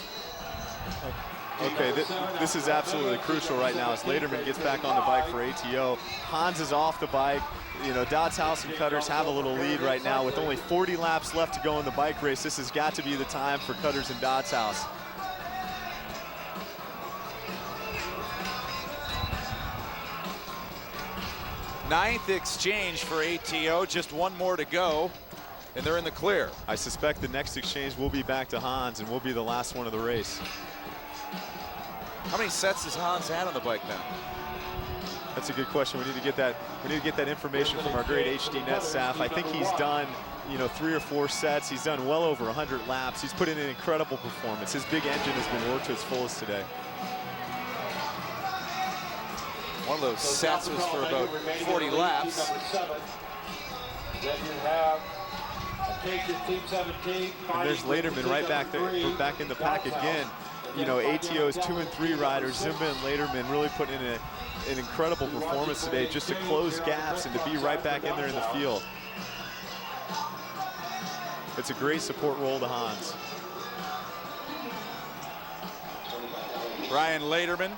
Okay, this is absolutely crucial right now as Lederman gets back on the bike for ATO. Hans is off the bike. You know, Dodds House and Cutters have a little lead right now with only 40 laps left to go in the bike race. This has got to be the time for Cutters and Dodds House. Ninth exchange for ATO, just one more to go, and they're in the clear. I suspect the next exchange will be back to Hans and will be the last one of the race. How many sets has Hans had on the bike now? That's a good question. We need to get that information from our great HDNet staff. I think he's done, you know, 3 or 4 sets. He's done well over 100 laps. He's put in an incredible performance. His big engine has been worked to its fullest today. One of those sets was for about 40 laps. Then you have Team 17. And there's Lederman right back there, back in the pack again. You know, ATO's 2 and 3 riders, Zimba and Lederman, really putting in an incredible performance today just to close gaps and to be right back in there in the field. It's a great support role to Hans. Ryan Lederman,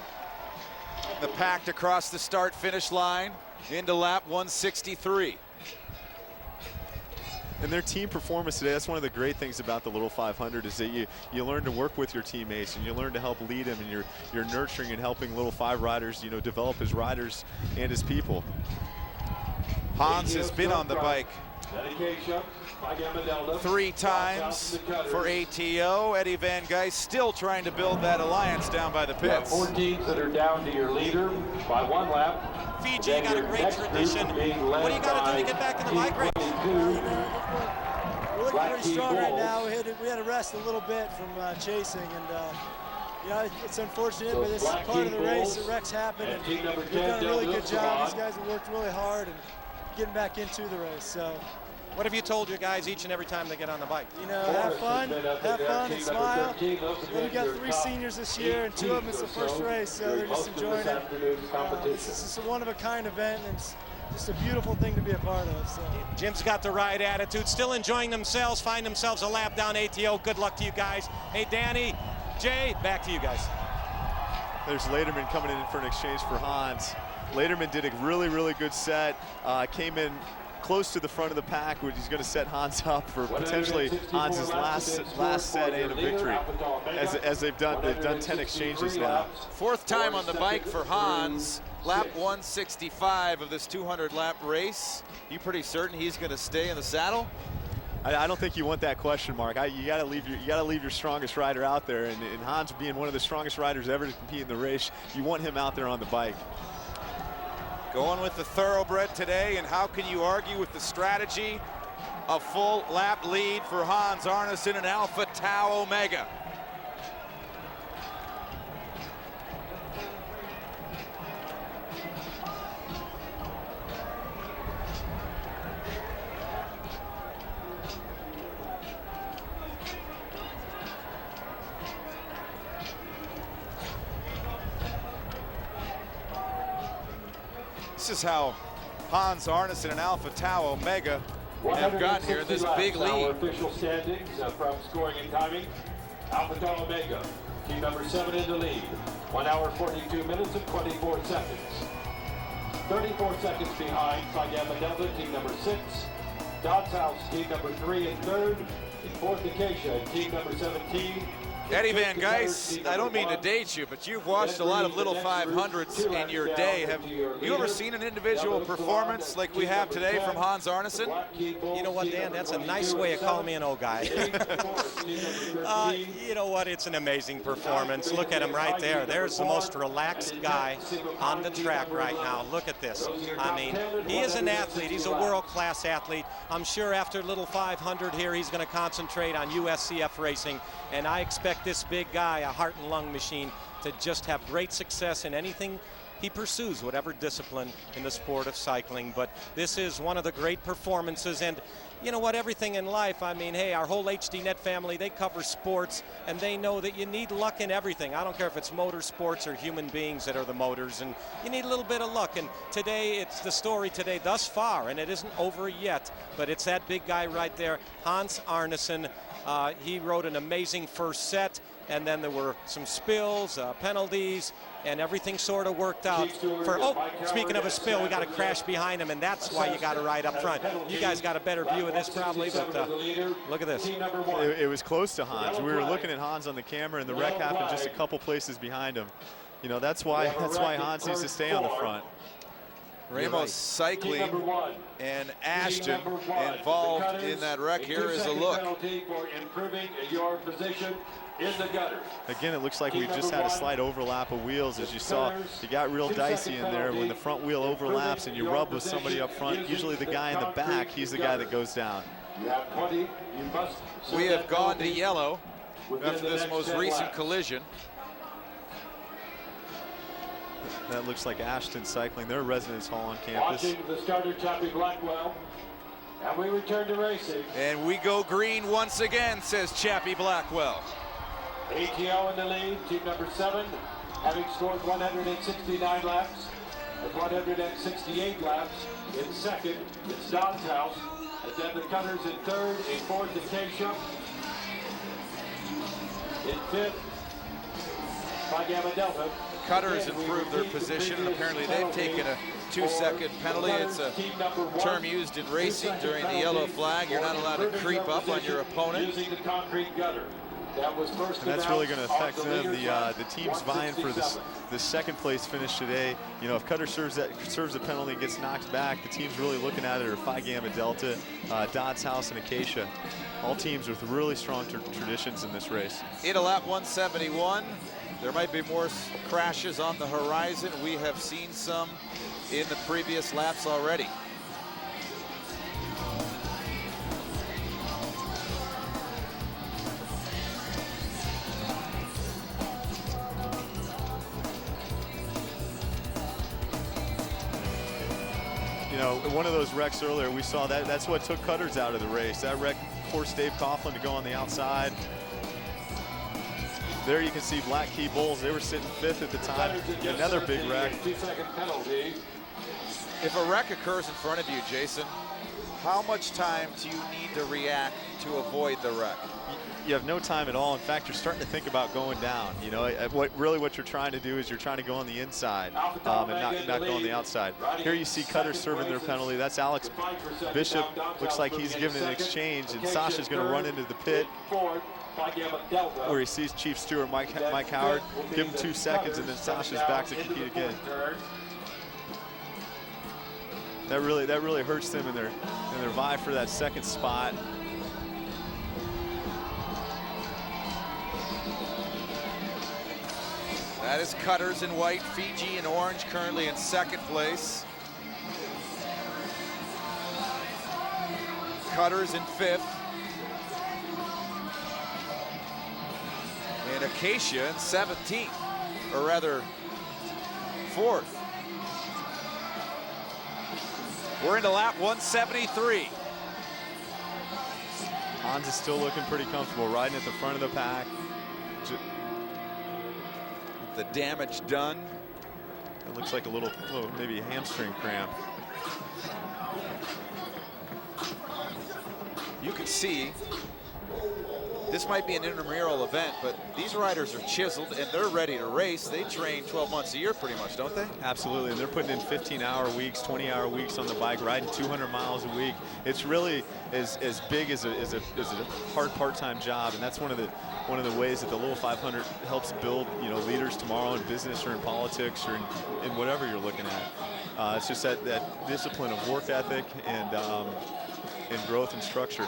the packed across the start-finish line into lap 163. And their team performance today, that's one of the great things about the Little 500 is that you learn to work with your teammates and you learn to help lead them, and you're nurturing and helping Little 5 riders, you know, develop as riders and as people. Hans has been on the bike 3 times for ATO. Eddie Van Geist still trying to build that alliance down by the pits. 4 teams that are down to your leader by 1 lap. Fiji got a great tradition. What do you got to do to get back in the bike race? We're looking pretty strong right now. We had to rest a little bit from chasing, and you know, it's unfortunate, but this is part of the race. The wrecks happen, and we've done a really good job. These guys have worked really hard and getting back into the race. So, what have you told your guys each and every time they get on the bike? You know, have fun and smile. Well, we got 3 seniors this year, and 2 of them it's the first race, so they're just enjoying it. It's just a one-of-a-kind event, and it's just a beautiful thing to be a part of. So. Jim's got the right attitude, still enjoying themselves, find themselves a lap down ATO. Good luck to you guys. Hey, Danny, Jay, back to you guys. There's Lederman coming in for an exchange for Hans. Lederman did a really, really good set, came in close to the front of the pack, which is going to set Hans up for potentially Hans's last set and a victory. As they've done 10 exchanges now. 4th time on the bike for Hans. Lap 165 of this 200-lap race. You pretty certain he's going to stay in the saddle? I don't think you want that question mark. You got to leave your strongest rider out there, and Hans being one of the strongest riders ever to compete in the race, you want him out there on the bike. Going with the thoroughbred today, and how can you argue with the strategy? A full lap lead for Hans Arneson and Alpha Tau Omega. This is how Hans Arneson and Alpha Tau Omega have gotten here in this big lead. Official standings from scoring and timing. Alpha Tau Omega, team number 7 in the lead. 1 hour, 42 minutes and 24 seconds. 34 seconds behind Phi Gamma Delta, team number 6. Dodds House, team number 3 in 3rd. In 4th, Acacia, team number 17. Eddie Van Geist, I don't mean to date you, but you've watched a lot of Little 500s in your day. Have you ever seen an individual performance like we have today from Hans Arneson? You know what, Dan? That's a nice way of calling me an old guy. You know what? It's an amazing performance. Look at him right there. There's the most relaxed guy on the track right now. Look at this. I mean, he is an athlete. He's a world-class athlete. I'm sure after Little 500 here, he's going to concentrate on USCF racing, and I expect this big guy, a heart and lung machine, to just have great success in anything he pursues whatever discipline in the sport of cycling. But this is one of the great performances, and you know what, everything in life, I mean, hey, our whole HDNet family, they cover sports, and they know that you need luck in everything. I don't care if it's motorsports or human beings that are the motors, and you need a little bit of luck. And today, it's the story today thus far, and it isn't over yet, but it's that big guy right there, Hans Arnesen. He rode an amazing first set, and then there were some spills, penalties, and everything sort of worked out. Speaking of a spill, we got a crash behind him, and that's why you got to ride up front. You guys got a better view of this probably, but look at this. It was close to Hans. We were looking at Hans on the camera, and the wreck happened just a couple places behind him. You know, that's why Hans needs to stay on the front. Ramos Cycling and Ashton involved in that wreck. Here is a look. Again, it looks like we just had a slight overlap of wheels. As you saw, you got real dicey in there when the front wheel overlaps and you rub with somebody up front. Usually the guy in the back, he's the guy that goes down. We have gone to yellow after this most recent collision. That looks like Ashton Cycling, their residence hall on campus. Watching the starter, Chappie Blackwell. And we return to racing. And we go green once again, says Chappie Blackwell. ATO in the lead, team number 7, having scored 169 laps. With 168 laps in second, it's Don's House. And then the Cutters in third, in fourth, Acacia. In fifth, Phi Gamma Delta. Cutters improved their position, and apparently they've taken a 2-second penalty. It's a term used in racing during the yellow flag. You're not allowed to creep up on your opponent. Using the concrete gutter. And that's really going to affect them. The teams vying for this second place finish today. You know, if Cutter serves a penalty and gets knocked back, the teams really looking at it are Phi Gamma Delta, Dodds House, and Acacia. All teams with really strong traditions in this race. Into lap 171. There might be more crashes on the horizon. We have seen some in the previous laps already. You know, one of those wrecks earlier, we saw that's what took Cutters out of the race. That wreck forced Dave Coughlin to go on the outside. There you can see Black Key Bulls. They were sitting 5th at the time. Another big wreck. 2-second penalty. If a wreck occurs in front of you, Jason, how much time do you need to react to avoid the wreck? You have no time at all. In fact, you're starting to think about going down. You know, what you're trying to do is you're trying to go on the inside and not go on the outside. Here you see Cutters serving their penalty. That's Alex Bishop. Looks like he's giving an exchange, and Sasha's going to run into the pit where he sees Chief Stewart, Mike Howard. Give him 2 seconds, and then Sasha's back to compete again. That really hurts them in their vie for that second spot. That is Cutters in white, Fiji in orange, currently in second place. Cutters in 5th. And Acacia in 17th, or rather 4th. We're into lap 173. Hans is still looking pretty comfortable, riding at the front of the pack. The damage done. It looks like a little maybe a hamstring cramp. You can see this might be an intramural event, but these riders are chiseled and they're ready to race. They train 12 months a year pretty much, don't they? Absolutely, and they're putting in 15-hour weeks, 20-hour weeks on the bike, riding 200 miles a week. It's really as big as a hard part-time job, and that's one of the ways that the Little 500 helps build, you know, leaders tomorrow in business or in politics or in whatever you're looking at. It's just that discipline of work ethic and growth and structure.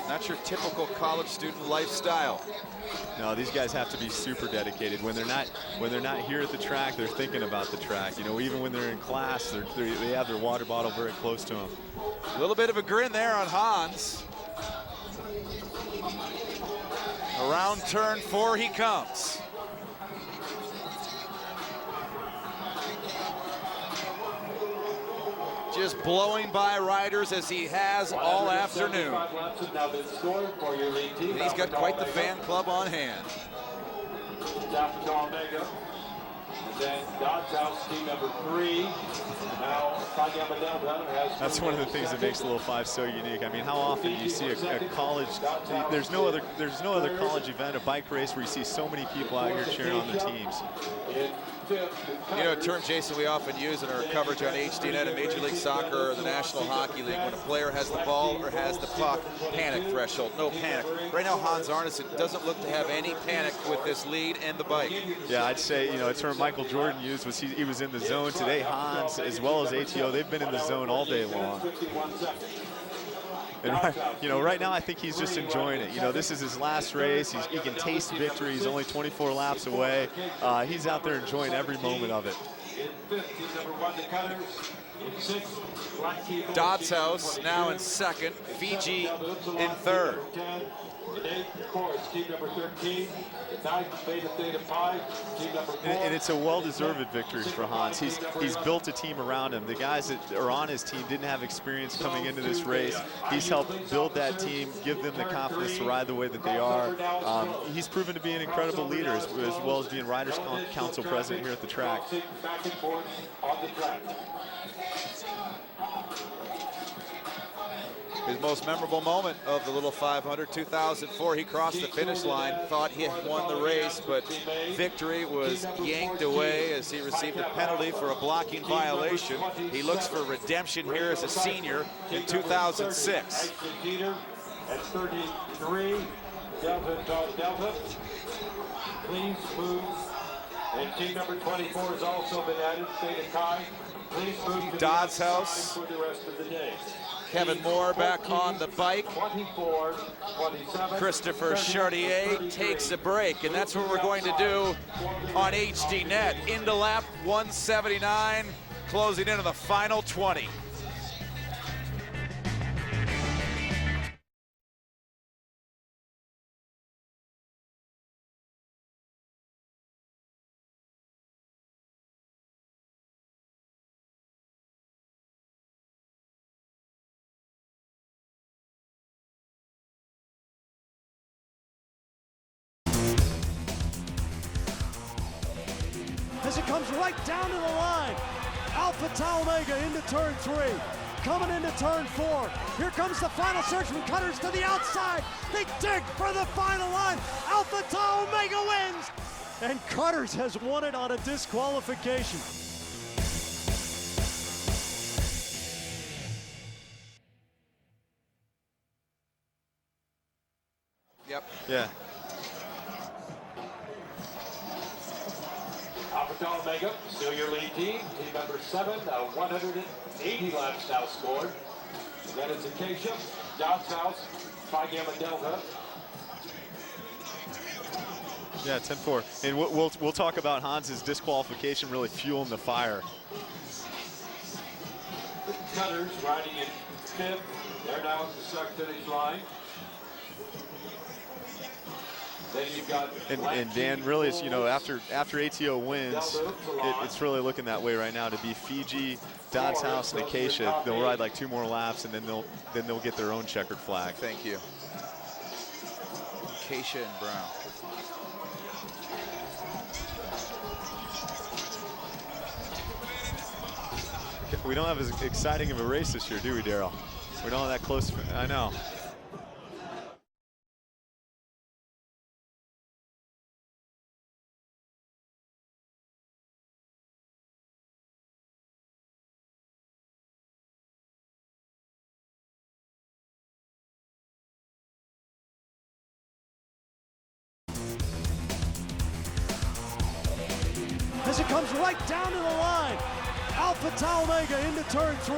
Not your typical college student lifestyle. No, these guys have to be super dedicated. When they're not here at the track, they're thinking about the track. You know, even when they're in class, they have their water bottle very close to them. A little bit of a grin there on Hans. Around turn 4 he comes. just blowing by riders as he has all afternoon. And he's got quite the fan club on hand. Omega. And then God's House, team number 3. Now, Phi Gamma Delta has. That's one of the things that makes the Little Five so unique. I mean, how often do you see a college? There's no other college event, a bike race where you see so many people out here cheering on the teams. You know, a term, Jason, we often use in our coverage on HDNet in Major League Soccer or the National Hockey League. When a player has the ball or has the puck, panic threshold, no panic. Right now, Hans Arneson doesn't look to have any panic with this lead and the bike. Yeah, I'd say, you know, a term Michael Jordan used was he was in the zone. Today, Hans, as well as ATO, they've been in the zone all day long. And right now I think he's just enjoying it. You know, this is his last race. He can taste victory. He's only 24 laps away. He's out there enjoying every moment of it. Dodds House now in second, Fiji in third. Team number 13, the 9th Beta Theta Pi, team number 4. And it's a well-deserved victory for Hans. He's built a team around him. The guys that are on his team didn't have experience coming into this race. He's helped build that team, give them the confidence to ride the way that they are. He's proven to be an incredible leader as well as being Riders Council president here at the track. Back and forth on the track. His most memorable moment of the Little 500, 2004, he crossed the finish line, thought he had won the race, but victory was yanked away as he received a penalty for a blocking violation. He looks for redemption here as a senior in 2006. At 33, Delta. Please move. And team number 24 has also been added, Theta Chi. Please move to Dodds the House. for the rest of the day. Kevin Moore back on the bike. 24, 27. Christopher Chartier takes a break, and that's what we're going to do on HDNet. Into lap 179, closing into the final 20. As it comes right down to the line. Alpha Tau Omega into turn 3. Coming into turn 4. Here comes the final surge from Cutters to the outside. They dig for the final line. Alpha Tau Omega wins. And Cutters has won it on a disqualification. Yep. Yeah. Alpha Tau Omega, still your lead team. Team number 7, 180 laps now scored. That is Acacia, Dodds House, Phi Gamma Delta. Yeah, 10-4. And we'll talk about Hans's disqualification really fueling the fire. The Cutters riding in 5th. They're now at the start finish line. Then you've got and Dan, really, is, you know, after ATO wins, it's really looking that way right now to be Fiji, Dodds House, and Acacia. They'll ride like 2 more laps, and then they'll get their own checkered flag. Thank you. Acacia and Brown. We don't have as exciting of a race this year, do we, Daryl? We don't have that close. I know. As it comes right down to the line. Alpha Tau Omega into turn 3.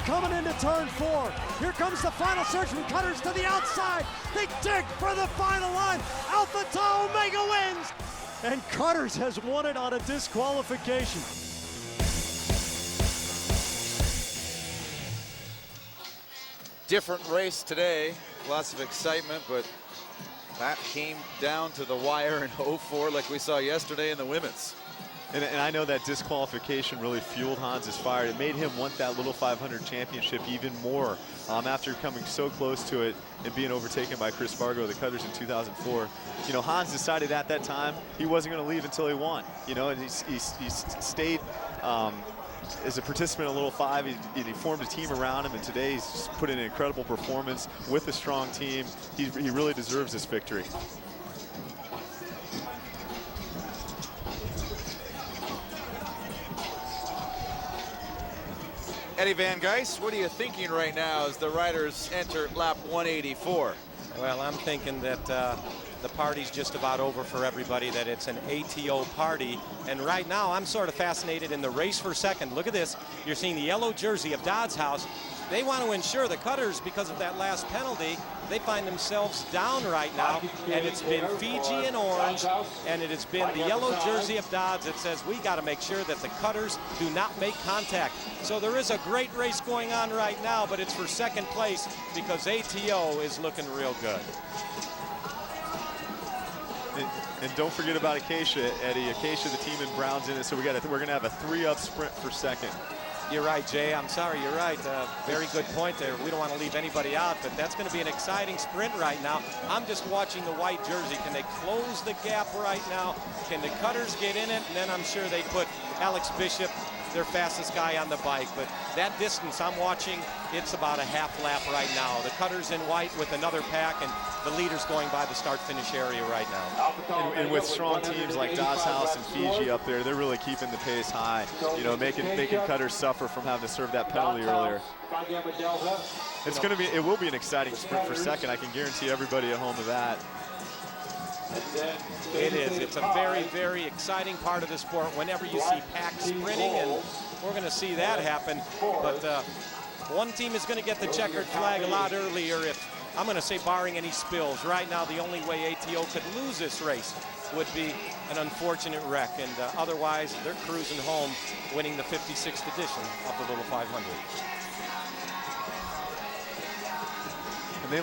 Coming into turn 4. Here comes the final surge from Cutters to the outside. They dig for the final line. Alpha Tau Omega wins. And Cutters has won it on a disqualification. Different race today. Lots of excitement, but that came down to the wire in 04 like we saw yesterday in the women's. And I know that disqualification really fueled Hans's fire. It made him want that Little 500 championship even more after coming so close to it and being overtaken by Chris Vargo, the Cutters, in 2004. You know, Hans decided at that time he wasn't going to leave until he won. You know, and he stayed as a participant in Little 5. He formed a team around him, and today he's just put in an incredible performance with a strong team. He really deserves this victory. Eddie Van Geis, what are you thinking right now as the riders enter lap 184? Well, I'm thinking that the party's just about over for everybody, that it's an ATO party. And right now, I'm sort of fascinated in the race for second. Look at this. You're seeing the yellow jersey of Dodds House. They want to ensure the Cutters, because of that last penalty, they find themselves down right now. And it's been Fiji in orange, and it has been the yellow jersey of Dodds that says we got to make sure that the Cutters do not make contact. So there is a great race going on right now, but it's for second place because ATO is looking real good. And don't forget about Acacia, Eddie. Acacia, the team in brown's in it, so we're going to have a 3-up sprint for second. You're right, Jay. I'm sorry, you're right. Very good point there. We don't want to leave anybody out, but that's going to be an exciting sprint right now. I'm just watching the white jersey. Can they close the gap right now? Can the Cutters get in it? And then I'm sure they put Alex Bishop, their fastest guy, on the bike. But that distance I'm watching, it's about a half lap right now. The Cutters in white with another pack, and the leaders going by the start-finish area right now. And with strong teams like Dodds House and Fiji up there, they're really keeping the pace high. You know, making Cutters suffer from having to serve that penalty earlier. It will be an exciting sprint for second. I can guarantee everybody at home of that. It is. It's a very, very exciting part of the sport whenever you see packs sprinting, and we're going to see that happen. But one team is going to get the checkered flag a lot earlier, if, I'm going to say, barring any spills. Right now, the only way ATO could lose this race would be an unfortunate wreck, and otherwise, they're cruising home, winning the 56th edition of the Little 500. They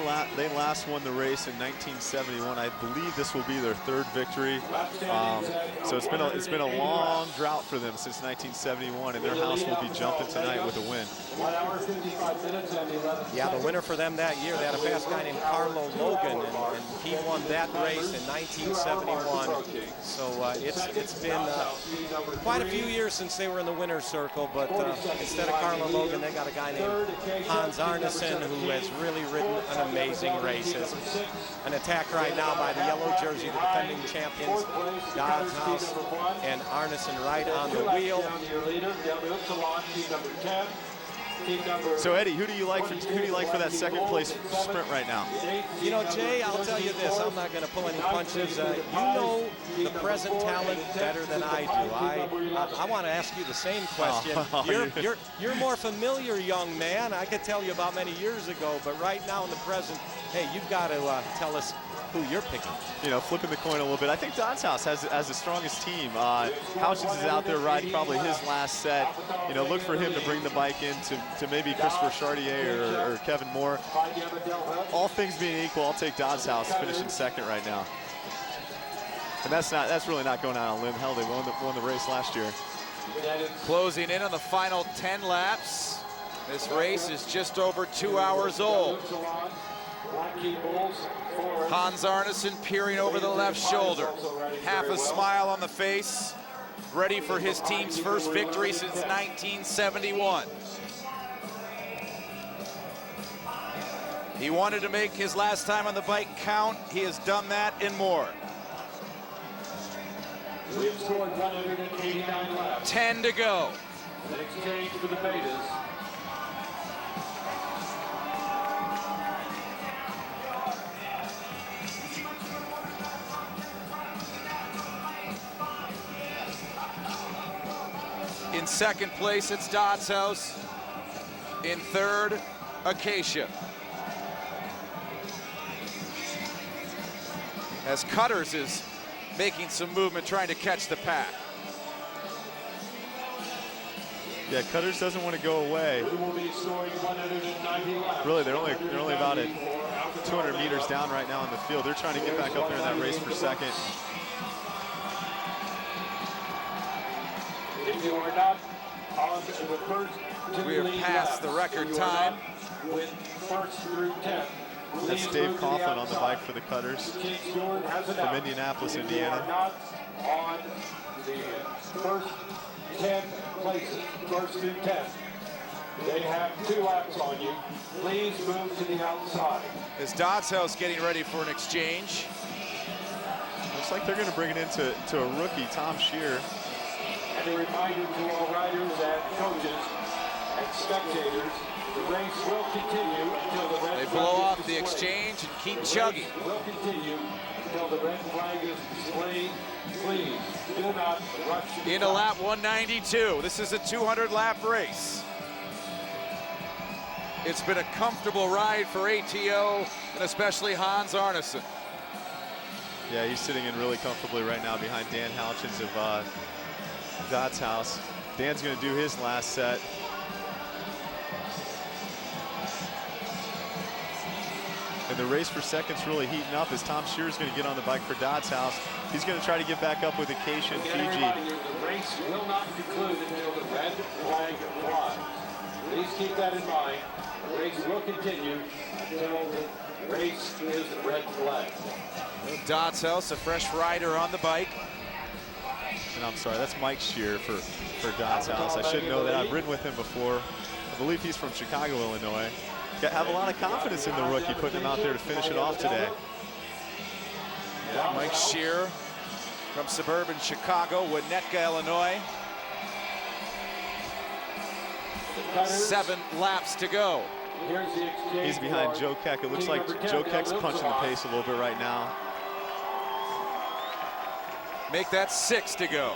last won the race in 1971. I believe this will be their third victory. So it's been a long drought for them since 1971, and their house will be jumping tonight with a win. 1 hour, 55 minutes, and 11 Yeah, the winner for them that year, they had a fast guy named Carlo Logan, and he won that race in 1971. So it's been quite a few years since they were in the winner's circle, but instead of Carlo Logan, they got a guy named Hans Arneson, who has really ridden an amazing race. An attack right now by the yellow jersey, the defending champions, Dodds House and Arneson right on the wheel. So Eddie, who do you like for that second place sprint right now? You know, Jay, I'll tell you this. I'm not going to pull any punches. You know the present talent better than I do. I want to ask you the same question. You're more familiar, young man. I could tell you about many years ago, but right now in the present, hey, you've got to tell us who you're picking. You know, flipping the coin a little bit. I think Dodds House has the strongest team. Houchins is out there riding probably his last set. You know, look for him to bring the bike in to maybe Christopher Chartier or Kevin Moore. All things being equal, I'll take Dodds House finishing second right now. And that's really not going out on a limb. Hell, they won the race last year. Closing in on the final 10 laps. This race is just over 2 hours old. Hans Arneson peering over the left shoulder. Half a smile on the face, ready for his team's first victory since 1971. He wanted to make his last time on the bike count. He has done that and more. We have scored 189 laps. 10 to go. An exchange for the Betas. In second place, it's Dodds House. In third, Acacia. As Cutters is making some movement, trying to catch the pack. Yeah, Cutters doesn't want to go away. Really, they're only about 200 meters down right now in the field. They're trying to get back up there in that race for second. you are not on the first two We have lead passed the laps, record you are time. not with first through 10. That's Please Dave move to the Coughlin on the outside. bike for the Cutters Chief Stewart has from announced Indianapolis, if Indiana. You are not on the first 10 places, first through 10. They have 2 laps on you. Please move to the outside. Is Dodds House getting ready for an exchange? Looks like they're going to bring it into a rookie, Tom Shear. And a reminder to all riders and coaches and spectators, the race will continue until the red They flag blow is off the displayed. exchange and keep The chugging. race will continue until the red flag is displayed. Please do not rush Into lap 192. This is a 200-lap race. It's been a comfortable ride for ATO and especially Hans Arneson. Yeah, he's sitting in really comfortably right now behind Dan Houchins of Dodds House. Dan's going to do his last set. And the race for second's really heating up as Tom Shear's going to get on the bike for Dodds House. He's going to try to get back up with Acacia and Again, Fiji. everybody, the race will not conclude until the red flag flies. Please keep that in mind. The race will continue until the race is red flag. Dodds House, a fresh rider on the bike. And I'm sorry, that's Mike Shear for Dodds House. I should know that. I've ridden with him before. I believe he's from Chicago, Illinois. Have a lot of confidence in the rookie, putting him out there to finish it off today. Yeah, Mike Shear from suburban Chicago, Winnetka, Illinois. 7 laps to go. He's behind Joe Keck. It looks like Joe Keck's punching the pace a little bit right now. Make that 6 to go.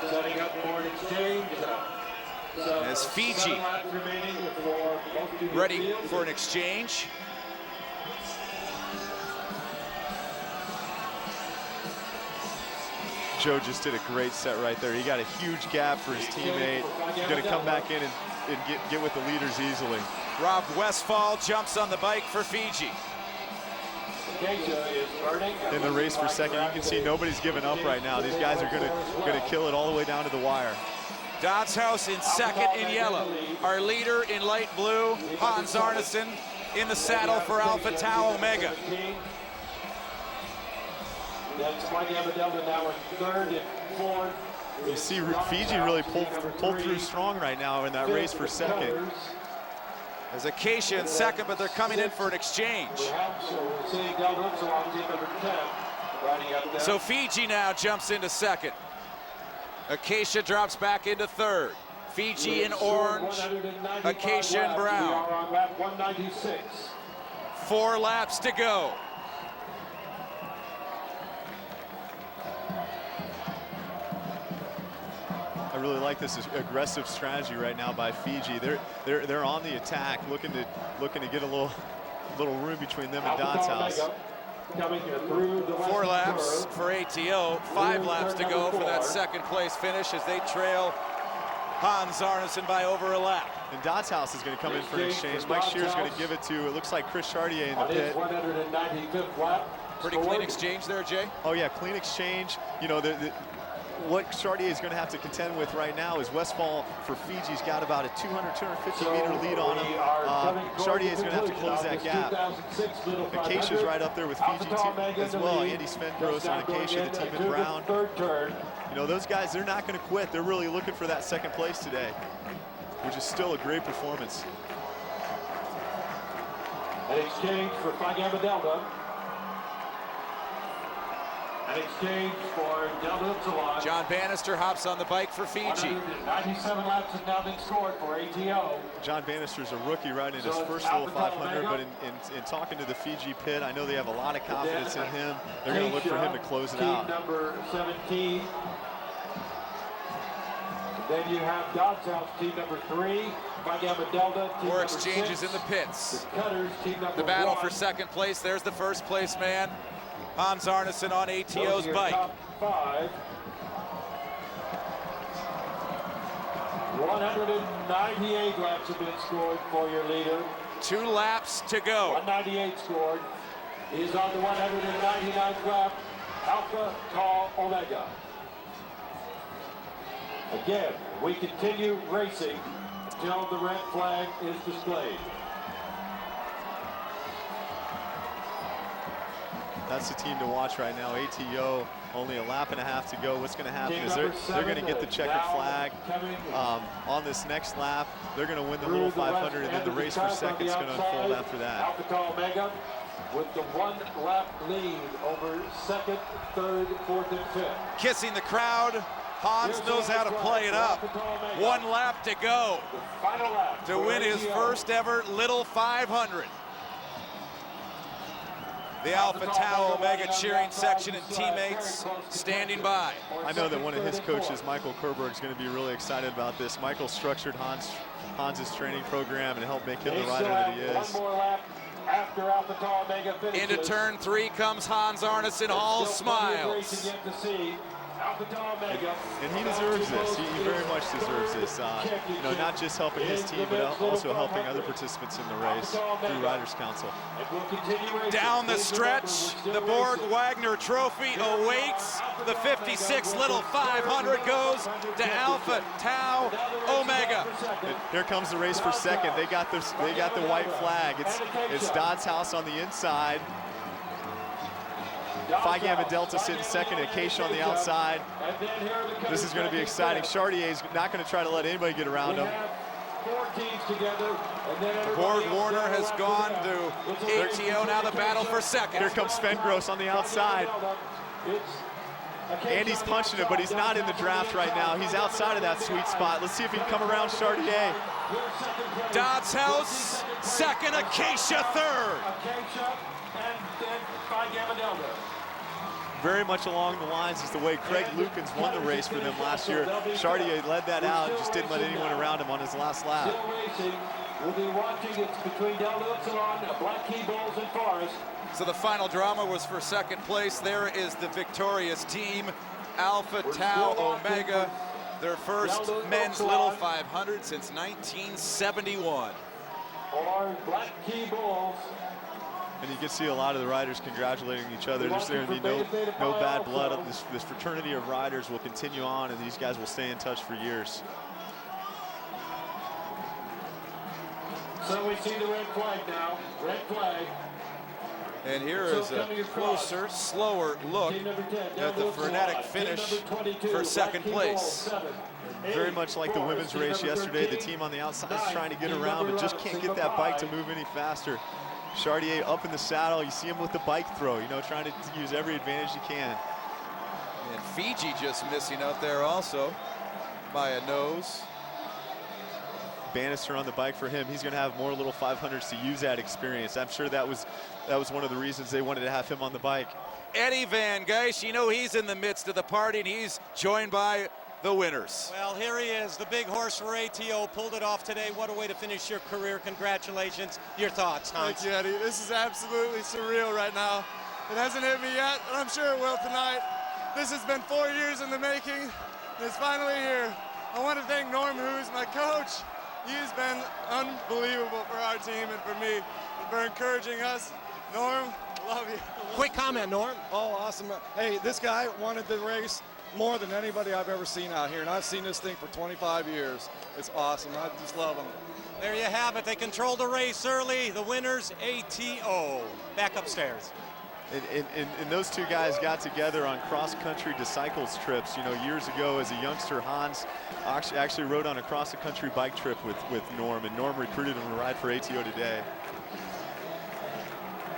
Setting up for an exchange. As Fiji ready for an exchange. Joe just did a great set right there. He got a huge gap for his teammate. He's going to come back in and get with the leaders easily. Rob Westphal jumps on the bike for Fiji. In the race for second, you can see nobody's giving up right now. These guys are going to kill it all the way down to the wire. Dodds House in second in yellow. Our leader in light blue, Hans Arneson, in the saddle for Alpha Tau Omega. That's Mike Amadelda now in third and fourth. You see Fiji really pull through strong right now in that race for second. There's Acacia in second, but they're coming in for an exchange. So Fiji now jumps into second. Acacia drops back into third. Fiji in orange, Acacia in brown. 4 laps to go. I really like this aggressive strategy right now by Fiji. They're on the attack, looking to get a little room between them and Dodds House. 4 laps for ATO, 5 laps to go for that second place finish as they trail Hans Arneson by over a lap. And Dodds House is going to come in for an exchange. Mike Shear's going to give it to, it looks like Chris Chartier in the pit. Pretty clean exchange there, Jay? Oh yeah, clean exchange. You know, what Chartier is going to have to contend with right now is Westphal for Fiji's got about a 250 meter lead on him. Chartier is going to have to close that gap. Acacia's right up there with Fiji as well. Andy Svendros on Acacia, the team in brown. You know, those guys, they're not going to quit. They're really looking for that second place today, which is still a great performance. An exchange for Fagamadelda. An exchange for Delta Upsilon. John Bannister hops on the bike for Fiji. 97 laps have now been scored for ATO. John Bannister's a rookie riding his first little 500, but in talking to the Fiji pit, I know they have a lot of confidence in him. They're going to look for him to close it out. Number 17. Then you have Dodds House, team number 3. Fagamadelda, team More number exchanges 6. in the pits. The Cutters, team number The battle 1. for second place. There's the first place man, Hans Arneson on ATO's bike. Top 5. 198 laps have been scored for your leader. 2 laps to go. 198 scored. He's on the 199th lap. Alpha Tau Omega. Again, we continue racing until the red flag is displayed. That's the team to watch right now. ATO, only a lap and a half to go. What's going to happen is they're going to get the checkered flag on this next lap. They're going to win the little 500, and then the race for second is going to unfold after that. Alpha Tau Omega with the 1 lap lead over second, third, fourth, and fifth. Kissing the crowd. Hans knows how to play it up. 1 lap to go to win his first ever Little 500. The Alpha Tau Omega cheering section and teammates standing by. I know that one of his coaches, Michael Kerberg, is going to be really excited about this. Michael structured Hans's training program and helped make him the rider that he is. 1 more lap after Alpha Tau Omega finishes. Into turn 3 comes Hans Arneson, all smiles. And he deserves this. He very much deserves this. You know, not just helping his team, but also helping other participants in the race through Riders Council. Down the stretch, the Borg Wagner Trophy awaits. The 56 Little 500 goes to Alpha Tau Omega. And here comes the race for second. They got the white flag. It's Dodd's House on the inside. Phi Gamma Delta sitting second, Acacia on the outside. This is going to be exciting. Chartier is not going to try to let anybody get around him. Borg Warner has gone to ATO, now the battle for second. Here comes Sven Gross on the outside. Andy's punching it, but he's not in the draft right now. He's outside of that sweet spot. Let's see if he can come around Chartier. Dodd's House, second, Acacia third. Very much along the lines is the way Craig Lukens won the race for them last year. Chartier led that out, just didn't let anyone around him on his last lap. We'll be watching it between Delta Upsilon, Black Key Bulls, and Forest. So the final drama was for second place. There is the victorious team, Alpha Tau Omega, their first men's Little 500 since 1971. Or Black Key Bulls. And you can see a lot of the riders congratulating each other. There's going to be no bad blood. This fraternity of riders will continue on, and these guys will stay in touch for years. So we see the red flag now. Red flag. And here is a closer, slower look at the frenetic finish for second place. Very much like the women's race yesterday, the team on the outside is trying to get around, but just can't get that bike to move any faster. Chartier up in the saddle. You see him with the bike throw, you know, trying to use every advantage he can. And Fiji just missing out there also by a nose. Bannister on the bike for him. He's going to have more Little 500s to use that experience. I'm sure that was one of the reasons they wanted to have him on the bike. Eddie Van Geish, you know he's in the midst of the party, and he's joined by the winners. Well, here he is, the big horse for ATO, pulled it off today. What a way to finish your career. Congratulations. Your thoughts, Hans? Thank you, Eddie. This is absolutely surreal right now. It hasn't hit me yet, and I'm sure it will tonight. This has been 4 years in the making, and it's finally here. I want to thank Norm Hughes, my coach. He's been unbelievable for our team and for me, and for encouraging us. Norm, love you. Quick comment, Norm. Oh, awesome. Hey, this guy wanted the race more than anybody I've ever seen out here, and I've seen this thing for 25 years. It's awesome. I just love him. There you have it. They controlled the race early. The winners, ATO. Back upstairs. And those two guys got together on cross-country Disciples trips. You know, years ago as a youngster, Hans actually rode on a cross-country bike trip with Norm, and Norm recruited him to ride for ATO today.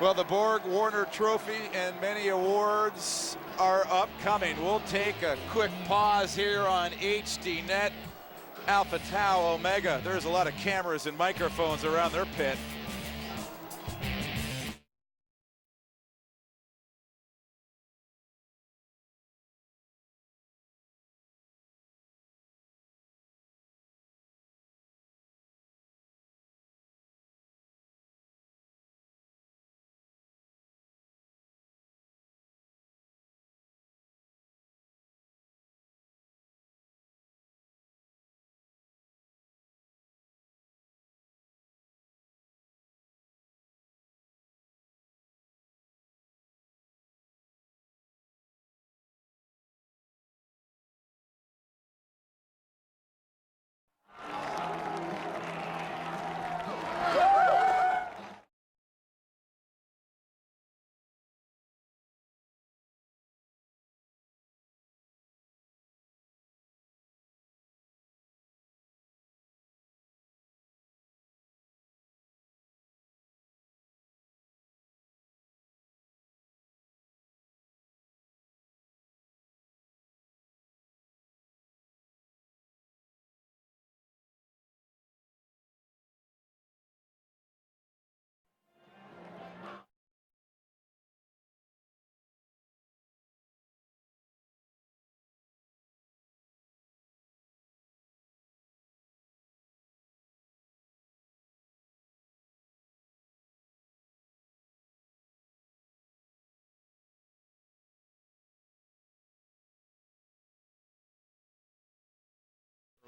Well, the Borg Warner Trophy and many awards are upcoming. We'll take a quick pause here on HDNet. Alpha Tau Omega. There's a lot of cameras and microphones around their pit.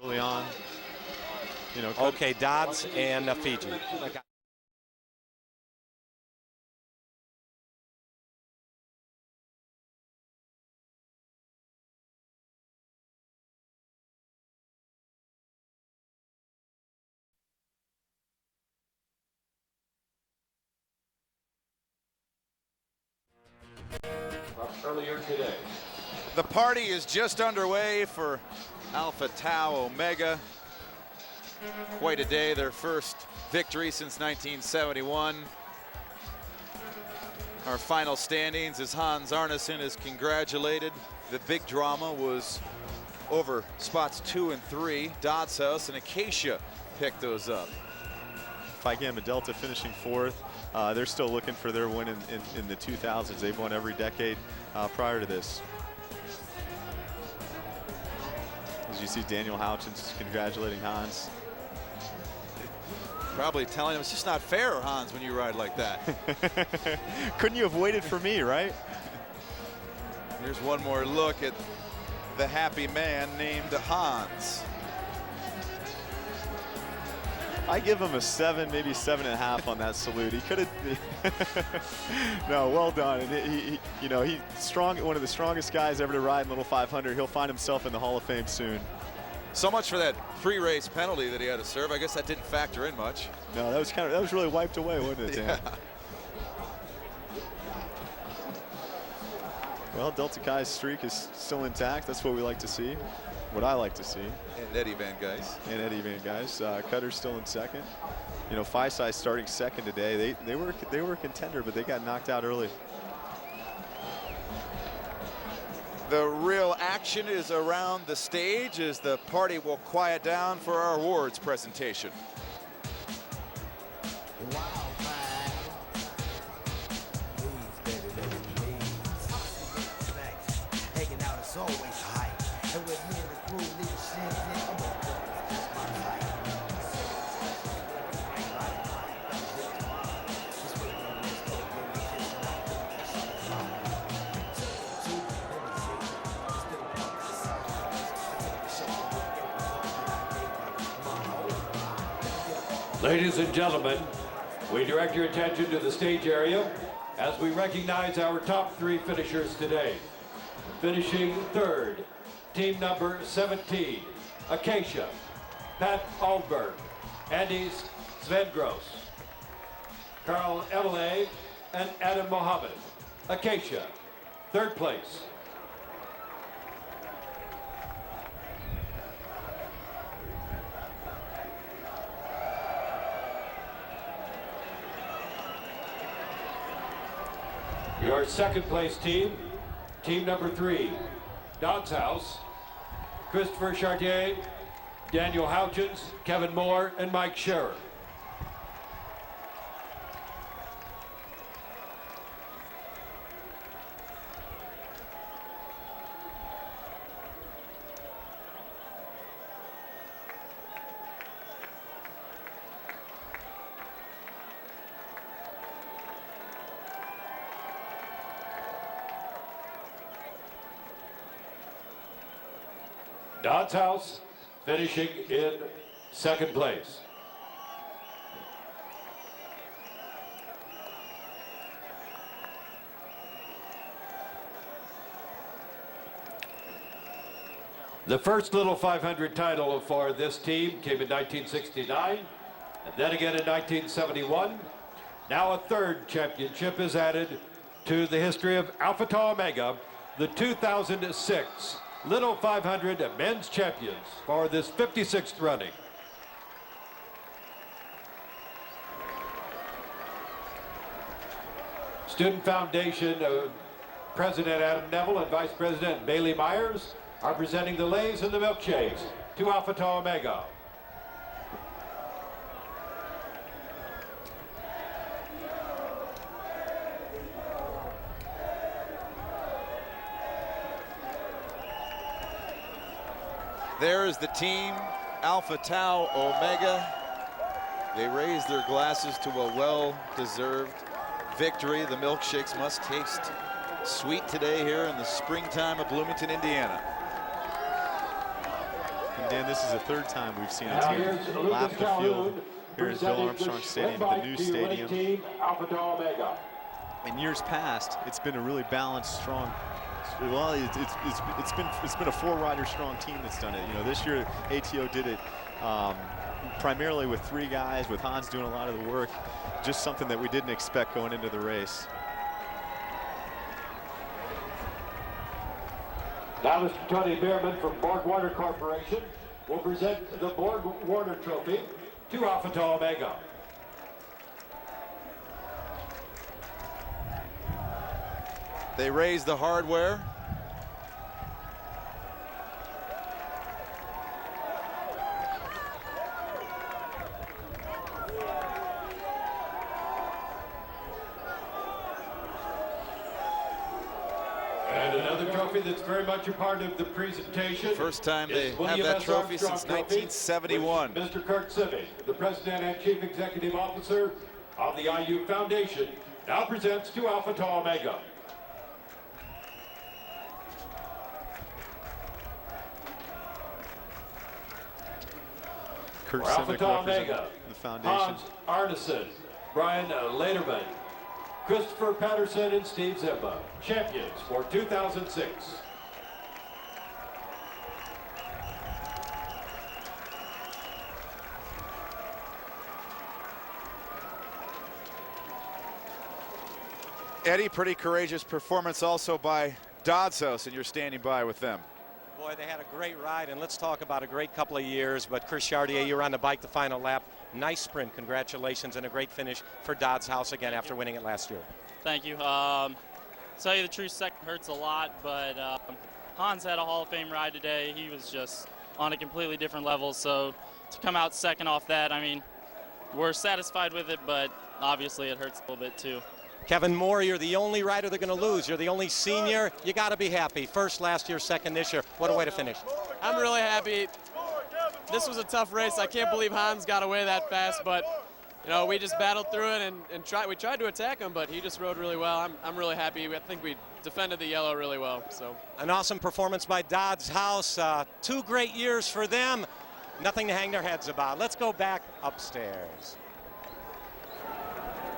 early on. You know, okay, Dodds and Fiji. Earlier today. The party is just underway for Alpha Tau Omega. Quite a day, their first victory since 1971. Our final standings as Hans Arneson is congratulated. The big drama was over spots 2 and 3. Dodds House and Acacia picked those up. Phi Gamma Delta finishing 4th. They're still looking for their win in the 2000s. They've won every decade prior to this. As you see, Daniel Houchins congratulating Hans. Probably telling him it's just not fair, Hans, when you ride like that. Couldn't you have waited for me, right? Here's one more look at the happy man named Hans. I give him a 7, maybe 7.5 on that salute. He could have. No, well done. And you know, he's strong. One of the strongest guys ever to ride in Little 500. He'll find himself in the Hall of Fame soon. So much for that pre-race penalty that he had to serve. I guess that didn't factor in much. No, that was really wiped away, wasn't it, Dan? Yeah. Well, Delta Chi's streak is still intact. That's what we like to see. What I like to see. And Eddie Van Geis. And Eddie Van Geis. Cutter's still in second. You know, Phi Psi starting second today. They were a contender, but they got knocked out early. The real action is around the stage as the party will quiet down for our awards presentation. Ladies and gentlemen, we direct your attention to the stage area as we recognize our top 3 finishers today. Finishing 3rd, team number 17, Acacia, Pat Aldberg, Andy Svendros, Carl Evelay, and Adam Mohammed. Acacia, 3rd place. Your 2nd place team, team number 3, Dodds House, Christopher Chartier, Daniel Houchins, Kevin Moore, and Mike Scherer. Dodds House finishing in 2nd place. The first Little 500 title for this team came in 1969, and then again in 1971. Now a 3rd championship is added to the history of Alpha Tau Omega, the 2006 Little 500 men's champions for this 56th running. Student Foundation President Adam Neville and Vice President Bailey Myers are presenting the Lays and the Milkshakes to Alpha Tau Omega. There is the team, Alpha Tau Omega. They raise their glasses to a well-deserved victory. The milkshakes must taste sweet today here in the springtime of Bloomington, Indiana. And Dan, this is the third time we've seen a team lap the field here at Bill Armstrong Stadium, the new stadium. In years past, it's been a really balanced, strong. Well, it's been a 4-rider strong team that's done it. You know, this year ATO did it primarily with 3 guys, with Hans doing a lot of the work. Just something that we didn't expect going into the race. Now Mr. Tony Bierman from Borg-Warner Corporation will present the Borg-Warner Trophy to Alpha Tau Omega. They raise the hardware. And another trophy that's very much a part of the presentation. First time they is have William that S. trophy Armstrong since 1971. Mr. Kurt Sivig, the President and Chief Executive Officer of the IU Foundation, now presents to Alpha Tau Omega. Kurt For Alpha Sivig Tau representing Omega, the foundation. Hans Arneson, Brian Lederman, Christopher Patterson, and Steve Zimba, champions for 2006. Eddie, pretty courageous performance also by Dodds House, and you're standing by with them. Boy, they had a great ride, and let's talk about a great couple of years. But Chris Chartier, you were on the bike the final lap. Nice sprint. Congratulations, and a great finish for Dodds House again after winning it last year. Thank you. To tell you the truth, second hurts a lot, but Hans had a Hall of Fame ride today. He was just on a completely different level. So to come out second off that, I mean, we're satisfied with it, but obviously it hurts a little bit too. Kevin Moore, you're the only rider they're going to lose. You're the only senior. You got to be happy. First last year, second this year. What a way to finish. I'm really happy. This was a tough race. I can't believe Hans got away that fast, but you know, we just battled through it and we tried to attack him, but he just rode really well. I'm really happy. I think we defended the yellow really well. So an awesome performance by Dodds House. 2 great years for them. Nothing to hang their heads about. Let's go back upstairs.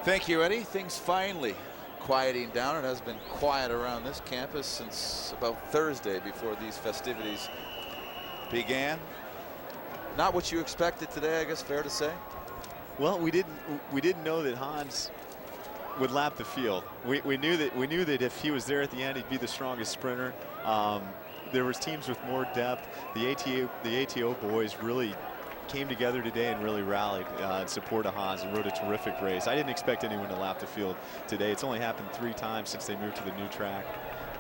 Thank you, Eddie. Things finally quieting down. It has been quiet around this campus since about Thursday before these festivities began. Not what you expected today, I guess, fair to say? Well, we didn't know that Hans would lap the field. We knew that if he was there at the end, he'd be the strongest sprinter. There was teams with more depth. The ATO boys really came together today and really rallied in support of Hans and rode a terrific race. I didn't expect anyone to lap the field today. It's only happened 3 times since they moved to the new track.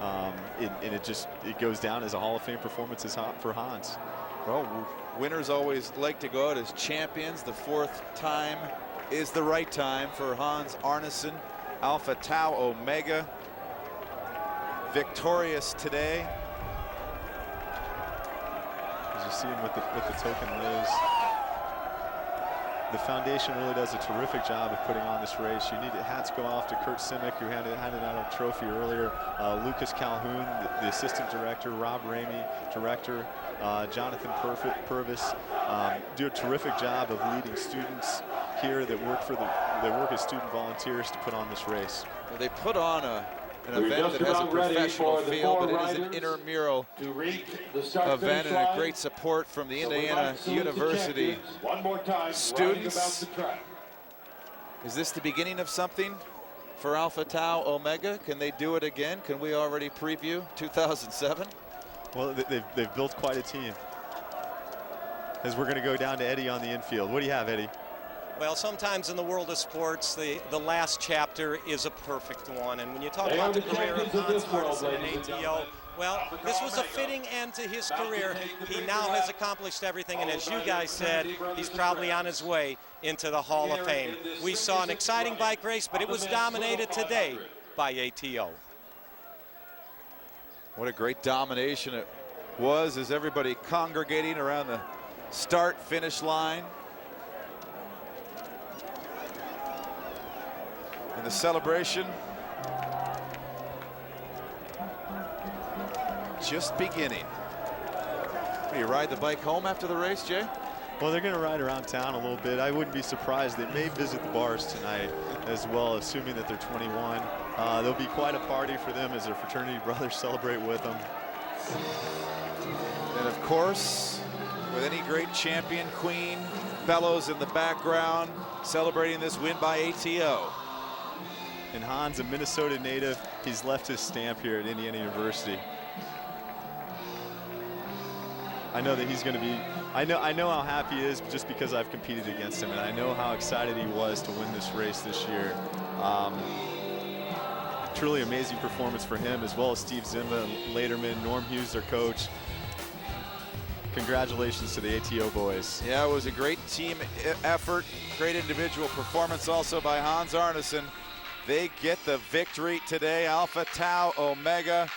And it goes down as a Hall of Fame performance for Hans. Well, winners always like to go out as champions. The 4th time is the right time for Hans Arneson, Alpha Tau Omega. Victorious today. As you see him with the token raise. The foundation really does a terrific job of putting on this race. Hats go off to Kurt Simic, who handed out a trophy earlier. Lucas Calhoun, the assistant director, Rob Ramey, director, Jonathan Purvis, do a terrific job of leading students here that work as student volunteers to put on this race. Well, they put on an event that has a professional feel, but it is an intramural event and a great support from the Indiana University students. Is this the beginning of something for Alpha Tau Omega? Can they do it again? Can we already preview 2007? Well, they've built quite a team. As we're going to go down to Eddie on the infield. What do you have, Eddie? Well, sometimes in the world of sports, the last chapter is a perfect one. And when you talk about the career of Hans Arneson in ATO, well, this was a fitting end to his career. He now has accomplished everything, and as you guys said, he's probably on his way into the Hall of Fame. We saw an exciting bike race, but it was dominated today by ATO. What a great domination it was, as everybody congregating around the start-finish line. And the celebration just beginning. Do you ride the bike home after the race, Jay? Well, they're going to ride around town a little bit. I wouldn't be surprised. They may visit the bars tonight as well, assuming that they're 21. There'll be quite a party for them as their fraternity brothers celebrate with them. And of course, with any great champion, Queen bellows in the background, celebrating this win by ATO. And Hans, a Minnesota native, he's left his stamp here at Indiana University. I know that he's going to be, I know how happy he is just because I've competed against him, and I know how excited he was to win this race this year. Truly amazing performance for him, as well as Steve Zimba, Lederman, Norm Hughes, their coach. Congratulations to the ATO boys. Yeah, it was a great team effort, great individual performance also by Hans Arneson. They get the victory today. Alpha Tau Omega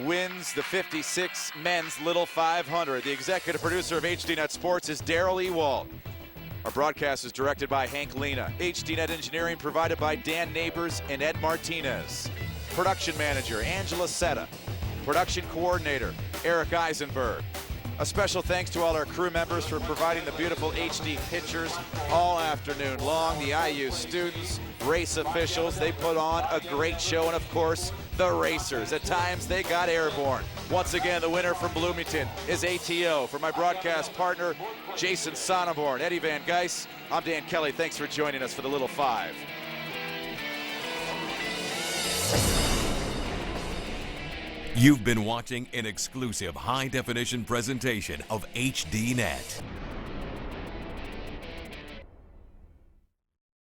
wins the 56 men's Little 500. The executive producer of HDNet Sports is Daryl Ewald. Our broadcast is directed by Hank Lena. HDNet Engineering provided by Dan Neighbors and Ed Martinez. Production manager, Angela Setta. Production coordinator, Eric Eisenberg. A special thanks to all our crew members for providing the beautiful HD pictures all afternoon long. The IU students, race officials, they put on a great show. And of course, the racers. At times, they got airborne. Once again, the winner from Bloomington is ATO. For my broadcast partner, Jason Sonneborn, Eddie Van Geis, I'm Dan Kelly. Thanks for joining us for the Little Five. You've been watching an exclusive high-definition presentation of HDNet.